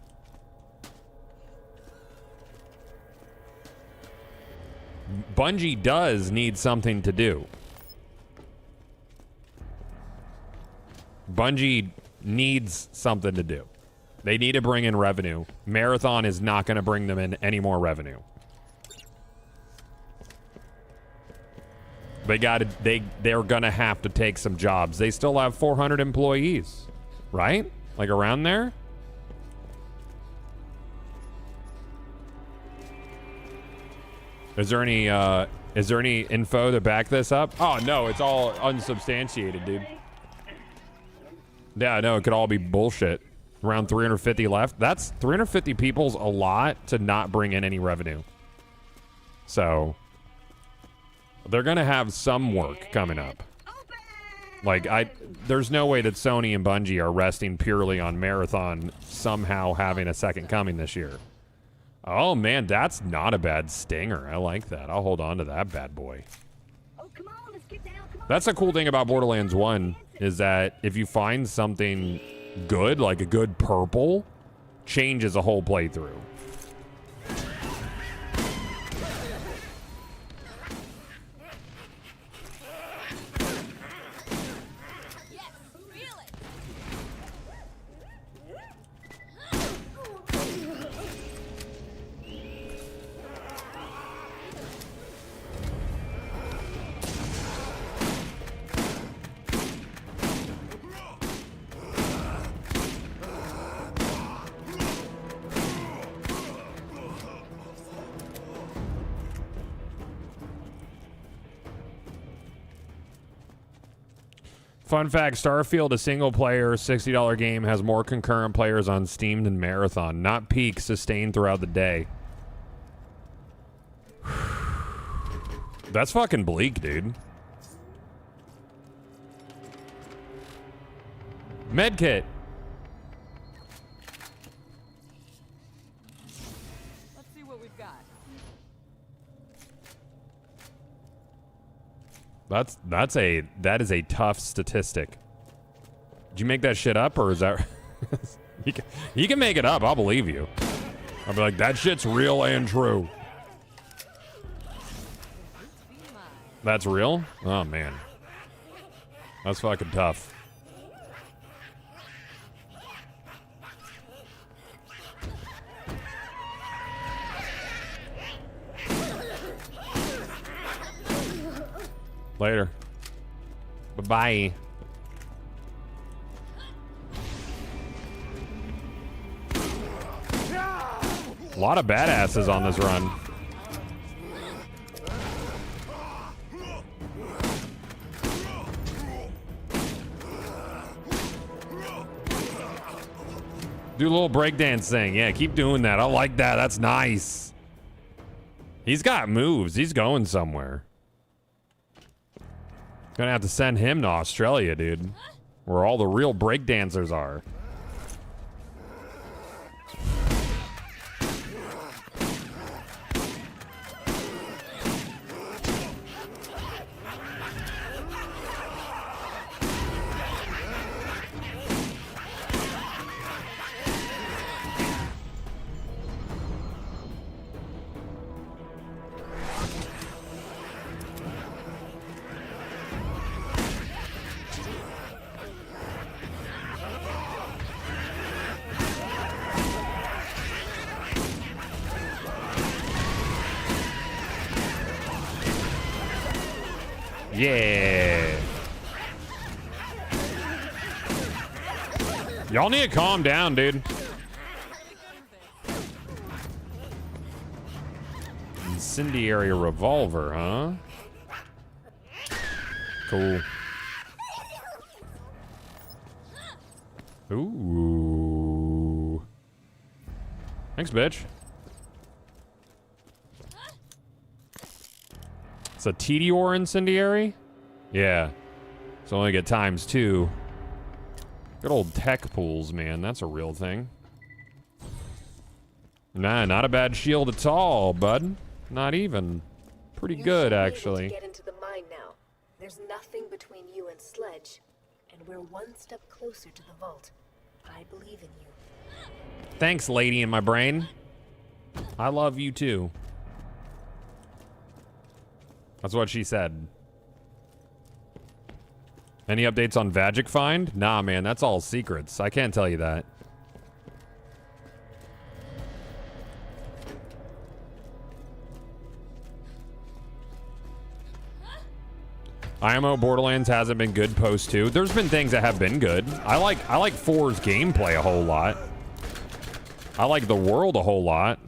Speaker 1: Bungie does need something to do. Bungie needs something to do. They need to bring in revenue. Marathon is not going to bring them in any more revenue. They're gonna have to take some jobs. They still have 400 employees, right? Like around there. Is there any info to back this up? Oh no, it's all unsubstantiated, dude. Yeah, no, it could all be bullshit. Around 350 left. That's 350 people's a lot to not bring in any revenue. So they're gonna have some work coming up. Like there's no way that Sony and Bungie are resting purely on Marathon somehow having a second coming this year. Oh, man, that's not a bad stinger. I like that. I'll hold on to that bad boy.
Speaker 5: Oh, come on, let's get down. Come on.
Speaker 1: That's a cool thing about Borderlands 1 is that if you find something good, like a good purple, changes a whole playthrough. Fun fact, Starfield, a single-player, $60 game, has more concurrent players on Steam than Marathon. Not peak, sustained throughout the day. That's fucking bleak, dude. Medkit.
Speaker 6: Let's see what we've got.
Speaker 1: That is a tough statistic. Did you make that shit up, or is that you can make it up, I'll believe you. I'll be like, that shit's real and true. That's real? Oh man. That's fucking tough. Later. Bye-bye. A lot of badasses on this run. Do a little breakdance thing. Yeah, keep doing that. I like that. That's nice. He's got moves. He's going somewhere. Gonna have to send him to Australia, dude. Where all the real breakdancers are. Yeah. Y'all need to calm down, dude. Incendiary revolver, huh? Cool. Ooh. Thanks, bitch. It's a Tediore incendiary? Yeah. So only get ×2. Good old tech pools, man. That's a real thing. Nah, not a bad shield at all, bud. Not even. Pretty good, actually.
Speaker 4: Get into the mine now. There's nothing between you and Sledge, and we're one step closer to the vault. I believe in you.
Speaker 1: Thanks, lady in my brain. I love you too. That's what she said. Any updates on Vagic Find? Nah, man, that's all secrets. I can't tell you that. IMO Borderlands hasn't been good post 2. There's been things that have been good. I like 4's gameplay a whole lot. I like the world a whole lot.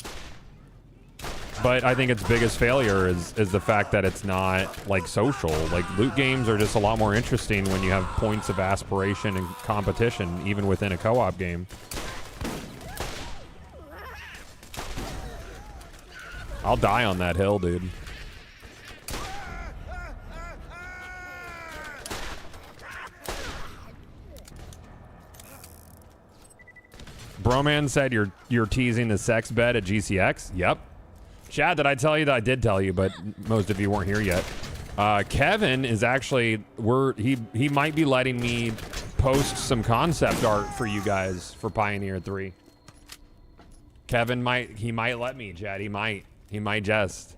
Speaker 1: But I think its biggest failure is the fact that it's not, like, social. Like, loot games are just a lot more interesting when you have points of aspiration and competition, even within a co-op game. I'll die on that hill, dude. Broman said you're teasing the sex bed at GCX. Yep. Chad, did I tell you that? I did tell you, but most of you weren't here yet. Kevin is actually he might be letting me post some concept art for you guys for Pioneer 3. Kevin might let me, Chad. He might just.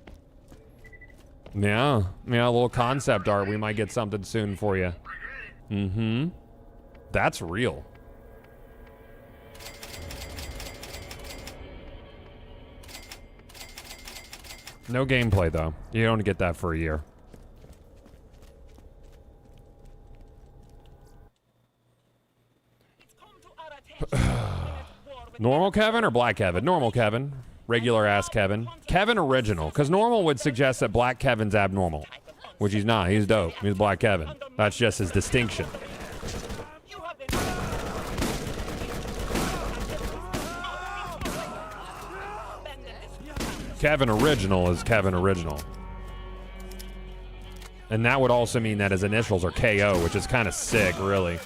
Speaker 1: Yeah, a little concept art. We might get something soon for you. Mm-hmm. That's real. No gameplay, though. You don't get that for a year. Normal Kevin or Black Kevin? Normal Kevin. Regular ass Kevin. Kevin original. Because normal would suggest that Black Kevin's abnormal. Which he's not. He's dope. He's Black Kevin. That's just his distinction. Kevin original is Kevin original. And that would also mean that his initials are KO, which is kind of sick, really.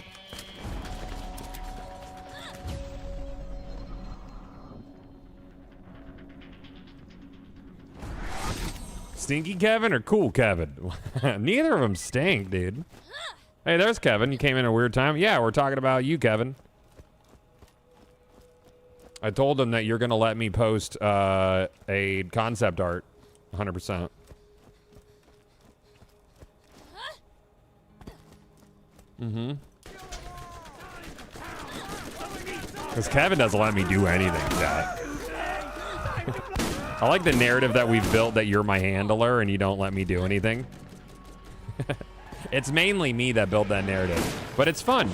Speaker 1: Stinky Kevin or cool Kevin? Neither of them stink, dude. Hey, there's Kevin. You came in a weird time. Yeah, we're talking about you, Kevin. I told him that you're going to let me post a concept art. 100%. Mm-hmm. Because Kevin doesn't let me do anything, Jack. I like the narrative that we've built that you're my handler and you don't let me do anything. It's mainly me that built that narrative, but it's fun.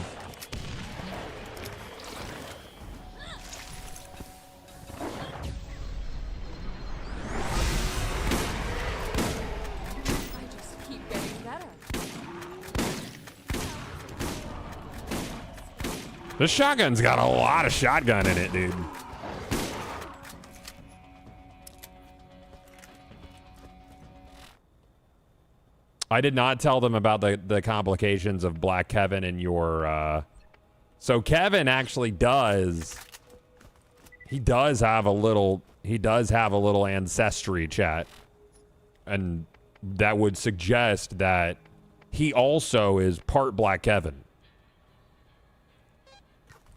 Speaker 1: This shotgun's got a lot of shotgun in it, dude. I did not tell them about the complications of Black Kevin and your, so Kevin actually does, he does have a little ancestry, chat. And that would suggest that he also is part Black Kevin.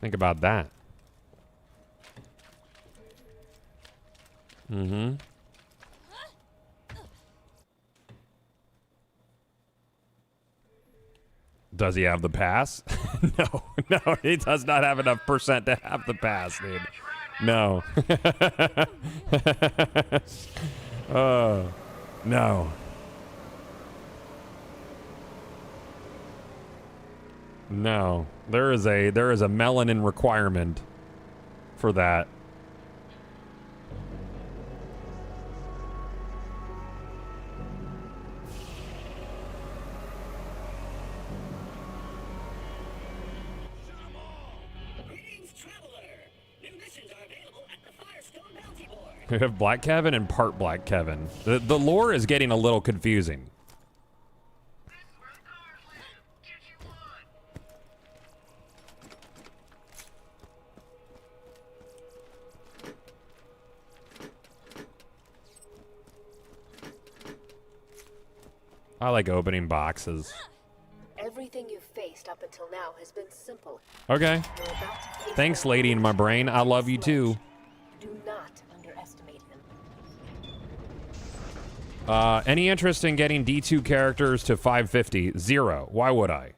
Speaker 1: Think about that. Mm-hmm. Does he have the pass? No, he does not have enough percent to have the pass, dude. No. No. No. There is a melanin requirement for that. We have Black Kevin and part Black Kevin. The lore is getting a little confusing. I like opening boxes.
Speaker 4: Everything you've faced up until now has been simple.
Speaker 1: Okay. Thanks, lady in my brain. I love you too.
Speaker 4: Do not underestimate him.
Speaker 1: Any interest in getting D2 characters to 550? Zero. Why would I?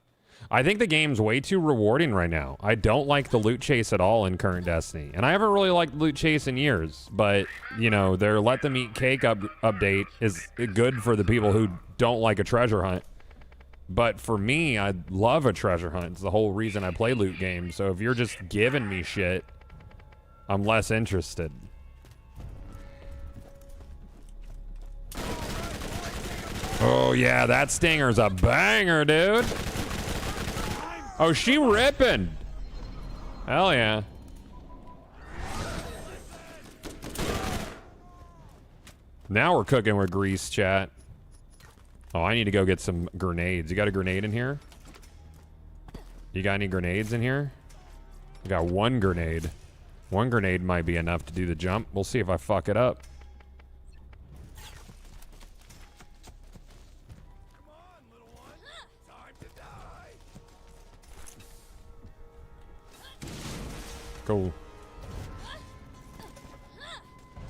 Speaker 1: I think the game's way too rewarding right now. I don't like the loot chase at all in current Destiny. And I haven't really liked loot chase in years. But, you know, their Let Them Eat Cake update is good for the people who don't like a treasure hunt. But for me, I love a treasure hunt. It's the whole reason I play loot games. So if you're just giving me shit, I'm less interested. Oh, yeah, that stinger's a banger, dude. Oh, she ripping. Hell yeah. Now we're cooking with grease, chat. Oh, I need to go get some grenades. You got a grenade in here? You got any grenades in here? I got one grenade. One grenade might be enough to do the jump. We'll see if I fuck it up.
Speaker 2: Come on, little one. Time to die.
Speaker 1: Cool.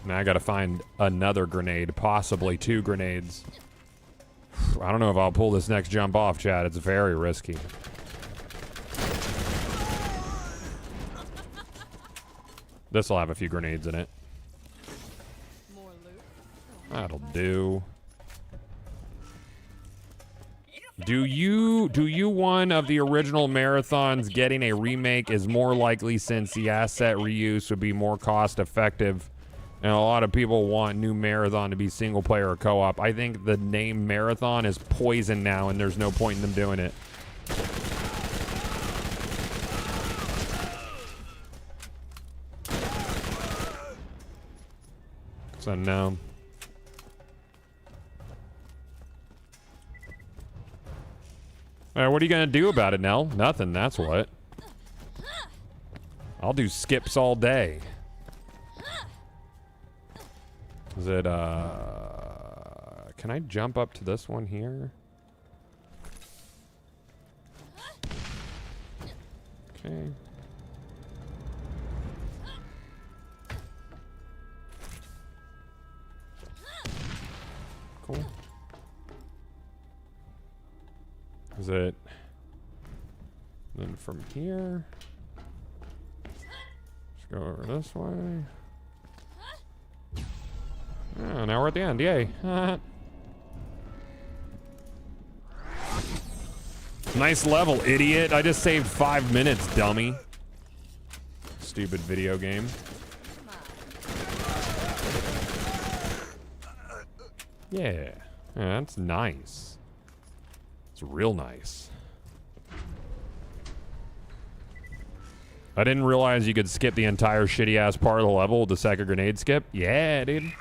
Speaker 1: Now I gotta find another grenade, possibly 2 grenades. I don't know if I'll pull this next jump off, Chad. It's very risky. This will have a few grenades in it.
Speaker 6: More loot.
Speaker 1: That'll do. Do you one of the original marathons getting a remake is more likely since the asset reuse would be more cost effective, and a lot of people want new marathon to be single player or co-op. I think the name marathon is poison now, and there's no point in them doing it. So no. What are you gonna do about it, Nell? Nothing, that's what. I'll do skips all day. Is it, can I jump up to this one here? Okay. Cool. Is it then from here? Let's go over this way. Oh, now we're at the end. Yay. Nice level, idiot. I just saved 5 minutes, dummy. Stupid video game. Yeah. Yeah, that's nice. It's real nice. I didn't realize you could skip the entire shitty-ass part of the level with the second grenade skip. Yeah, dude.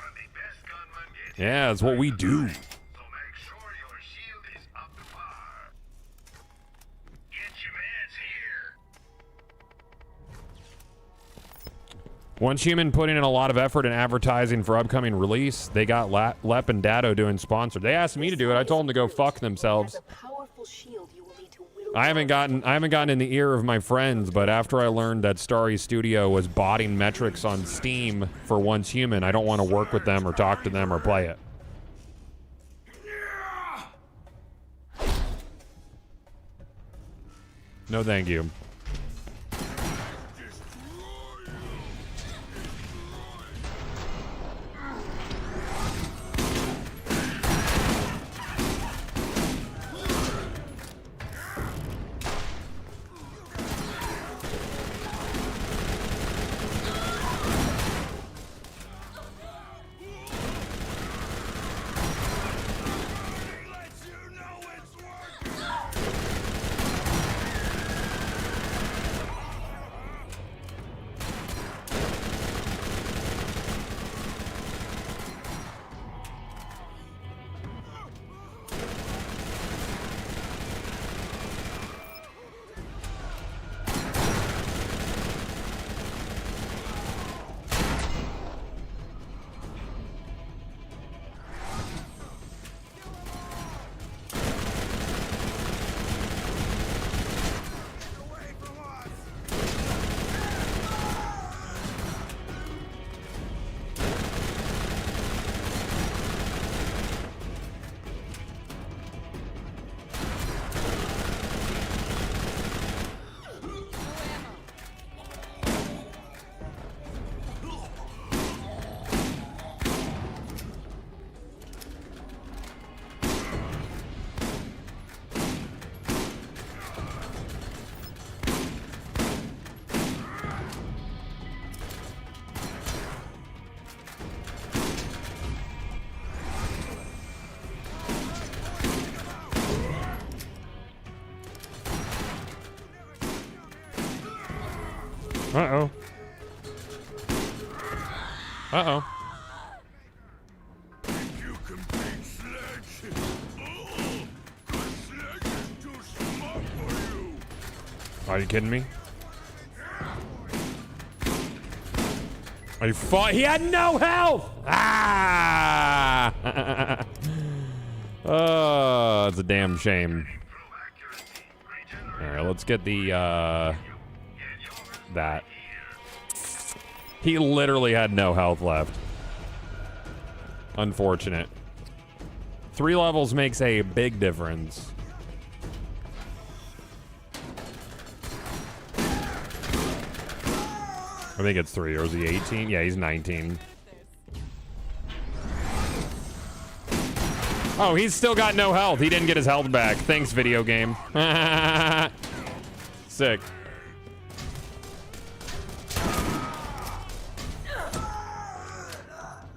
Speaker 1: Yeah, that's what we do.
Speaker 3: So make sure your shield is up to par. Get your mans here.
Speaker 1: Once Human putting in a lot of effort in advertising for upcoming release, they got Lep and Dado doing sponsored. They asked me to do it. I told them to go fuck themselves. I haven't gotten in the ear of my friends, but after I learned that Starry Studio was botting metrics on Steam for Once Human, I don't want to work with them or talk to them or play it. No, thank you. Uh-oh. Uh-oh.
Speaker 2: You can beat Sledge. The Sledge is too smart for you.
Speaker 1: Are you kidding me? I fought. He had no health. Ah! Oh, it's a damn shame. All right, let's get the that. He literally had no health left. Unfortunate. 3 levels makes a big difference. I think it's 3, or is he 18? Yeah, he's 19. Oh, he's still got no health. He didn't get his health back. Thanks, video game. Sick.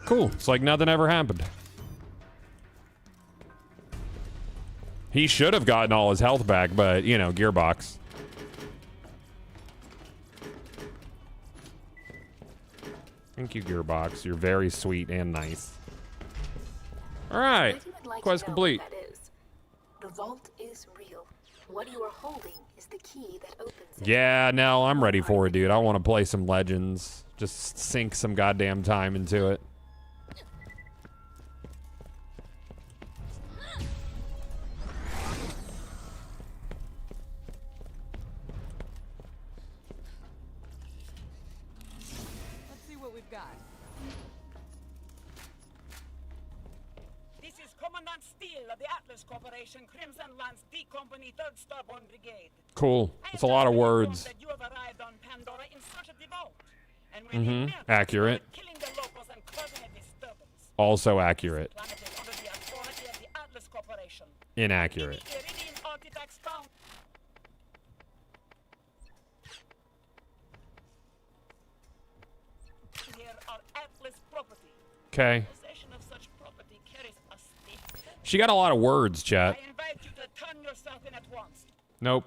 Speaker 1: Cool. It's like nothing ever happened. He should have gotten all his health back, but, you know, Gearbox. Thank you, Gearbox. You're very sweet and nice. All right. Quest complete.
Speaker 4: The vault is real. What you are holding is the key that opens it.
Speaker 1: Yeah, no, I'm ready for it, dude. I want to play some Legends. Just sink some goddamn time into it.
Speaker 6: Let's see what we've got.
Speaker 8: This is Commandant Steele of the Atlas Corporation, Crimson Lance D Company, 3rd Starborn Brigade.
Speaker 1: Cool. It's a lot of words.
Speaker 8: That you have arrived on Pandora in search of the vault. And when
Speaker 1: Accurate.
Speaker 8: killing the locals and causing a disturbance.
Speaker 1: Also accurate.
Speaker 8: Planet is under the authority of the Atlas Corporation.
Speaker 1: Inaccurate.
Speaker 8: Any iridium artifacts found. Here are Atlas property.
Speaker 1: Okay.
Speaker 8: Possession of such property carries a state.
Speaker 1: She got a lot of words, chat.
Speaker 8: I invite you to turn yourself in at once.
Speaker 1: Nope.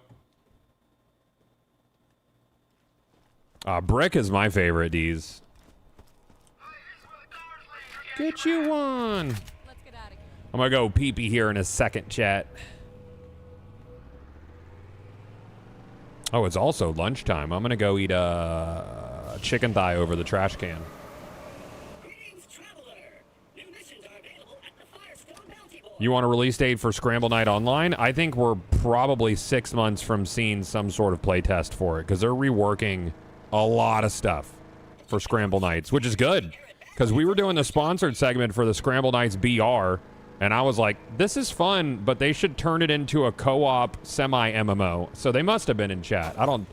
Speaker 1: Brick is my favorite, D's. Get you one.
Speaker 6: Let's get out of here.
Speaker 1: I'm gonna go pee-pee here in a second, chat. Oh, it's also lunchtime. I'm gonna go eat a chicken thigh over the trash can. You want a release date for Scramble Night Online? I think we're probably 6 months from seeing some sort of playtest for it, because they're reworking a lot of stuff for Scramble Nights, which is good, because we were doing the sponsored segment for the Scramble Nights BR, and I was like, this is fun, but they should turn it into a co-op semi-MMO. So they must have been in chat. I don't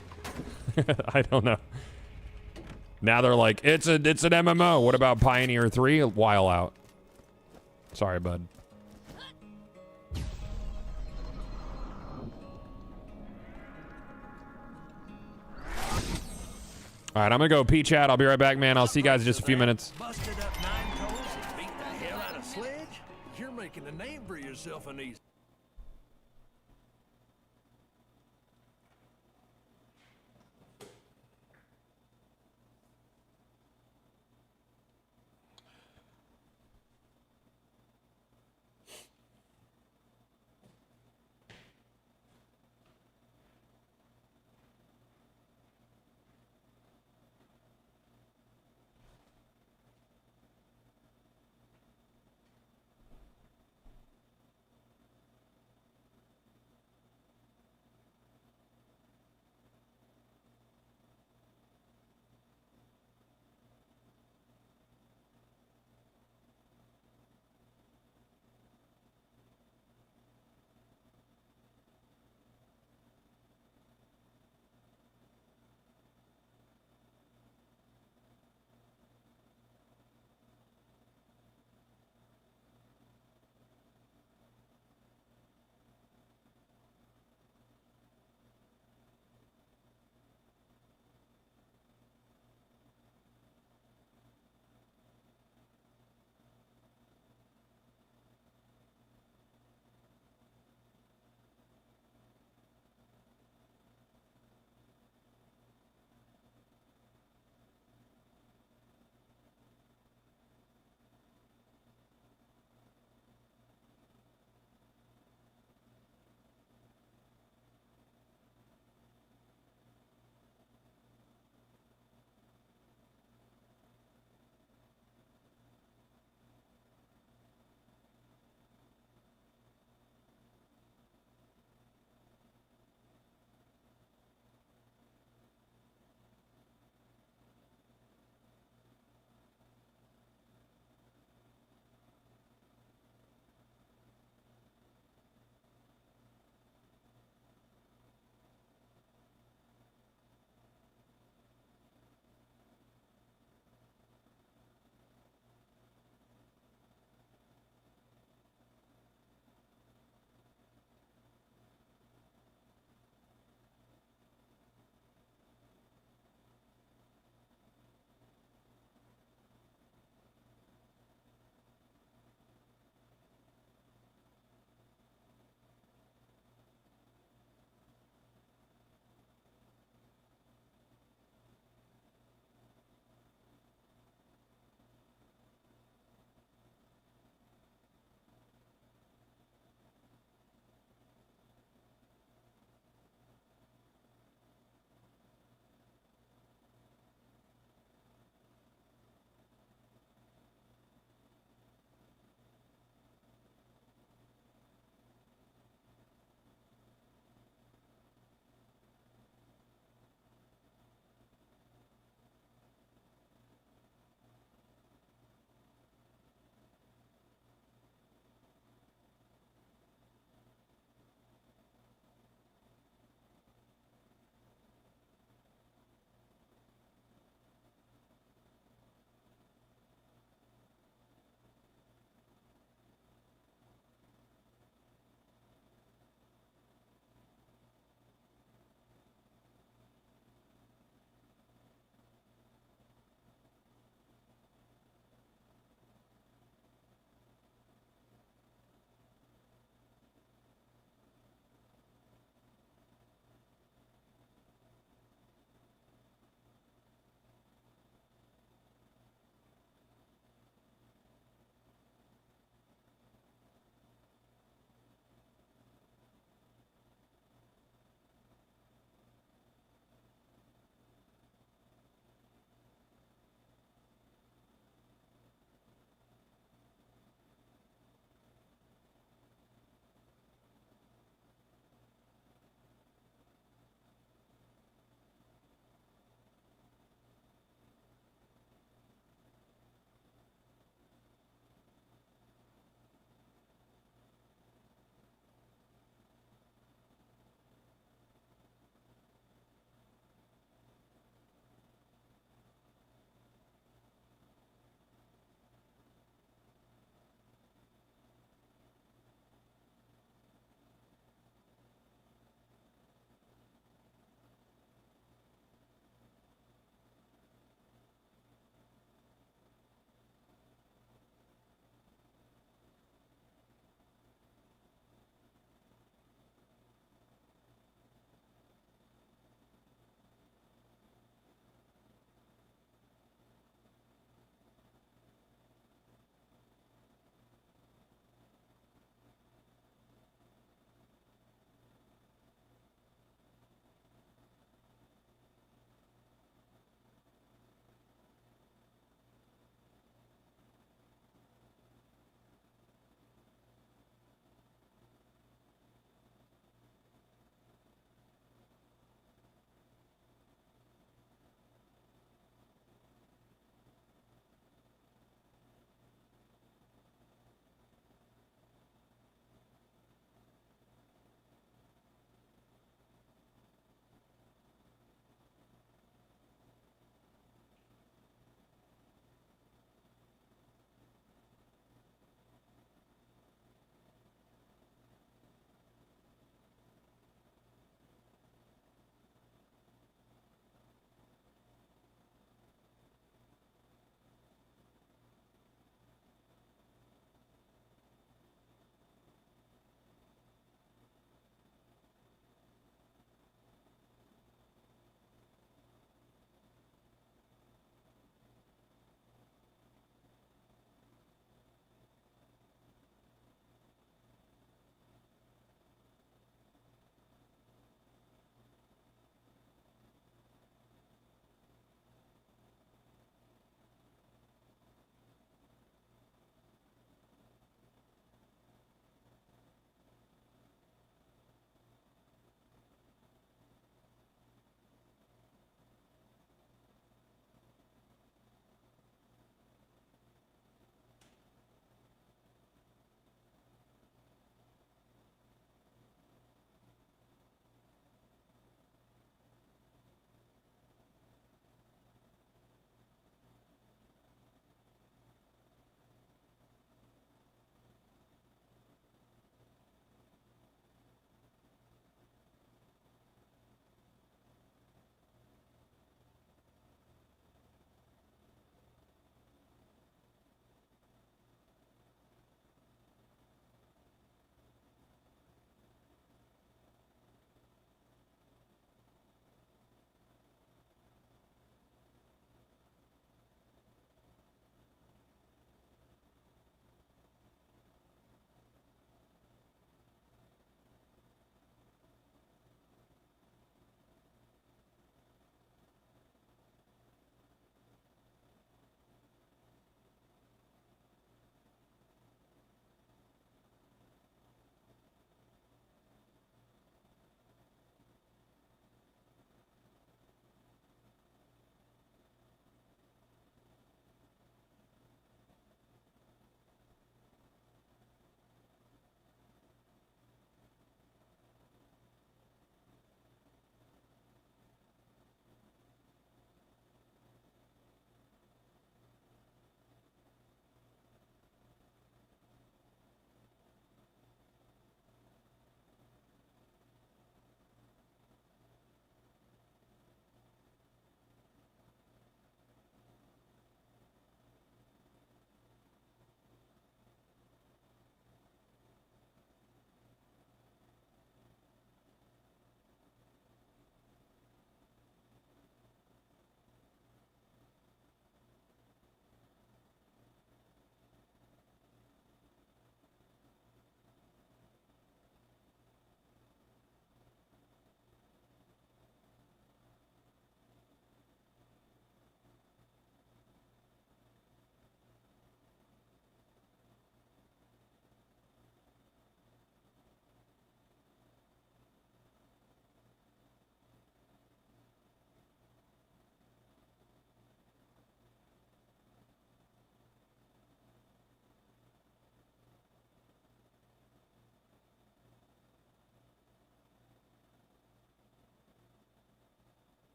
Speaker 1: I don't know. Now they're like, it's an MMO. What about Pioneer 3 a while out? Sorry, bud. All right, I'm gonna go pee chat. I'll be right back, man. I'll see you guys in just a few minutes.
Speaker 2: Busted up 9 toes and beat the hell out of Sledge? You're making a name for yourself in these.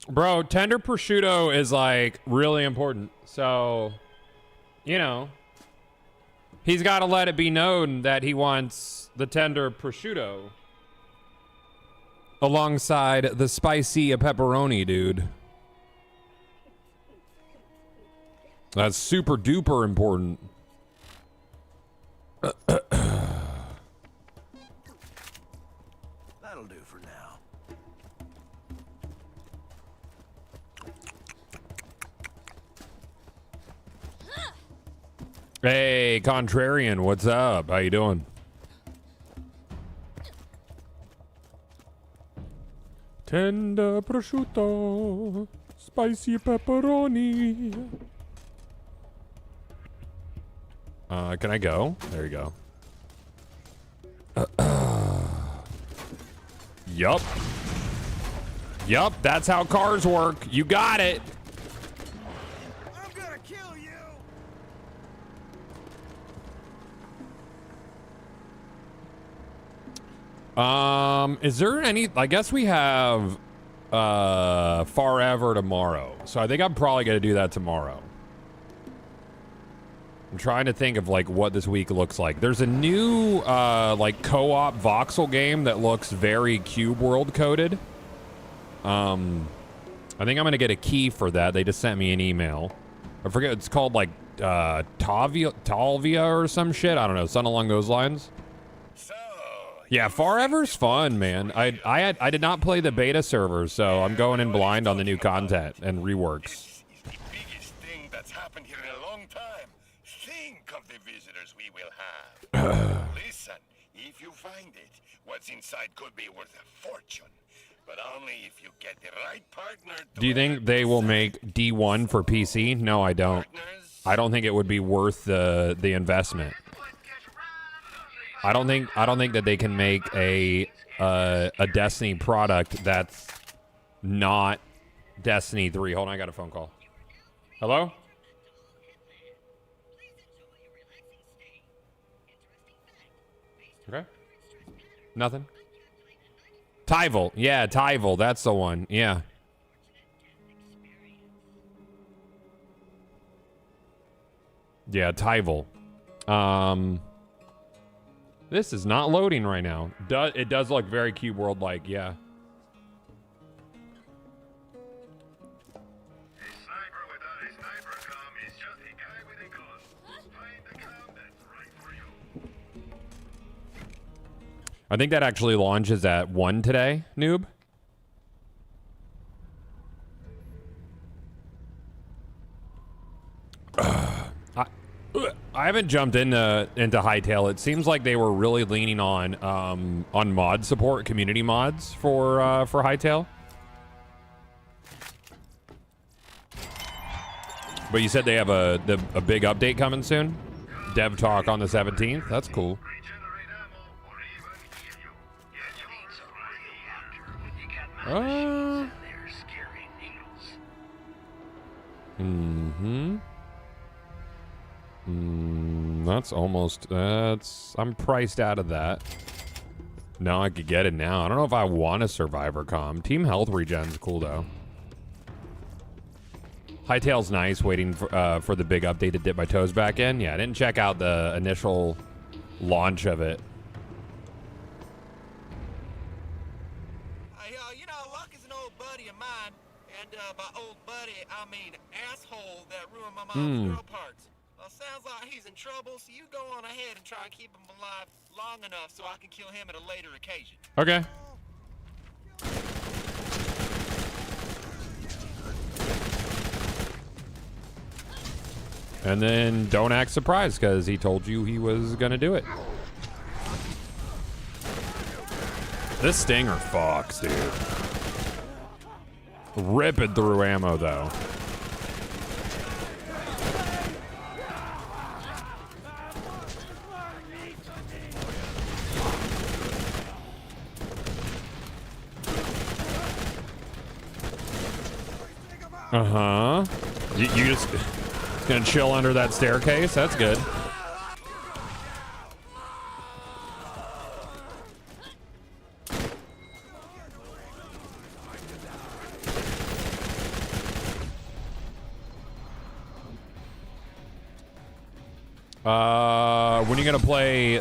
Speaker 1: Bro, tender prosciutto is like really important. So, you know, he's got to let it be known that he wants the tender prosciutto alongside the spicy pepperoni, dude. That's super duper important.
Speaker 2: That'll do for now.
Speaker 1: Hey, Contrarian, what's up? How you doing? Tender prosciutto, spicy pepperoni. Can I go? There you go. Yup. Yup, that's how cars work. You got it.
Speaker 2: I'm gonna kill you!
Speaker 1: Is there any, I guess we have Forever tomorrow. So I think I'm probably gonna do that tomorrow. I'm trying to think of like what this week looks like. There's a new like co-op voxel game that looks very Cube World coded. I think I'm gonna get a key for that. They just sent me an email. I forget, it's called like Talvia or some shit. I don't know, something along those lines. Yeah, Forever's fun, man. I did not play the beta server, so I'm going in blind on the new content and reworks.
Speaker 3: This is the biggest thing that's happened here in a long time. Think of the visitors we will have. Listen, if you find it, what's inside could be worth a fortune. But only if you get the right partner.
Speaker 1: Do you think they will make D1 for PC? No, I don't. I don't think it would be worth the investment. I don't think that they can make a Destiny product that's not Destiny 3. Hold on, I got a phone call. Hello? Okay. Nothing. Tyval. Yeah, Tyval. That's the one. Yeah. Yeah, Tyval. This is not loading right now. It does look very Cube World-like, yeah.
Speaker 3: A sniper without a sniper com is just a guy with a gun. Find the com that's right for you.
Speaker 1: I think that actually launches at 1 today, noob. I haven't jumped into Hytale. It seems like they were really leaning on mod support, community mods for Hytale. But you said they have a big update coming soon. Dev talk on the 17th. That's cool. I'm priced out of that. No, I could get it now. I don't know if I want a Survivor comm. Team Health regen's cool though. Hytale's nice, waiting for the big update to dip my toes back in. Yeah, I didn't check out the initial launch of it.
Speaker 8: You know, Luck is an old buddy of mine, and by old buddy, I mean asshole that ruined my mom's girl parts. Sounds like he's in trouble, so you go on ahead and try and keep him alive long enough so I can kill him at a later occasion.
Speaker 1: Okay. And then don't act surprised because he told you he was gonna do it. This Stinger fucks, dude. Ripping through ammo though. Uh-huh. You just gonna chill under that staircase? That's good. When are you gonna play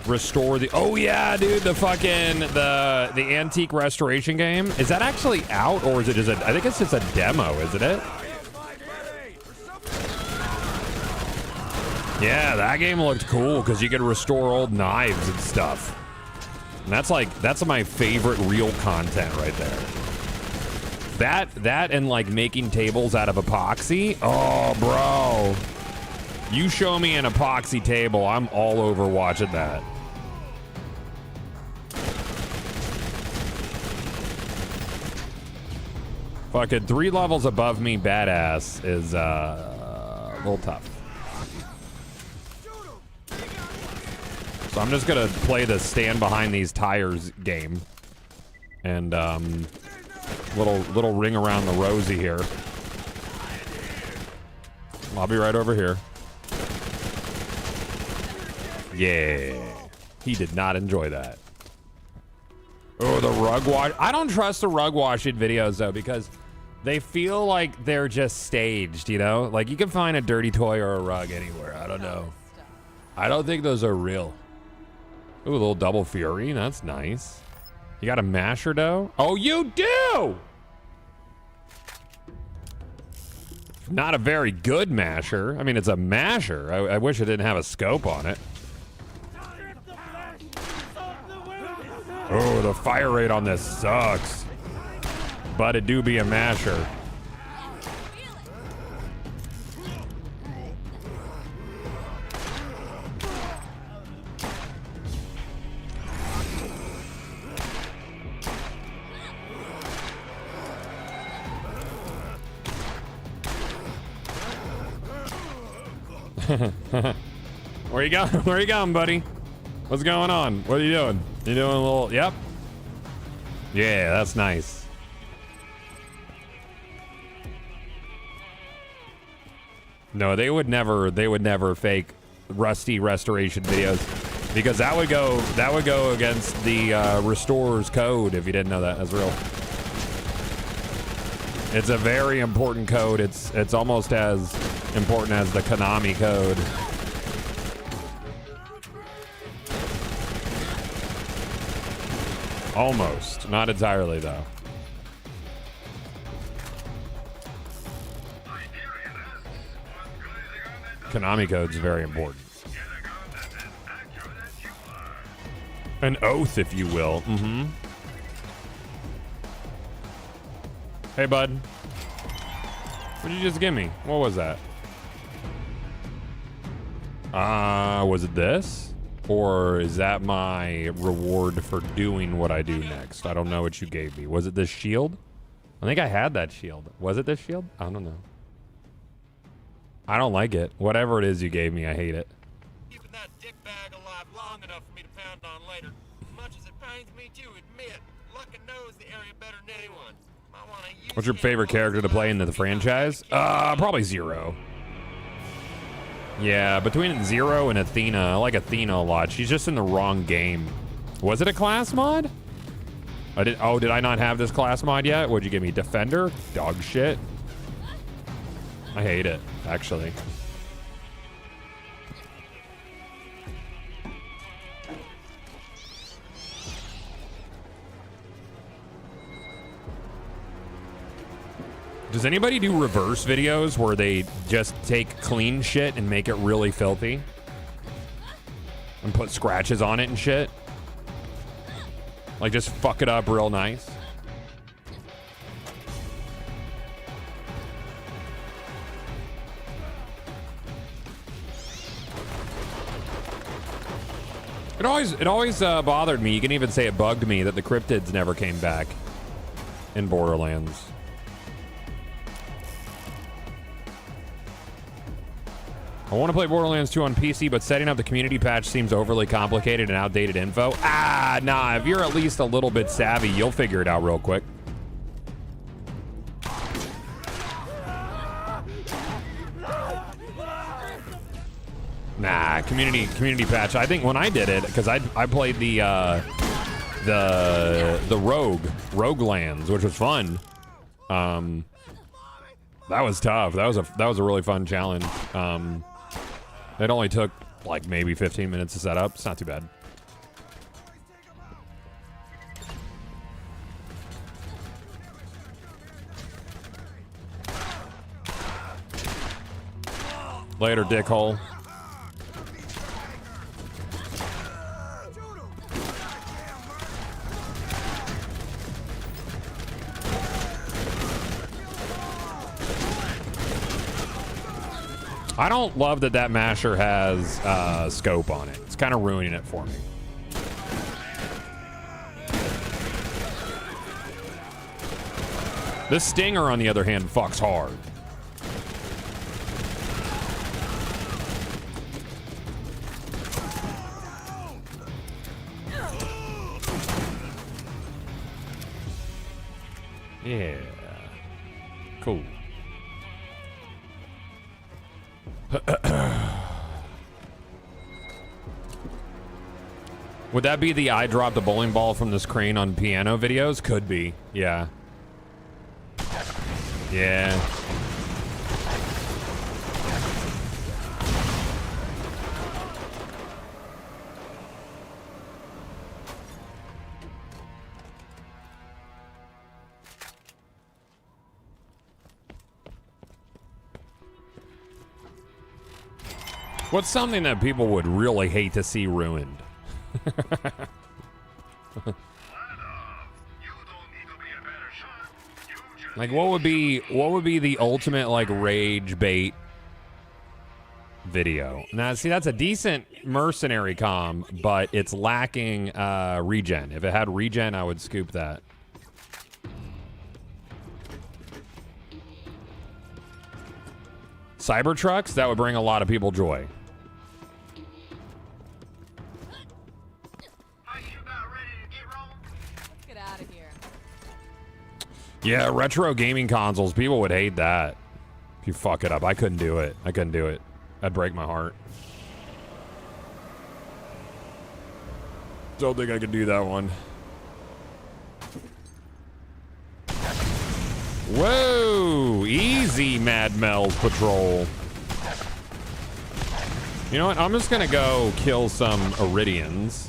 Speaker 1: Restore the... Oh yeah, dude, the fucking the antique restoration game. Is that actually out, or is it just a... I think it's just a demo, isn't it? Yeah, that game looked cool because you could restore old knives and stuff. And that's my favorite real content right there. That and like making tables out of epoxy. Oh, bro. You show me an epoxy table, I'm all over watching that. Fucking 3 levels above me, badass, is a little tough. So I'm just gonna play the stand behind these tires game. And little ring around the rosy here. I'll be right over here. Yeah. He did not enjoy that. Oh, the rug wash. I don't trust the rug washing videos, though, because they feel like they're just staged, you know? Like, you can find a dirty toy or a rug anywhere. I don't know. I don't think those are real. Ooh, a little double fury. That's nice. You got a masher, though? Oh, you do! Not a very good masher. I mean, it's a masher. I wish it didn't have a scope on it. Oh, the fire rate on this sucks. But it do be a masher. Where you going? Where you going, buddy? What's going on? What are you doing? You doing a little... Yep. Yeah, that's nice. No, they would never fake rusty restoration videos, because that would go against the restorer's code, if you didn't know that. That's real. It's a very important code. It's almost as important as the Konami code. Almost. Not entirely, though. Konami code's very important. An oath, if you will. Mm-hmm. Hey, bud. What'd you just give me? What was that? Was it this? Or is that my reward for doing what I do next? I don't know what you gave me. Was it this shield? I think I had that shield. Was it this shield? I don't know. I don't like it. Whatever it is you gave me, I hate it.
Speaker 8: Keeping that dick bag alive long enough for me to pound on later. Much as it pains me to admit, Luckin knows the area better than anyone.
Speaker 1: What's your favorite character to play in the franchise? Probably Zero. Yeah, between Zero and Athena. I like Athena a lot. She's just in the wrong game. Was it a class mod? Did I not have this class mod yet? What'd you give me? Defender? Dog shit. I hate it, actually. Does anybody do reverse videos where they just take clean shit and make it really filthy? And put scratches on it and shit? Like, just fuck it up real nice? It always bothered me. You can even say it bugged me that the cryptids never came back in Borderlands. I want to play Borderlands 2 on PC, but setting up the community patch seems overly complicated and outdated info. Nah, if you're at least a little bit savvy, you'll figure it out real quick. Nah, community patch. I think when I did it, because I played the Roguelands, which was fun. That was tough. That was a really fun challenge. It only took like maybe 15 minutes to set up. It's not too bad. Later, dickhole. I don't love that that masher has scope on it. It's kind of ruining it for me. This stinger, on the other hand, fucks hard. Yeah. Cool. Would that be the I dropped the bowling ball from this crane on piano videos? Could be. Yeah. Yeah. What's something that people would really hate to see ruined? Like what would be the ultimate like rage bait video? Now see, that's a decent mercenary comm, but it's lacking regen. If it had regen, I would scoop that. Cybertrucks, that would bring a lot of people joy. Yeah, retro gaming consoles. People would hate that. If you fuck it up. I couldn't do it. I couldn't do it. That'd break my heart. Don't think I could do that one. Whoa! Easy, Mad Mel's Patrol. You know what? I'm just gonna go kill some Iridians.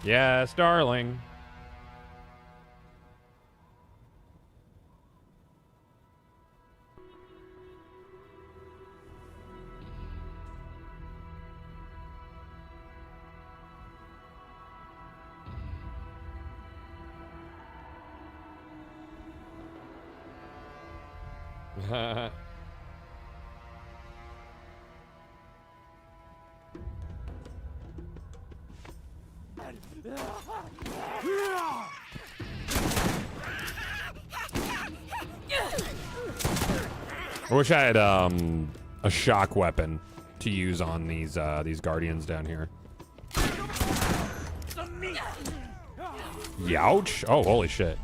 Speaker 1: Yes, darling. I wish I had a shock weapon to use on these guardians down here. Youch! Oh, holy shit.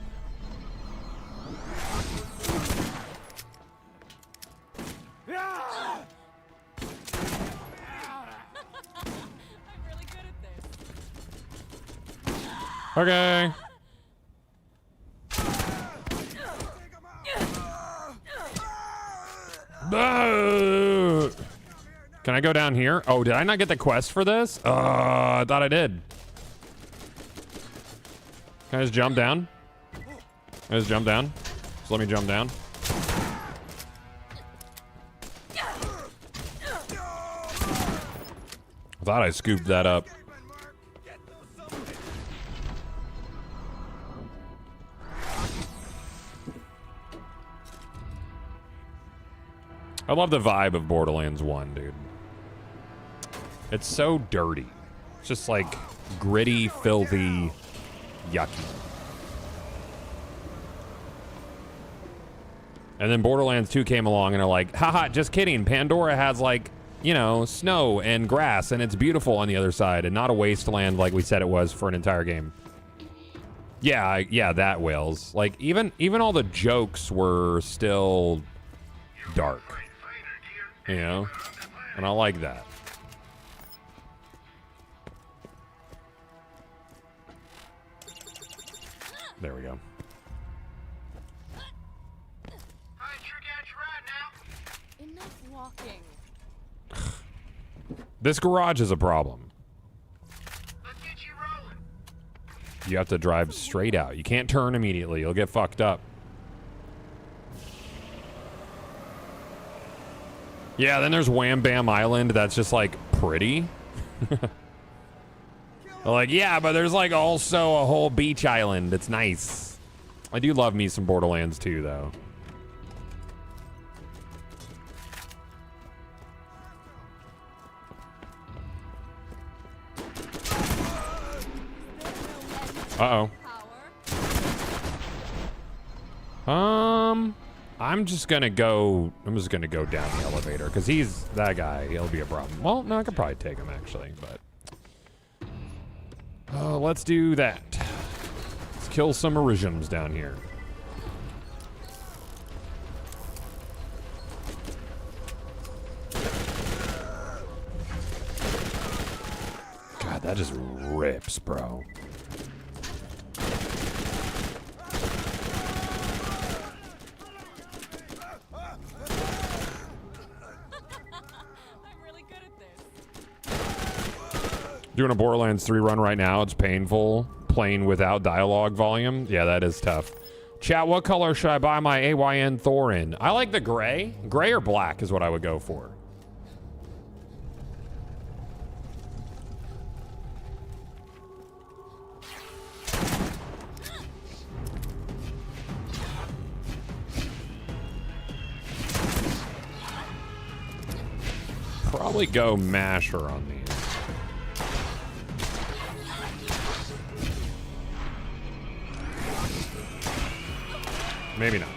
Speaker 1: Okay. Can I go down here? Oh, did I not get the quest for this? I thought I did. Can I just jump down? Can I just jump down? Just let me jump down. I thought I scooped that up. I love the vibe of Borderlands 1, dude. It's so dirty. It's just like gritty, filthy, yucky. And then Borderlands 2 came along and are like, haha, just kidding. Pandora has like, you know, snow and grass and it's beautiful on the other side and not a wasteland like we said it was for an entire game. Yeah, yeah, that Wales. Like even all the jokes were still dark. You know? And I like that. There we go.
Speaker 6: talking.
Speaker 1: This garage is a problem. You have to drive straight out. You can't turn immediately. You'll get fucked up. Yeah, then there's Wham Bam Island. That's just like pretty. Like, yeah, but there's like also a whole beach island. It's nice. I do love me some Borderlands 2, though. Uh-oh. I'm just gonna go down the elevator because he's that guy. He'll be a problem. Well, no, I could probably take him actually, but let's do that. Let's kill some Orisiums down here. God, that just rips, bro. Doing a Borderlands 3 run right now. It's painful. Playing without dialogue volume. Yeah, that is tough. Chat, what color should I buy my AYN Thor in? I like the gray. Gray or black is what I would go for. Probably go masher on these. Maybe not.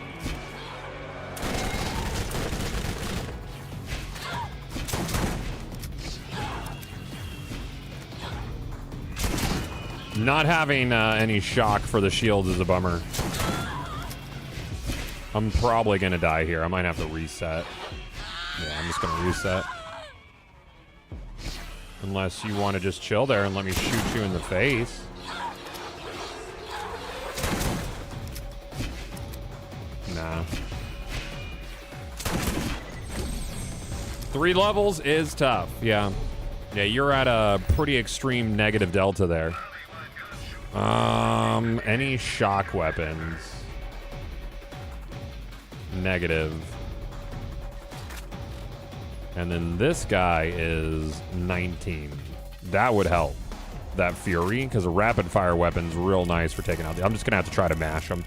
Speaker 1: Not having any shock for the shields is a bummer. I'm probably gonna die here. I might have to reset. Yeah, I'm just gonna reset. Unless you want to just chill there and let me shoot you in the face. Nah. 3 levels is tough. Yeah. Yeah, you're at a pretty extreme negative delta there. Any shock weapons? Negative. And then this guy is 19. That would help. That Fury, because a rapid fire weapon's real nice for taking out. I'm just gonna have to try to mash him.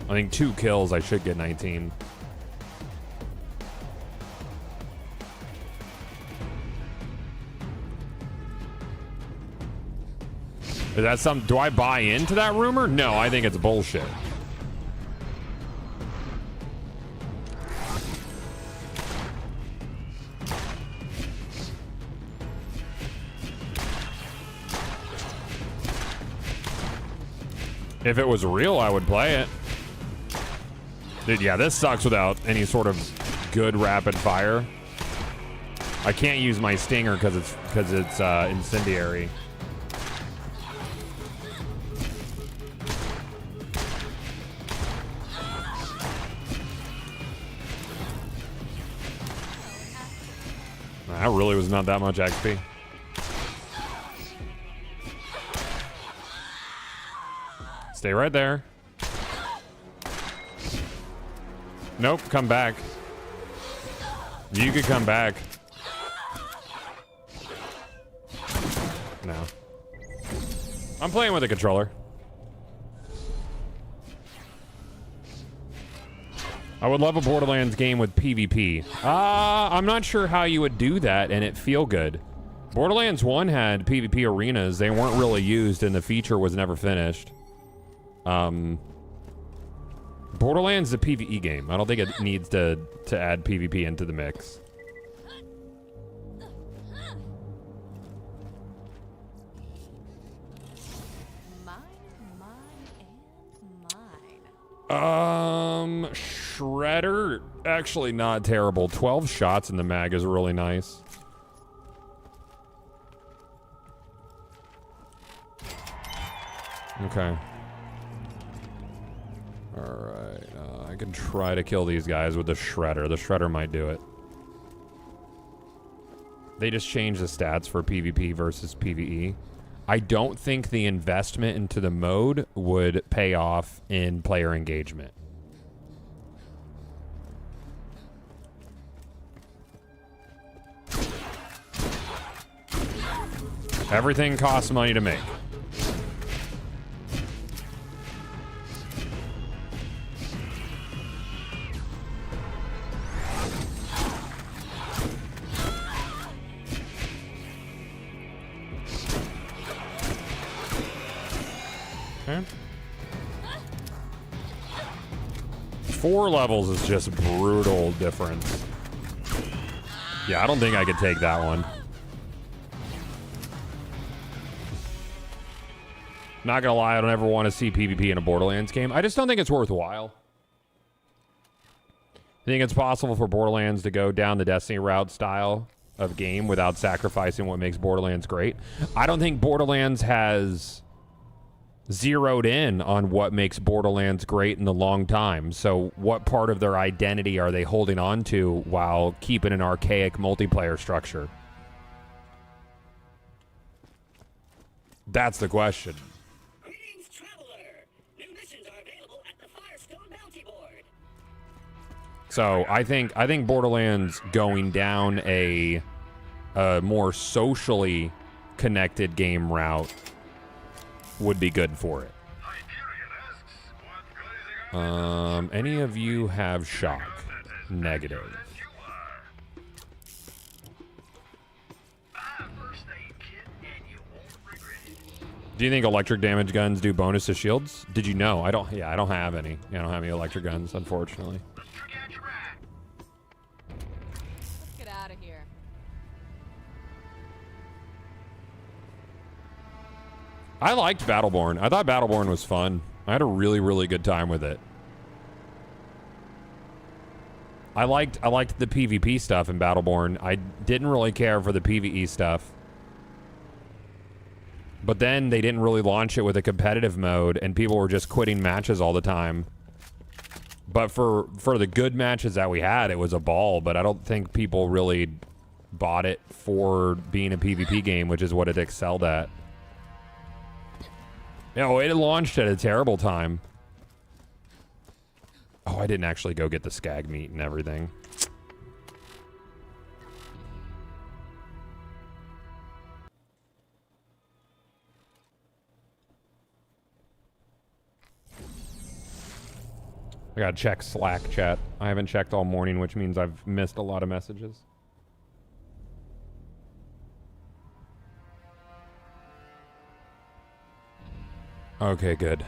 Speaker 1: I think 2 kills, I should get 19. Is that some? Do I buy into that rumor? No, I think it's bullshit. If it was real, I would play it. Dude, yeah, this sucks without any sort of good rapid fire. I can't use my stinger because it's incendiary. That really was not that much XP. Stay right there. Nope, come back. You could come back. No. I'm playing with a controller. I would love a Borderlands game with PvP. I'm not sure how you would do that and it feel good. Borderlands 1 had PvP arenas. They weren't really used and the feature was never finished. Borderlands is a PvE game. I don't think it needs to add PvP into the mix. Shredder, actually not terrible. 12 shots in the mag is really nice. Okay. Alright, I can try to kill these guys with the Shredder. The Shredder might do it. They just changed the stats for PvP versus PvE. I don't think the investment into the mode would pay off in player engagement. Everything costs money to make. Okay. 4 levels is just brutal difference. Yeah, I don't think I could take that one. Not gonna lie, I don't ever want to see PvP in a Borderlands game. I just don't think it's worthwhile. I think it's possible for Borderlands to go down the Destiny route style of game without sacrificing what makes Borderlands great. I don't think Borderlands has zeroed in on what makes Borderlands great in the long time. So what part of their identity are they holding on to while keeping an archaic multiplayer structure? That's the question.
Speaker 5: Greetings, traveler. New missions are available at the Firestone Bounty Board.
Speaker 1: So I think Borderlands going down a more socially connected game route would be good for it. Any of you have shock? Negative. Do you think electric damage guns do bonus to shields? Did you know? I don't have any. I don't have any electric guns, unfortunately.
Speaker 6: Get out of here.
Speaker 1: I liked Battleborn. I thought Battleborn was fun. I had a really, really good time with it. I liked the PvP stuff in Battleborn. I didn't really care for the PvE stuff. But then they didn't really launch it with a competitive mode, and people were just quitting matches all the time. But for the good matches that we had, it was a ball, but I don't think people really bought it for being a PvP game, which is what it excelled at. No, it launched at a terrible time. Oh, I didn't actually go get the skag meat and everything. I gotta check Slack chat. I haven't checked all morning, which means I've missed a lot of messages. Okay, good.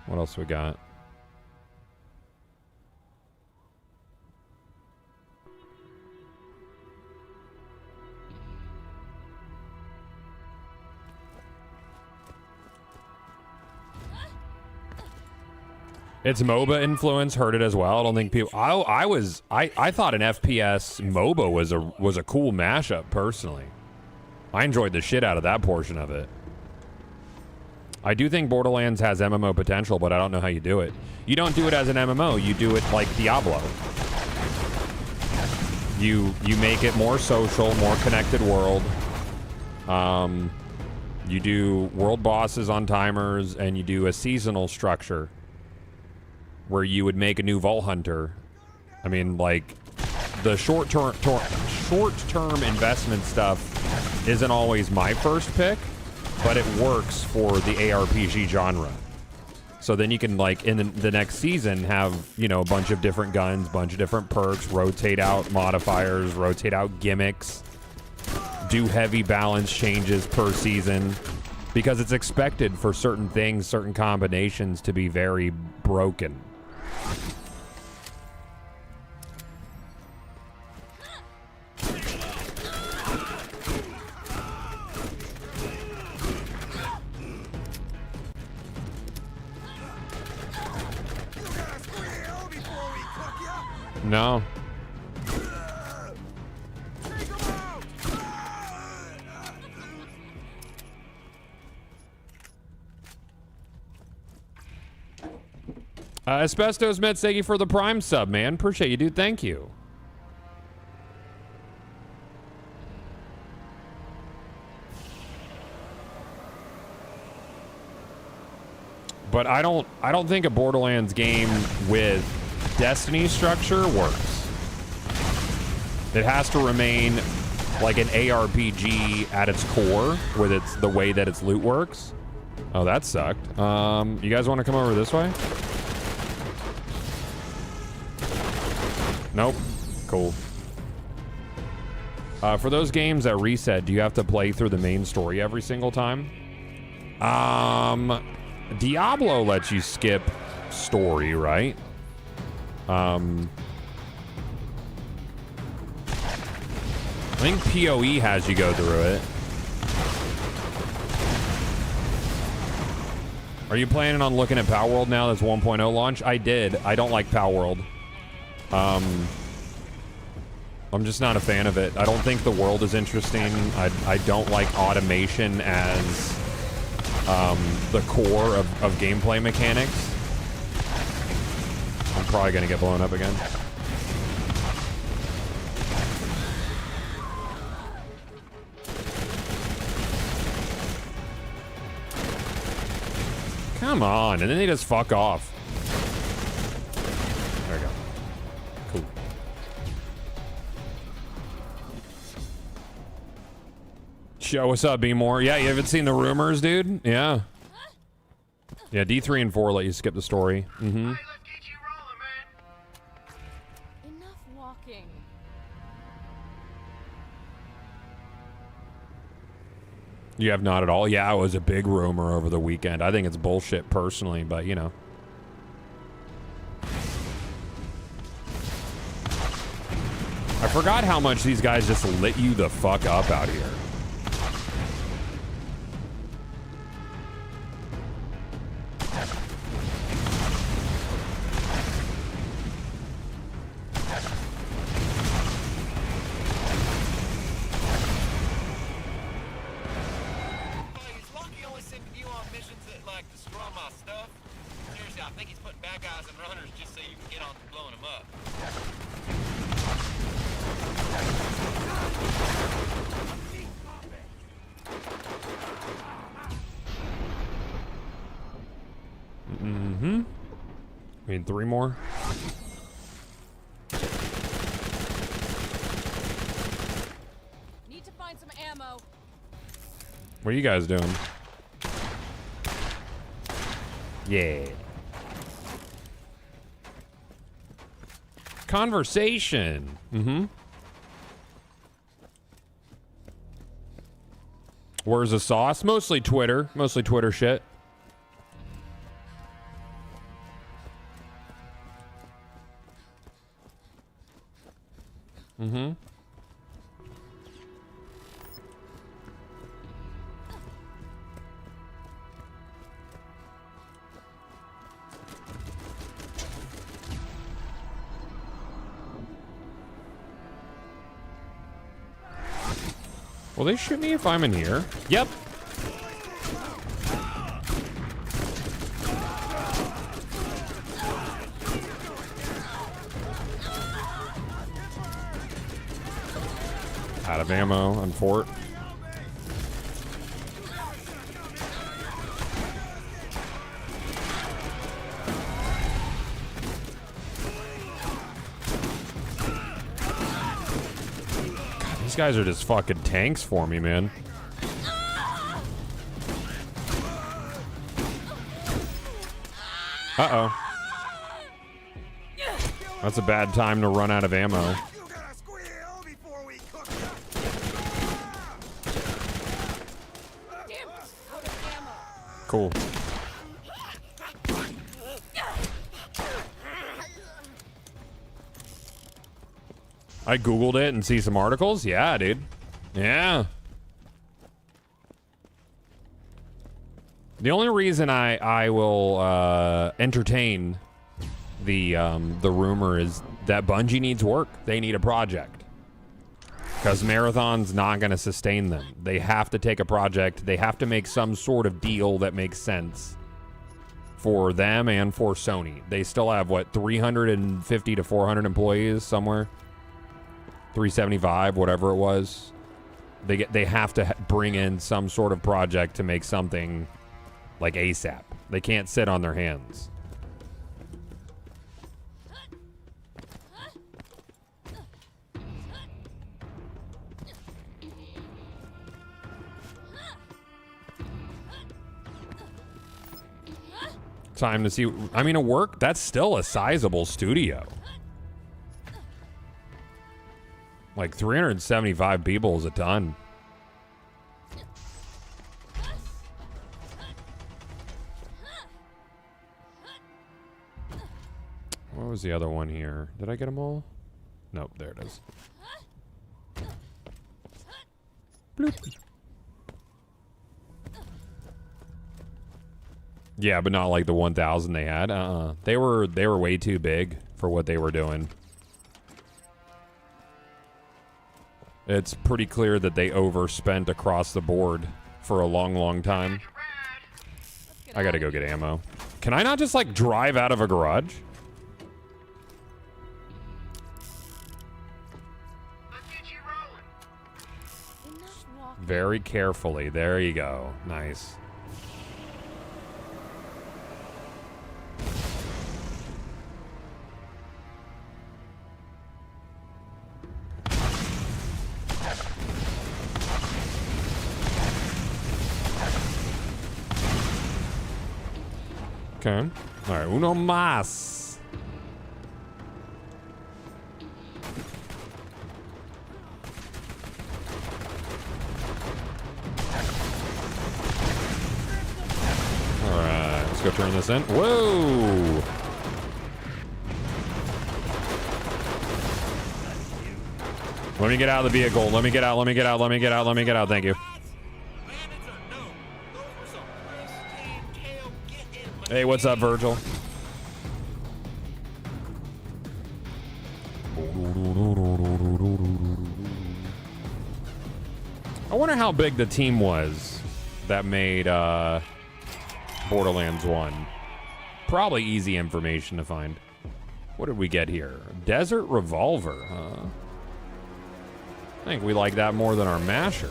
Speaker 1: What else we got? Its MOBA influence hurt it as well. I don't think people. I thought an FPS MOBA was a cool mashup personally. I enjoyed the shit out of that portion of it. I do think Borderlands has MMO potential, but I don't know how you do it. You don't do it as an MMO. You do it like Diablo. You make it more social, more connected world. You do world bosses on timers, and you do a seasonal structure where you would make a new Vault Hunter. I mean, like, the short-term investment stuff isn't always my first pick, but it works for the ARPG genre. So then you can, like, in the next season have, you know, a bunch of different guns, bunch of different perks, rotate out modifiers, rotate out gimmicks, do heavy balance changes per season, because it's expected for certain things, certain combinations to be very broken. No. Asbestos Mets, thank you for the Prime sub, man. Appreciate you, dude. Thank you. But I don't think a Borderlands game with Destiny structure works. It has to remain like an ARPG at its core with the way that its loot works. Oh, that sucked. You guys want to come over this way? Nope. Cool. For those games that reset, do you have to play through the main story every single time? Diablo lets you skip story, right? I think PoE has you go through it. Are you planning on looking at Palworld now that's 1.0 launch? I did. I don't like Palworld. I'm just not a fan of it. I don't think the world is interesting. I don't like automation as the core of gameplay mechanics. I'm probably gonna get blown up again. Come on, and then they just fuck off. There we go. Cool. Yo, what's up, B More? Yeah, you haven't seen the rumors, dude? Yeah. Yeah, D3 and 4 let you skip the story. Mm-hmm.
Speaker 6: Enough walking.
Speaker 1: You have not at all? Yeah, it was a big rumor over the weekend. I think it's bullshit personally, but you know. I forgot how much these guys just lit you the fuck up out here. Mm-hmm. We need 3 more.
Speaker 6: Need to find some ammo.
Speaker 1: What are you guys doing? Yeah. Conversation. Mm-hmm. Where's the sauce? Mostly Twitter. Mostly Twitter shit. Mm-hmm. Will they shoot me if I'm in here? Yep. Out of ammo on fort. God, these guys are just fucking tanks for me, man. Uh-oh. That's a bad time to run out of ammo. Cool. I Googled it and see some articles. Yeah, dude. Yeah. The only reason I will entertain the rumor is that Bungie needs work. They need a project. Because Marathon's not going to sustain them. They have to take a project. They have to make some sort of deal that makes sense for them and for Sony. They still have, what, 350 to 400 employees somewhere? 375, whatever it was. They have to bring in some sort of project to make something like ASAP. They can't sit on their hands. Time to see. I mean, that's still a sizable studio. Like 375 people is a ton. What was the other one here? Did I get them all? Nope, there it is. Bloop. Yeah, but not like the 1,000 they had. They were way too big for what they were doing. It's pretty clear that they overspent across the board for a long, long time. I gotta go get ammo. Can I not just like drive out of a garage? Very carefully. There you go. Nice. Okay. All right. Uno más. All right. Let's go turn this in. Whoa. Let me get out of the vehicle. Let me get out. Let me get out. Let me get out. Let me get out. Thank you. Hey, what's up, Virgil? I wonder how big the team was that made Borderlands 1. Probably easy information to find. What did we get here? Desert Revolver, huh? I think we like that more than our Masher.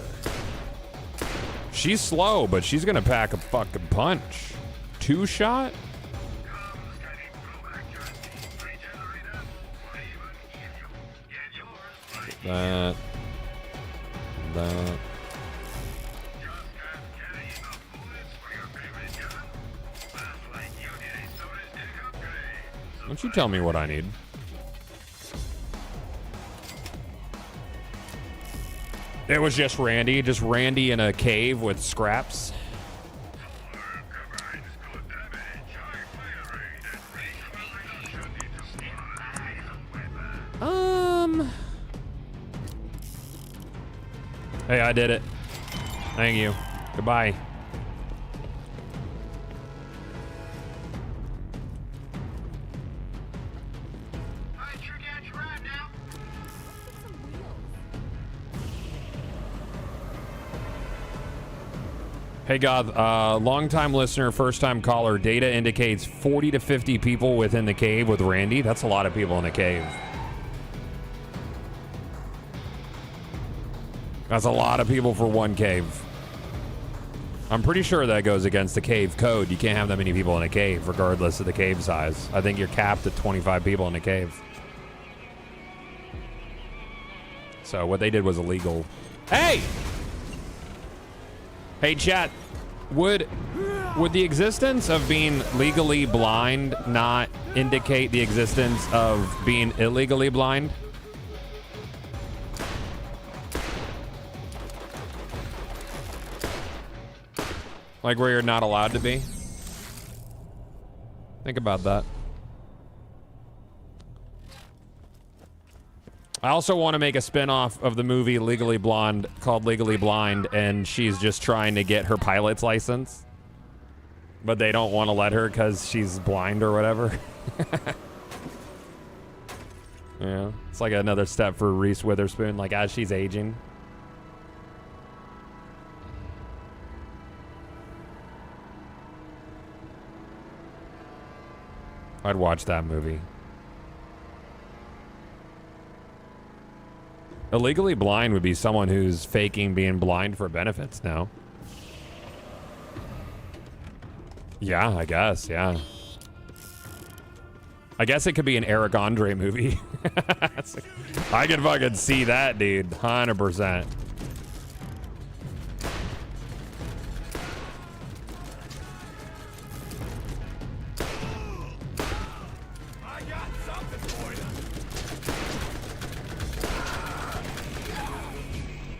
Speaker 1: She's slow, but she's gonna pack a fucking punch. 2-shot? That. Why don't you tell me what I need? It was just Randy in a cave with scraps. Hey, I did it. Thank you. Goodbye. Hey, God, long-time listener, first-time caller. Data indicates 40 to 50 people within the cave with Randy. That's a lot of people in a cave. That's a lot of people for one cave. I'm pretty sure that goes against the cave code. You can't have that many people in a cave, regardless of the cave size. I think you're capped at 25 people in a cave. So what they did was illegal. Hey! Hey, chat. Would the existence of being legally blind not indicate the existence of being illegally blind? Like where you're not allowed to be? Think about that. I also want to make a spin-off of the movie Legally Blonde called Legally Blind, and she's just trying to get her pilot's license. But they don't want to let her because she's blind or whatever. Yeah, it's like another step for Reese Witherspoon, like as she's aging. I'd watch that movie. Illegally blind would be someone who's faking being blind for benefits now. Yeah, I guess, yeah. I guess it could be an Eric Andre movie. I can fucking see that, dude. 100%.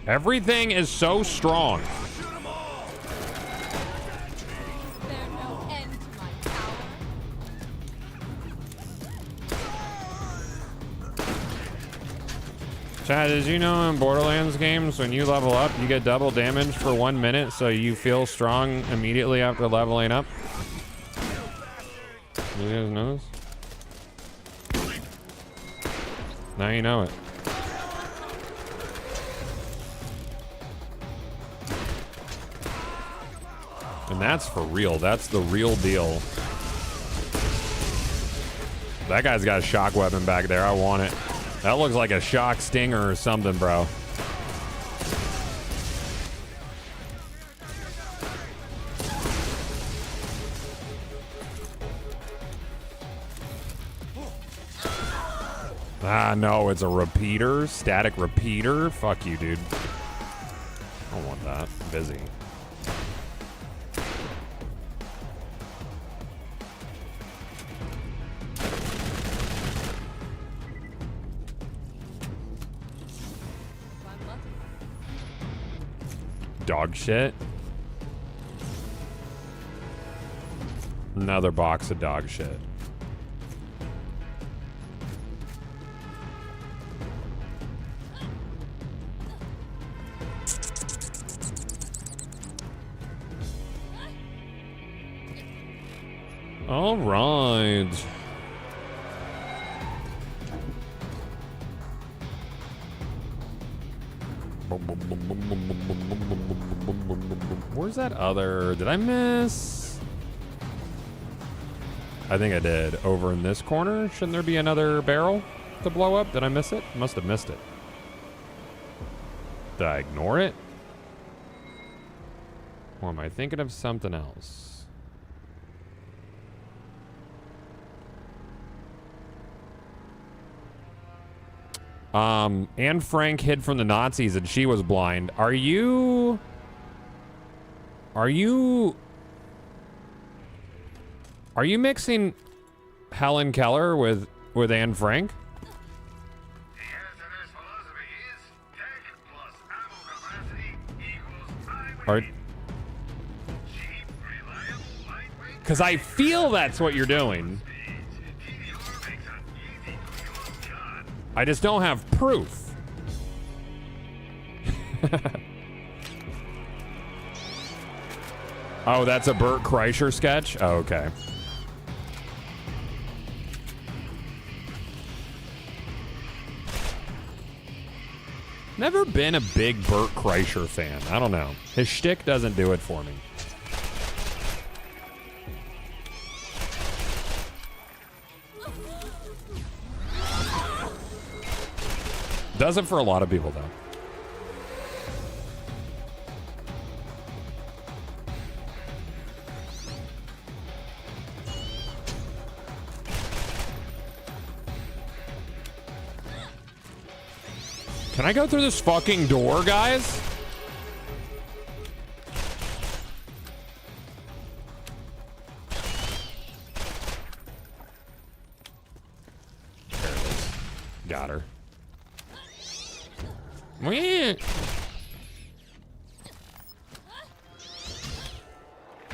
Speaker 1: Everything is so strong. Chad, did you know in Borderlands games, when you level up, you get double damage for 1 minute, so you feel strong immediately after leveling up? You guys know this? Now you know it. And that's for real. That's the real deal. That guy's got a shock weapon back there. I want it. That looks like a shock stinger or something, bro. Ah, no, it's a repeater. Static repeater. Fuck you, dude. I don't want that. I'm busy. Dog shit. Another box of dog shit. All right. Where's that other? Did I miss? I think I did. Over in this corner? Shouldn't there be another barrel to blow up? Did I miss it? Must have missed it. Did I ignore it? Or am I thinking of something else? Anne Frank hid from the Nazis and she was blind. Are you mixing Helen Keller with Anne Frank?
Speaker 3: The answer to this philosophy is tech plus ammo capacity equals
Speaker 1: Are,
Speaker 3: cheap, reliable, lightweight.
Speaker 1: Cause I feel that's what you're doing. I just don't have proof. Oh, that's a Bert Kreischer sketch? Oh, okay. Never been a big Bert Kreischer fan. I don't know. His shtick doesn't do it for me. Does it for a lot of people, though. Can I go through this fucking door, guys? There it is. Got her.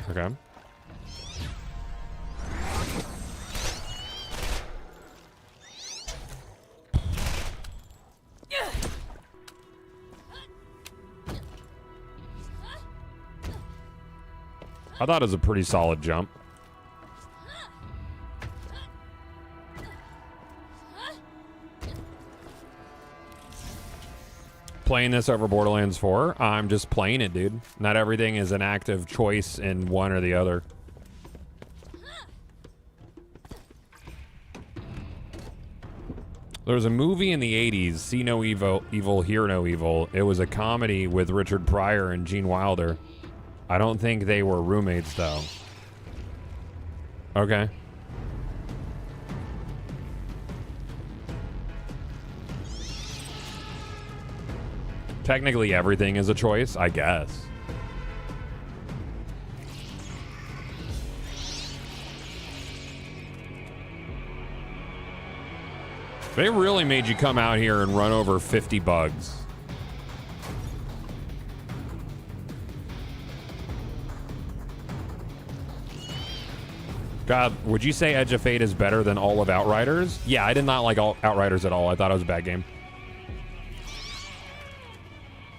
Speaker 1: Okay. I thought it was a pretty solid jump. Playing this over Borderlands 4, I'm just playing it, dude. Not everything is an active choice in one or the other. There was a movie in the 80s, See No Evil, Hear No Evil. It was a comedy with Richard Pryor and Gene Wilder. I don't think they were roommates, though. Okay. Technically everything is a choice, I guess. They really made you come out here and run over 50 bugs. God, would you say Edge of Fate is better than all of Outriders? Yeah, I did not like Outriders at all. I thought it was a bad game.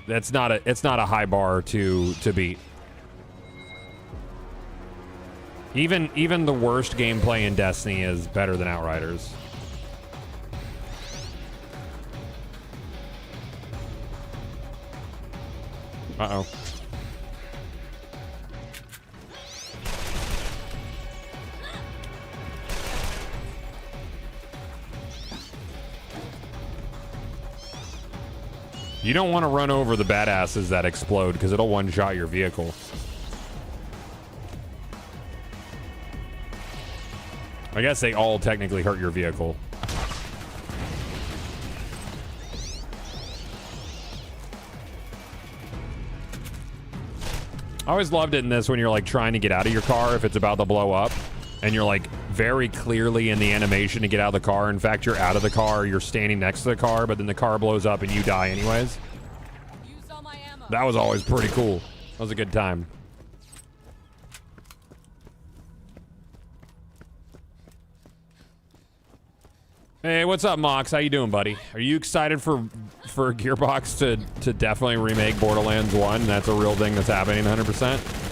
Speaker 1: It's not a high bar to beat. Even the worst gameplay in Destiny is better than Outriders. Uh-oh. You don't want to run over the badasses that explode because it'll one-shot your vehicle. I guess they all technically hurt your vehicle. I always loved it in this when you're like trying to get out of your car if it's about to blow up and you're like very clearly in the animation to get out of the car. In fact, you're out of the car, you're standing next to the car, but then the car blows up and you die anyways.
Speaker 6: Use all my ammo.
Speaker 1: That was always pretty cool. That was a good time. Hey, what's up, Mox? How you doing, buddy? Are you excited for Gearbox to definitely remake Borderlands 1? That's a real thing that's happening 100%.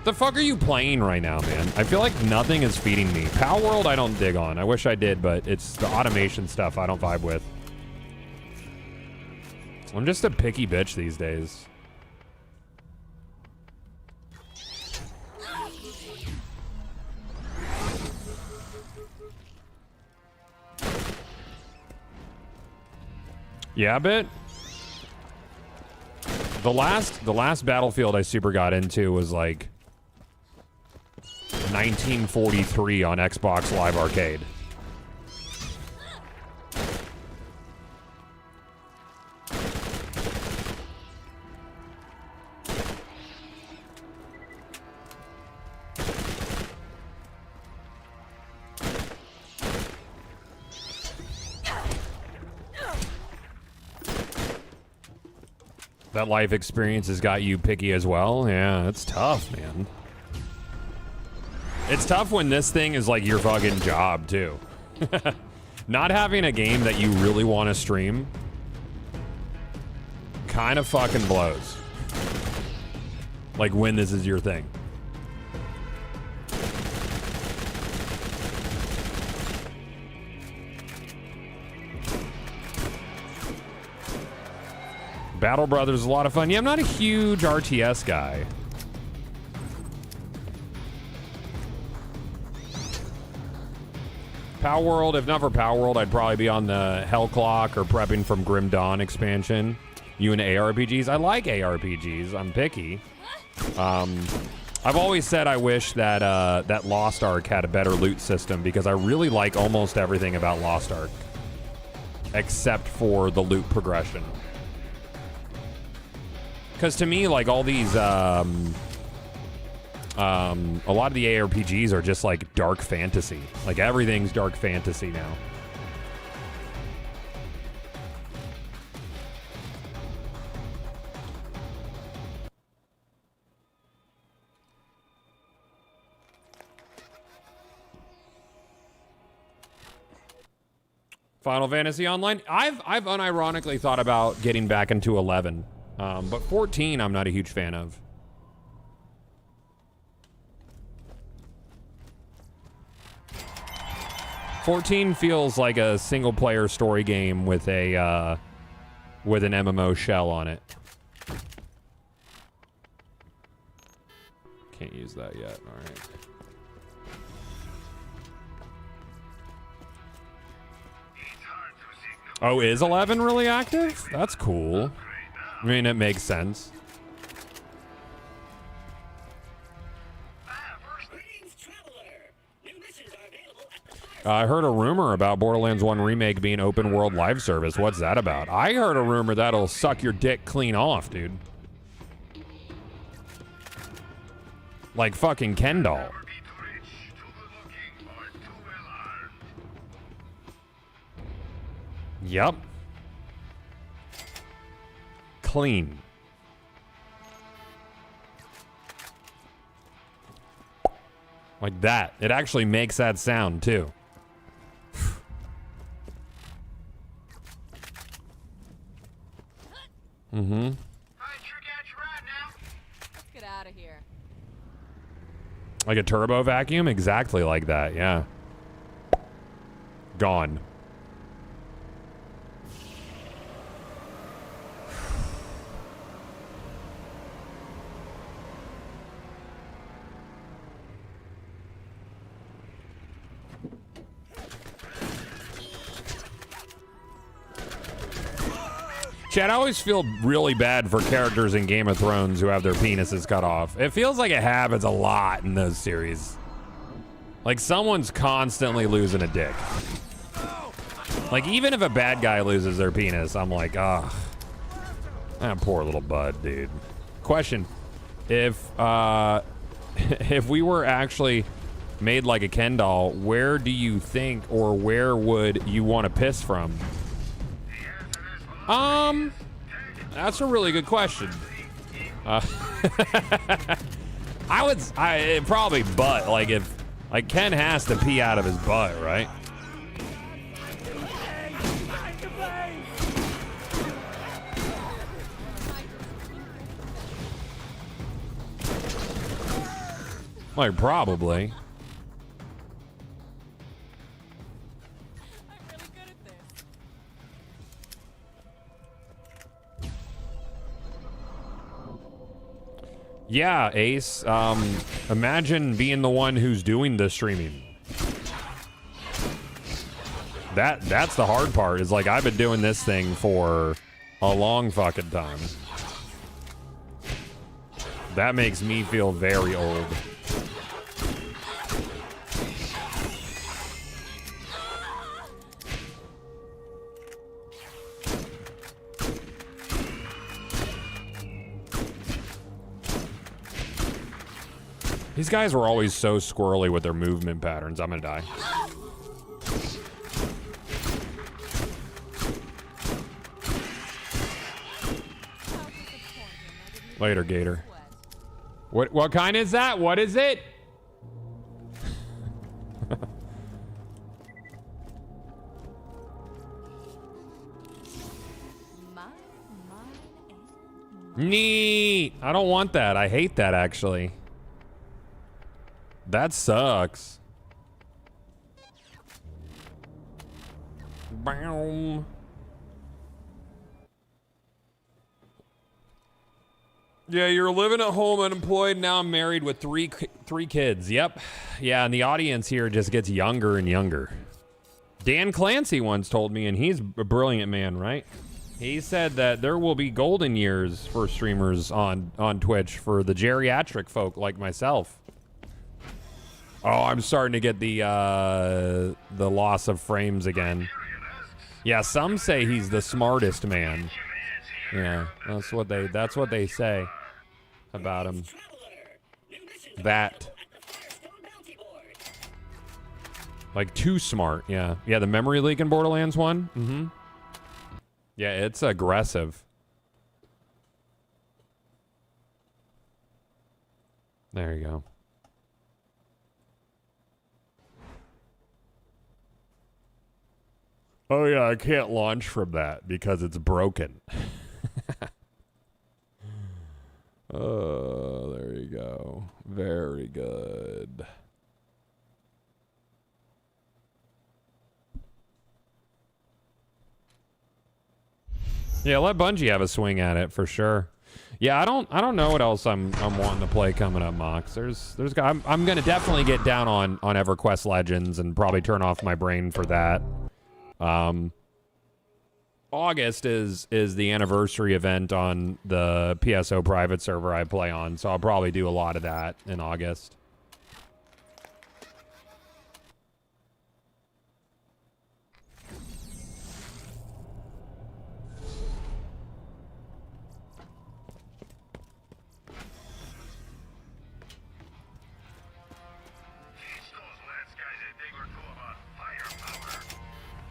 Speaker 1: The fuck are you playing right now, man? I feel like nothing is feeding me. Pal World I don't dig on. I wish I did, but it's the automation stuff I don't vibe with. I'm just a picky bitch these days. Yeah, a bit. The last Battlefield I super got into was like 1943 on Xbox Live Arcade. That life experience has got you picky as well. Yeah, it's tough, man. It's tough when this thing is like your fucking job, too. Not having a game that you really want to stream kind of fucking blows. Like when this is your thing. Battle Brothers is a lot of fun. Yeah, I'm not a huge RTS guy. Power World, if not for Power World, I'd probably be on the Hell Clock or prepping from Grim Dawn expansion. You and ARPGs? I like ARPGs. I'm picky. I've always said I wish that that Lost Ark had a better loot system because I really like almost everything about Lost Ark, except for the loot progression. Because to me, like all these, a lot of the ARPGs are just like dark fantasy. Like everything's dark fantasy now. Final Fantasy Online. I've unironically thought about getting back into 11. But 14, I'm not a huge fan of. $14 feels like a single-player story game with a with an MMO shell on it. Can't use that yet. All right. Oh, is 11 really active? That's cool. I mean, it makes sense.
Speaker 5: Greetings, traveler.
Speaker 1: I heard a rumor about Borderlands 1 Remake being open world live service. What's that about? I heard a rumor that'll suck your dick clean off, dude. Like fucking Ken doll. Yep. Clean. Like that. It actually makes that sound too. Mm-hmm.
Speaker 6: Let's get out of here.
Speaker 1: Like a turbo vacuum? Exactly like that, yeah. Gone. Chad, I always feel really bad for characters in Game of Thrones who have their penises cut off. It feels like it happens a lot in those series. Like someone's constantly losing a dick. Like even if a bad guy loses their penis, I'm like, ah, that poor little bud, dude. Question: if we were actually made like a Ken doll, where do you think, or where would you want to piss from? That's a really good question. Probably butt. Like if, like Ken has to pee out of his butt, right? Like probably. Yeah, Ace. Imagine being the one who's doing the streaming. That's the hard part, is like I've been doing this thing for a long fucking time. That makes me feel very old. These guys were always so squirrely with their movement patterns. I'm gonna die. Later, Gator. What kind is that? What is it? Neat. I don't want that. I hate that actually. That sucks. Boom. Yeah, you're living at home unemployed. Now I'm married with three kids. Yep. Yeah, and the audience here just gets younger and younger. Dan Clancy once told me, and he's a brilliant man, right? He said that there will be golden years for streamers on Twitch for the geriatric folk like myself. Oh, I'm starting to get the loss of frames again. Yeah, some say he's the smartest man. Yeah, that's what they say about him. That. Like too smart, yeah. Yeah, the memory leak in Borderlands 1. Mm-hmm. Yeah, it's aggressive. There you go. Oh yeah, I can't launch from that because it's broken. Oh, there you go. Very good. Yeah, let Bungie have a swing at it for sure. Yeah, I don't know what else I'm wanting to play coming up, Mox. I'm gonna definitely get down on EverQuest Legends and probably turn off my brain for that. August is the anniversary event on the PSO private server I play on, so I'll probably do a lot of that in August.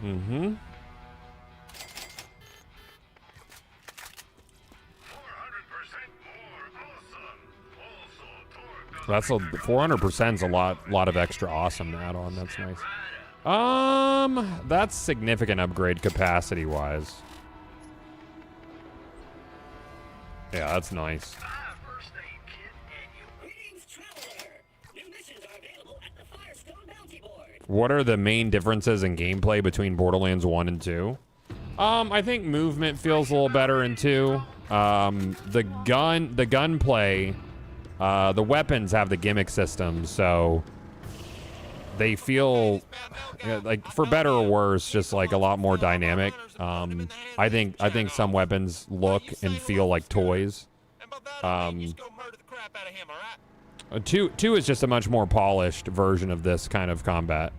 Speaker 1: Mm-hmm. That's a 400%'s a lot of extra awesome to add on. That's nice. That's significant upgrade capacity wise. Yeah, that's nice. What are the main differences in gameplay between Borderlands 1 and 2? I think movement feels a little better in 2. The gunplay, the weapons have the gimmick system, so they feel like, for better or worse, just like a lot more dynamic. I think some weapons look and feel like toys. 2 is just a much more polished version of this kind of combat.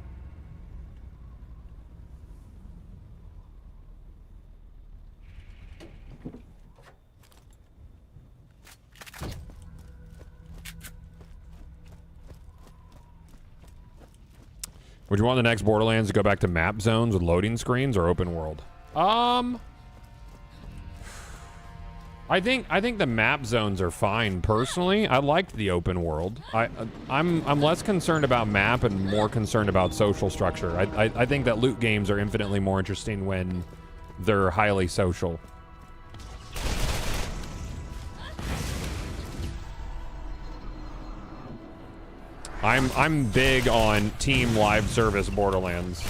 Speaker 1: Would you want the next Borderlands to go back to map zones with loading screens or open world? I think the map zones are fine. Personally, I liked the open world. I'm less concerned about map and more concerned about social structure. I think that loot games are infinitely more interesting when they're highly social. I'm big on team live service Borderlands.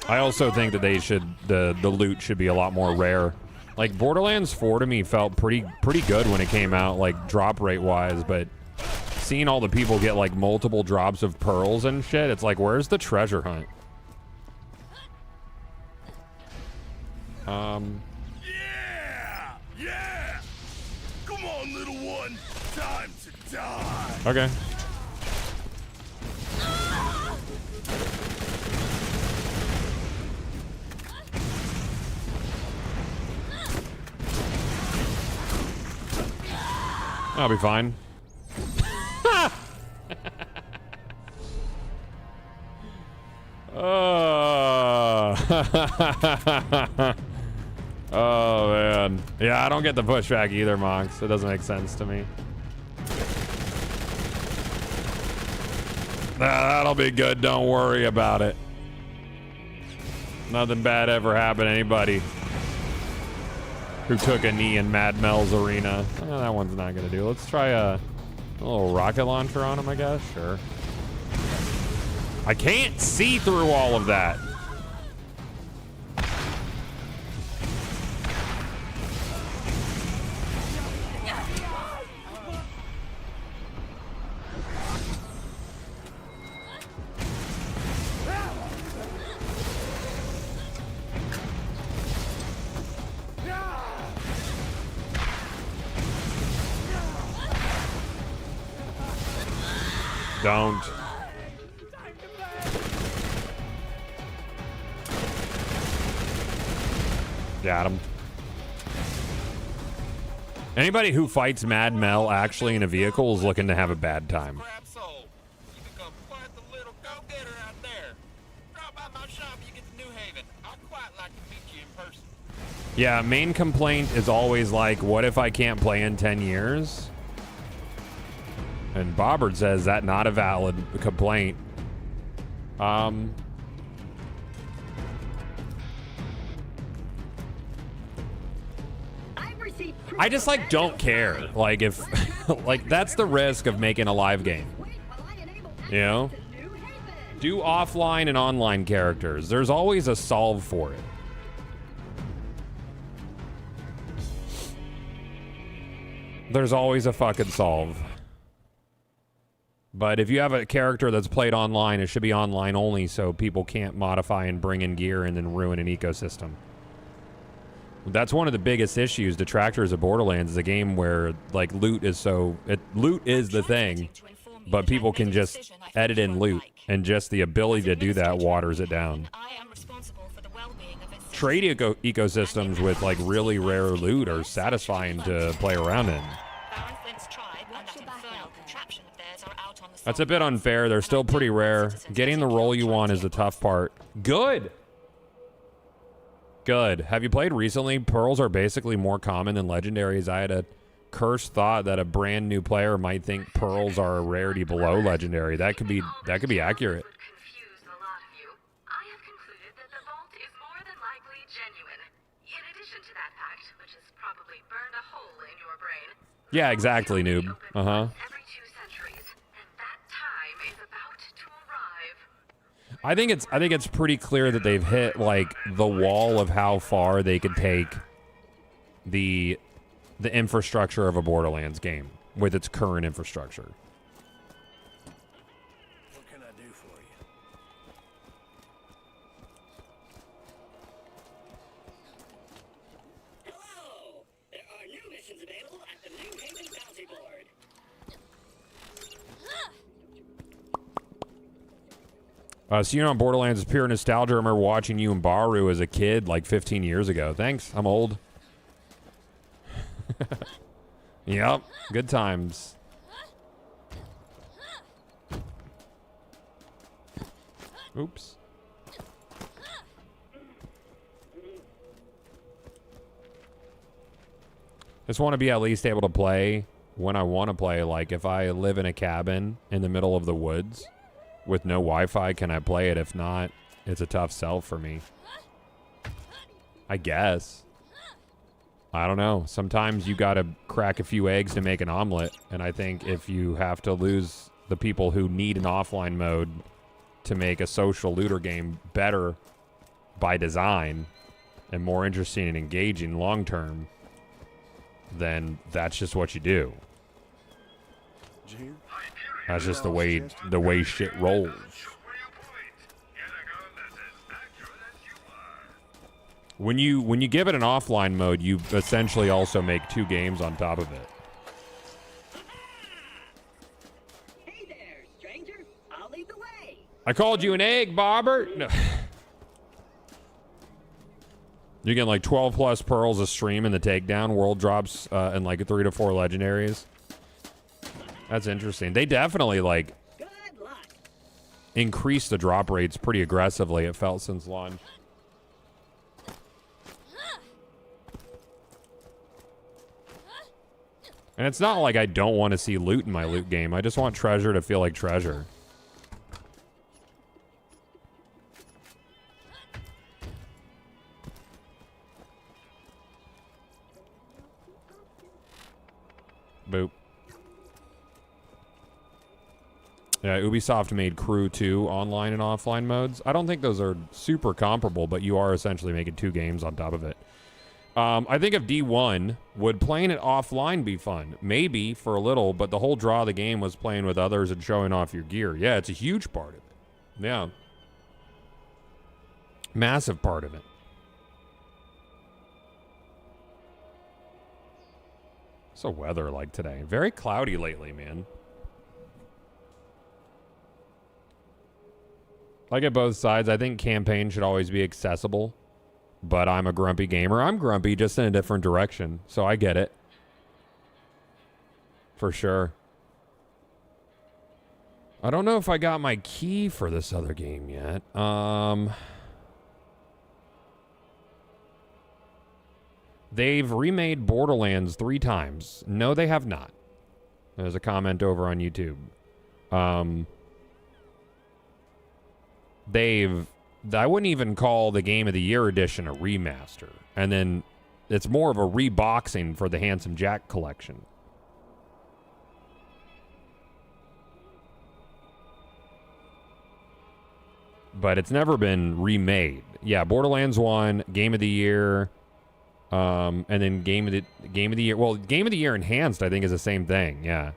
Speaker 1: I also think that they should the loot should be a lot more rare. Like Borderlands 4 to me felt pretty good when it came out, like drop rate wise, but seeing all the people get like multiple drops of pearls and shit, it's like, where's the treasure hunt?
Speaker 2: Yeah! Come on, little one. Time to die.
Speaker 1: Okay. I'll be fine. Oh. Oh, man. Yeah, I don't get the pushback either, Monks. It doesn't make sense to me. That'll be good. Don't worry about it. Nothing bad ever happened to anybody who took a knee in Mad Mel's arena. That one's not going to do. Let's try a little rocket launcher on him, I guess. Sure. I can't see through all of that. Don't. Got him. Anybody who fights Mad Mel actually in a vehicle is looking to have a bad time. Yeah, main complaint is always like, what if I can't play in 10 years? And Bobbard says that not a valid complaint. I just like don't care. Like if like that's the risk of making a live game. You know? Do offline and online characters. There's always a solve for it. There's always a fucking solve. But if you have a character that's played online, it should be online only so people can't modify and bring in gear and then ruin an ecosystem. That's one of the biggest issues, detractors of Borderlands, is a game where like loot is loot is the thing, but people can just edit in loot, and just the ability to do that waters it down. trade ecosystems with like really rare loot are satisfying to play around in. That's a bit unfair. They're still pretty rare. Getting the roll you want is the tough part. Good. Good. Have you played recently? Pearls are basically more common than legendaries. I had a cursed thought that a brand new player might think pearls are a rarity below legendary. That could be accurate. Yeah, exactly, noob. Uh-huh. I think it's pretty clear that they've hit like the wall of how far they could take the infrastructure of a Borderlands game with its current infrastructure.
Speaker 2: What can I do for you?
Speaker 5: Hello! There are new missions available at the New Haven Bounty Board.
Speaker 1: So you know, Borderlands is pure nostalgia. I remember watching you and Baru as a kid like 15 years ago. Thanks, I'm old. Yep, good times. Oops. Just want to be at least able to play when I want to play. Like if I live in a cabin in the middle of the woods with no Wi-Fi, can I play it? If not, it's a tough sell for me. I guess. I don't know. Sometimes you gotta crack a few eggs to make an omelet, and I think if you have to lose the people who need an offline mode to make a social looter game better by design and more interesting and engaging long term, then that's just what you do. That's just the way shit rolls. When you give it an offline mode, you essentially also make 2 games on top of it.
Speaker 5: Hey there, stranger. I'll lead the way.
Speaker 1: I called you an egg, Bobber. No. You get like 12 plus pearls a stream in the takedown. World drops and like 3 to 4 legendaries. That's interesting. They definitely like increased the drop rates pretty aggressively, it felt, since launch. And it's not like I don't want to see loot in my loot game. I just want treasure to feel like treasure. Boop. Yeah, Ubisoft made Crew 2 online and offline modes. I don't think those are super comparable, but you are essentially making 2 games on top of it. I think if D1, would playing it offline be fun? Maybe for a little, but the whole draw of the game was playing with others and showing off your gear. Yeah, it's a huge part of it. Yeah. Massive part of it. What's the weather like today? Very cloudy lately, man. I get both sides. I think campaign should always be accessible. But I'm a grumpy gamer. I'm grumpy, just in a different direction. So I get it. For sure. I don't know if I got my key for this other game yet. They've remade Borderlands 3 times. No, they have not. There's a comment over on YouTube. I wouldn't even call the Game of the Year edition a remaster. And then it's more of a reboxing for the Handsome Jack collection. But it's never been remade. Yeah, Borderlands 1, Game of the Year, and then Game of the Year. Well, Game of the Year Enhanced, I think, is the same thing. Yeah.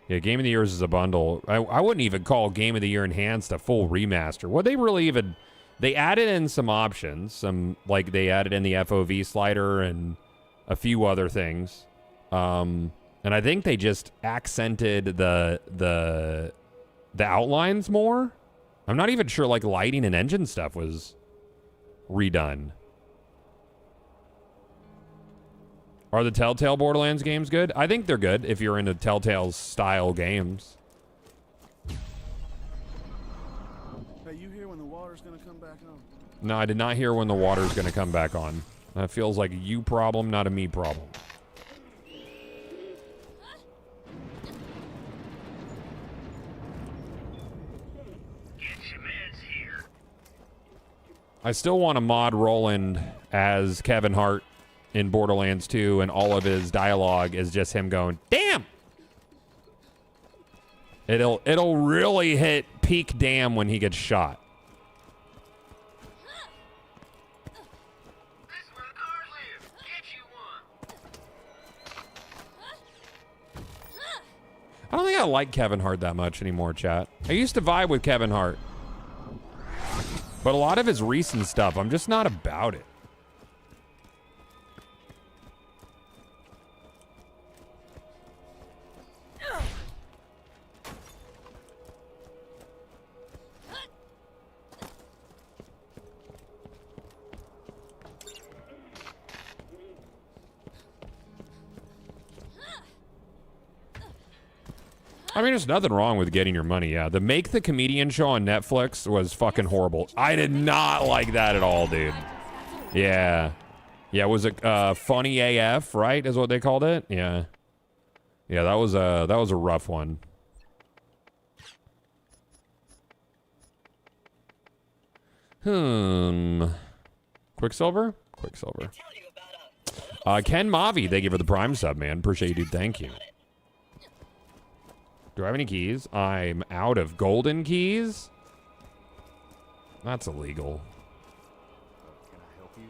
Speaker 1: Yeah, Game of the Year is a bundle. I wouldn't even call Game of the Year Enhanced a full remaster. What they really even... They added in some options. Like, they added in the FOV slider and a few other things. And I think they just accented the outlines more. I'm not even sure, like, lighting and engine stuff was redone. Are the Telltale Borderlands games good? I think they're good if you're into Telltale's style games.
Speaker 9: Hey, you hear when the water's gonna come back on?
Speaker 1: No, I did not hear when the water's going to come back on. That feels like a you problem, not a me problem. I still want to mod Roland as Kevin Hart in Borderlands 2, and all of his dialogue is just him going, damn! It'll really hit peak damn when he gets shot. I don't think I like Kevin Hart that much anymore, chat. I used to vibe with Kevin Hart. But a lot of his recent stuff, I'm just not about it. I mean, there's nothing wrong with getting your money, yeah. The Make the Comedian show on Netflix was fucking horrible. I did not like that at all, dude. Yeah. Yeah, it was a funny AF, right, is what they called it? Yeah. Yeah, that was a rough one. Quicksilver? Quicksilver. Ken Mavi, thank you for the Prime sub, man. Appreciate you, dude. Thank you. Do I have any keys? I'm out of golden keys? That's illegal.
Speaker 9: Can I help you?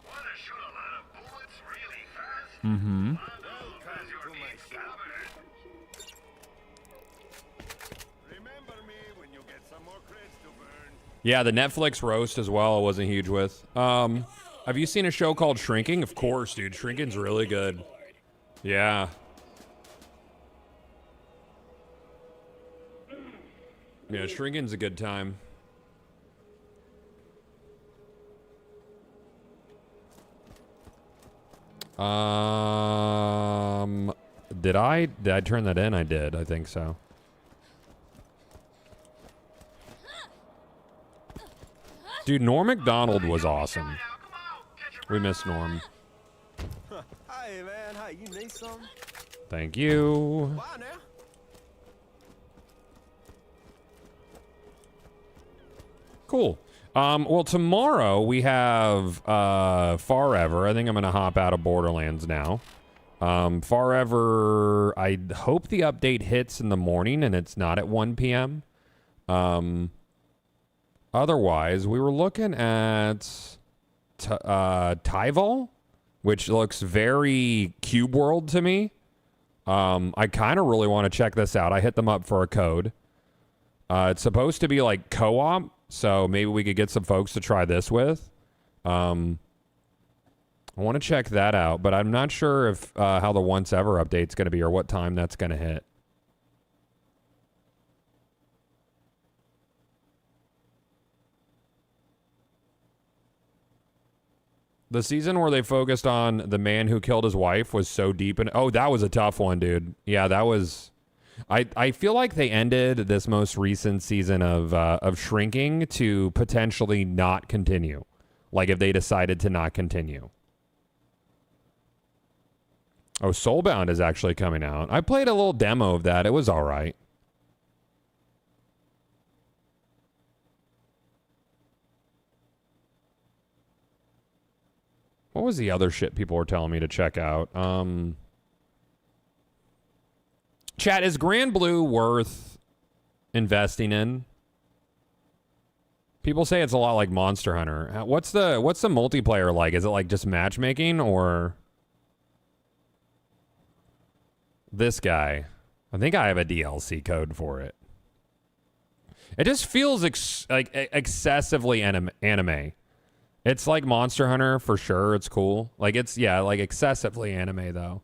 Speaker 3: Wanna shoot a lot of bullets really fast?
Speaker 1: Mm-hmm.
Speaker 3: Remember me when you get some more creds to burn.
Speaker 1: Yeah, the Netflix roast as well I wasn't huge with. Have you seen a show called Shrinking? Of course, dude. Shrinking's really good. Yeah. Yeah, Shrinking's a good time. Did I turn that in? I did. I think so. Dude, Norm Macdonald was awesome. We miss Norm.
Speaker 9: Hey man, hey, you need something?
Speaker 1: Thank you.
Speaker 9: Bye now.
Speaker 1: Cool. Well, tomorrow we have Forever. I think I'm going to hop out of Borderlands now. Forever, I hope the update hits in the morning and it's not at 1 p.m. Otherwise, we were looking at Tyval, which looks very Cube World to me. I kind of really want to check this out. I hit them up for a code. It's supposed to be like co-op. So maybe we could get some folks to try this with. I want to check that out, but I'm not sure if how the Once Ever update's going to be or what time that's going to hit. The season where they focused on the man who killed his wife was so deep. And oh, that was a tough one, dude. Yeah, that was... I feel like they ended this most recent season of Shrinking to potentially not continue. Like if they decided to not continue. Oh, Soulbound is actually coming out. I played a little demo of that. It was all right. What was the other shit people were telling me to check out? Chat, is Grand Blue worth investing in? People say it's a lot like Monster Hunter. What's the multiplayer like? Is it like just matchmaking or this guy? I think I have a DLC code for it. It just feels like excessively anime. It's like Monster Hunter for sure. It's cool. Like it's like excessively anime though.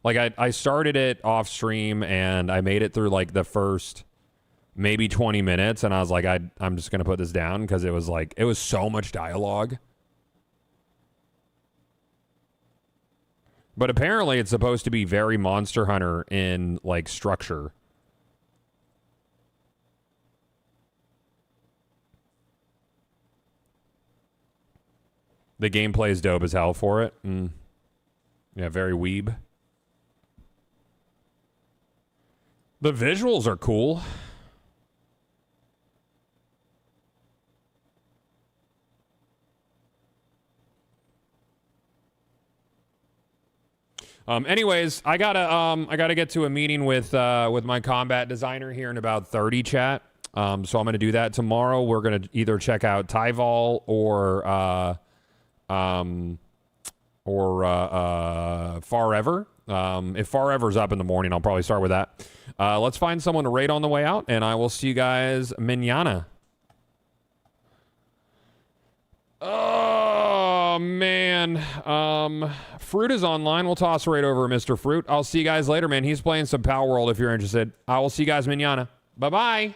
Speaker 1: Like I started it off stream and I made it through like the first maybe 20 minutes, and I was like, I'm just gonna put this down because it was so much dialogue. But apparently it's supposed to be very Monster Hunter in like structure. The gameplay is dope as hell for it. Yeah, very weeb. The visuals are cool. Anyways, I gotta get to a meeting with my combat designer here in about 30, chat. So I'm gonna do that tomorrow. We're gonna either check out Tyval or Forever. If Forever's up in the morning, I'll probably start with that. Let's find someone to raid on the way out, and I will see you guys mañana. Oh, man. Fruit is online. We'll toss right over Mr. Fruit. I'll see you guys later, man. He's playing some Power World if you're interested. I will see you guys mañana. Bye-bye.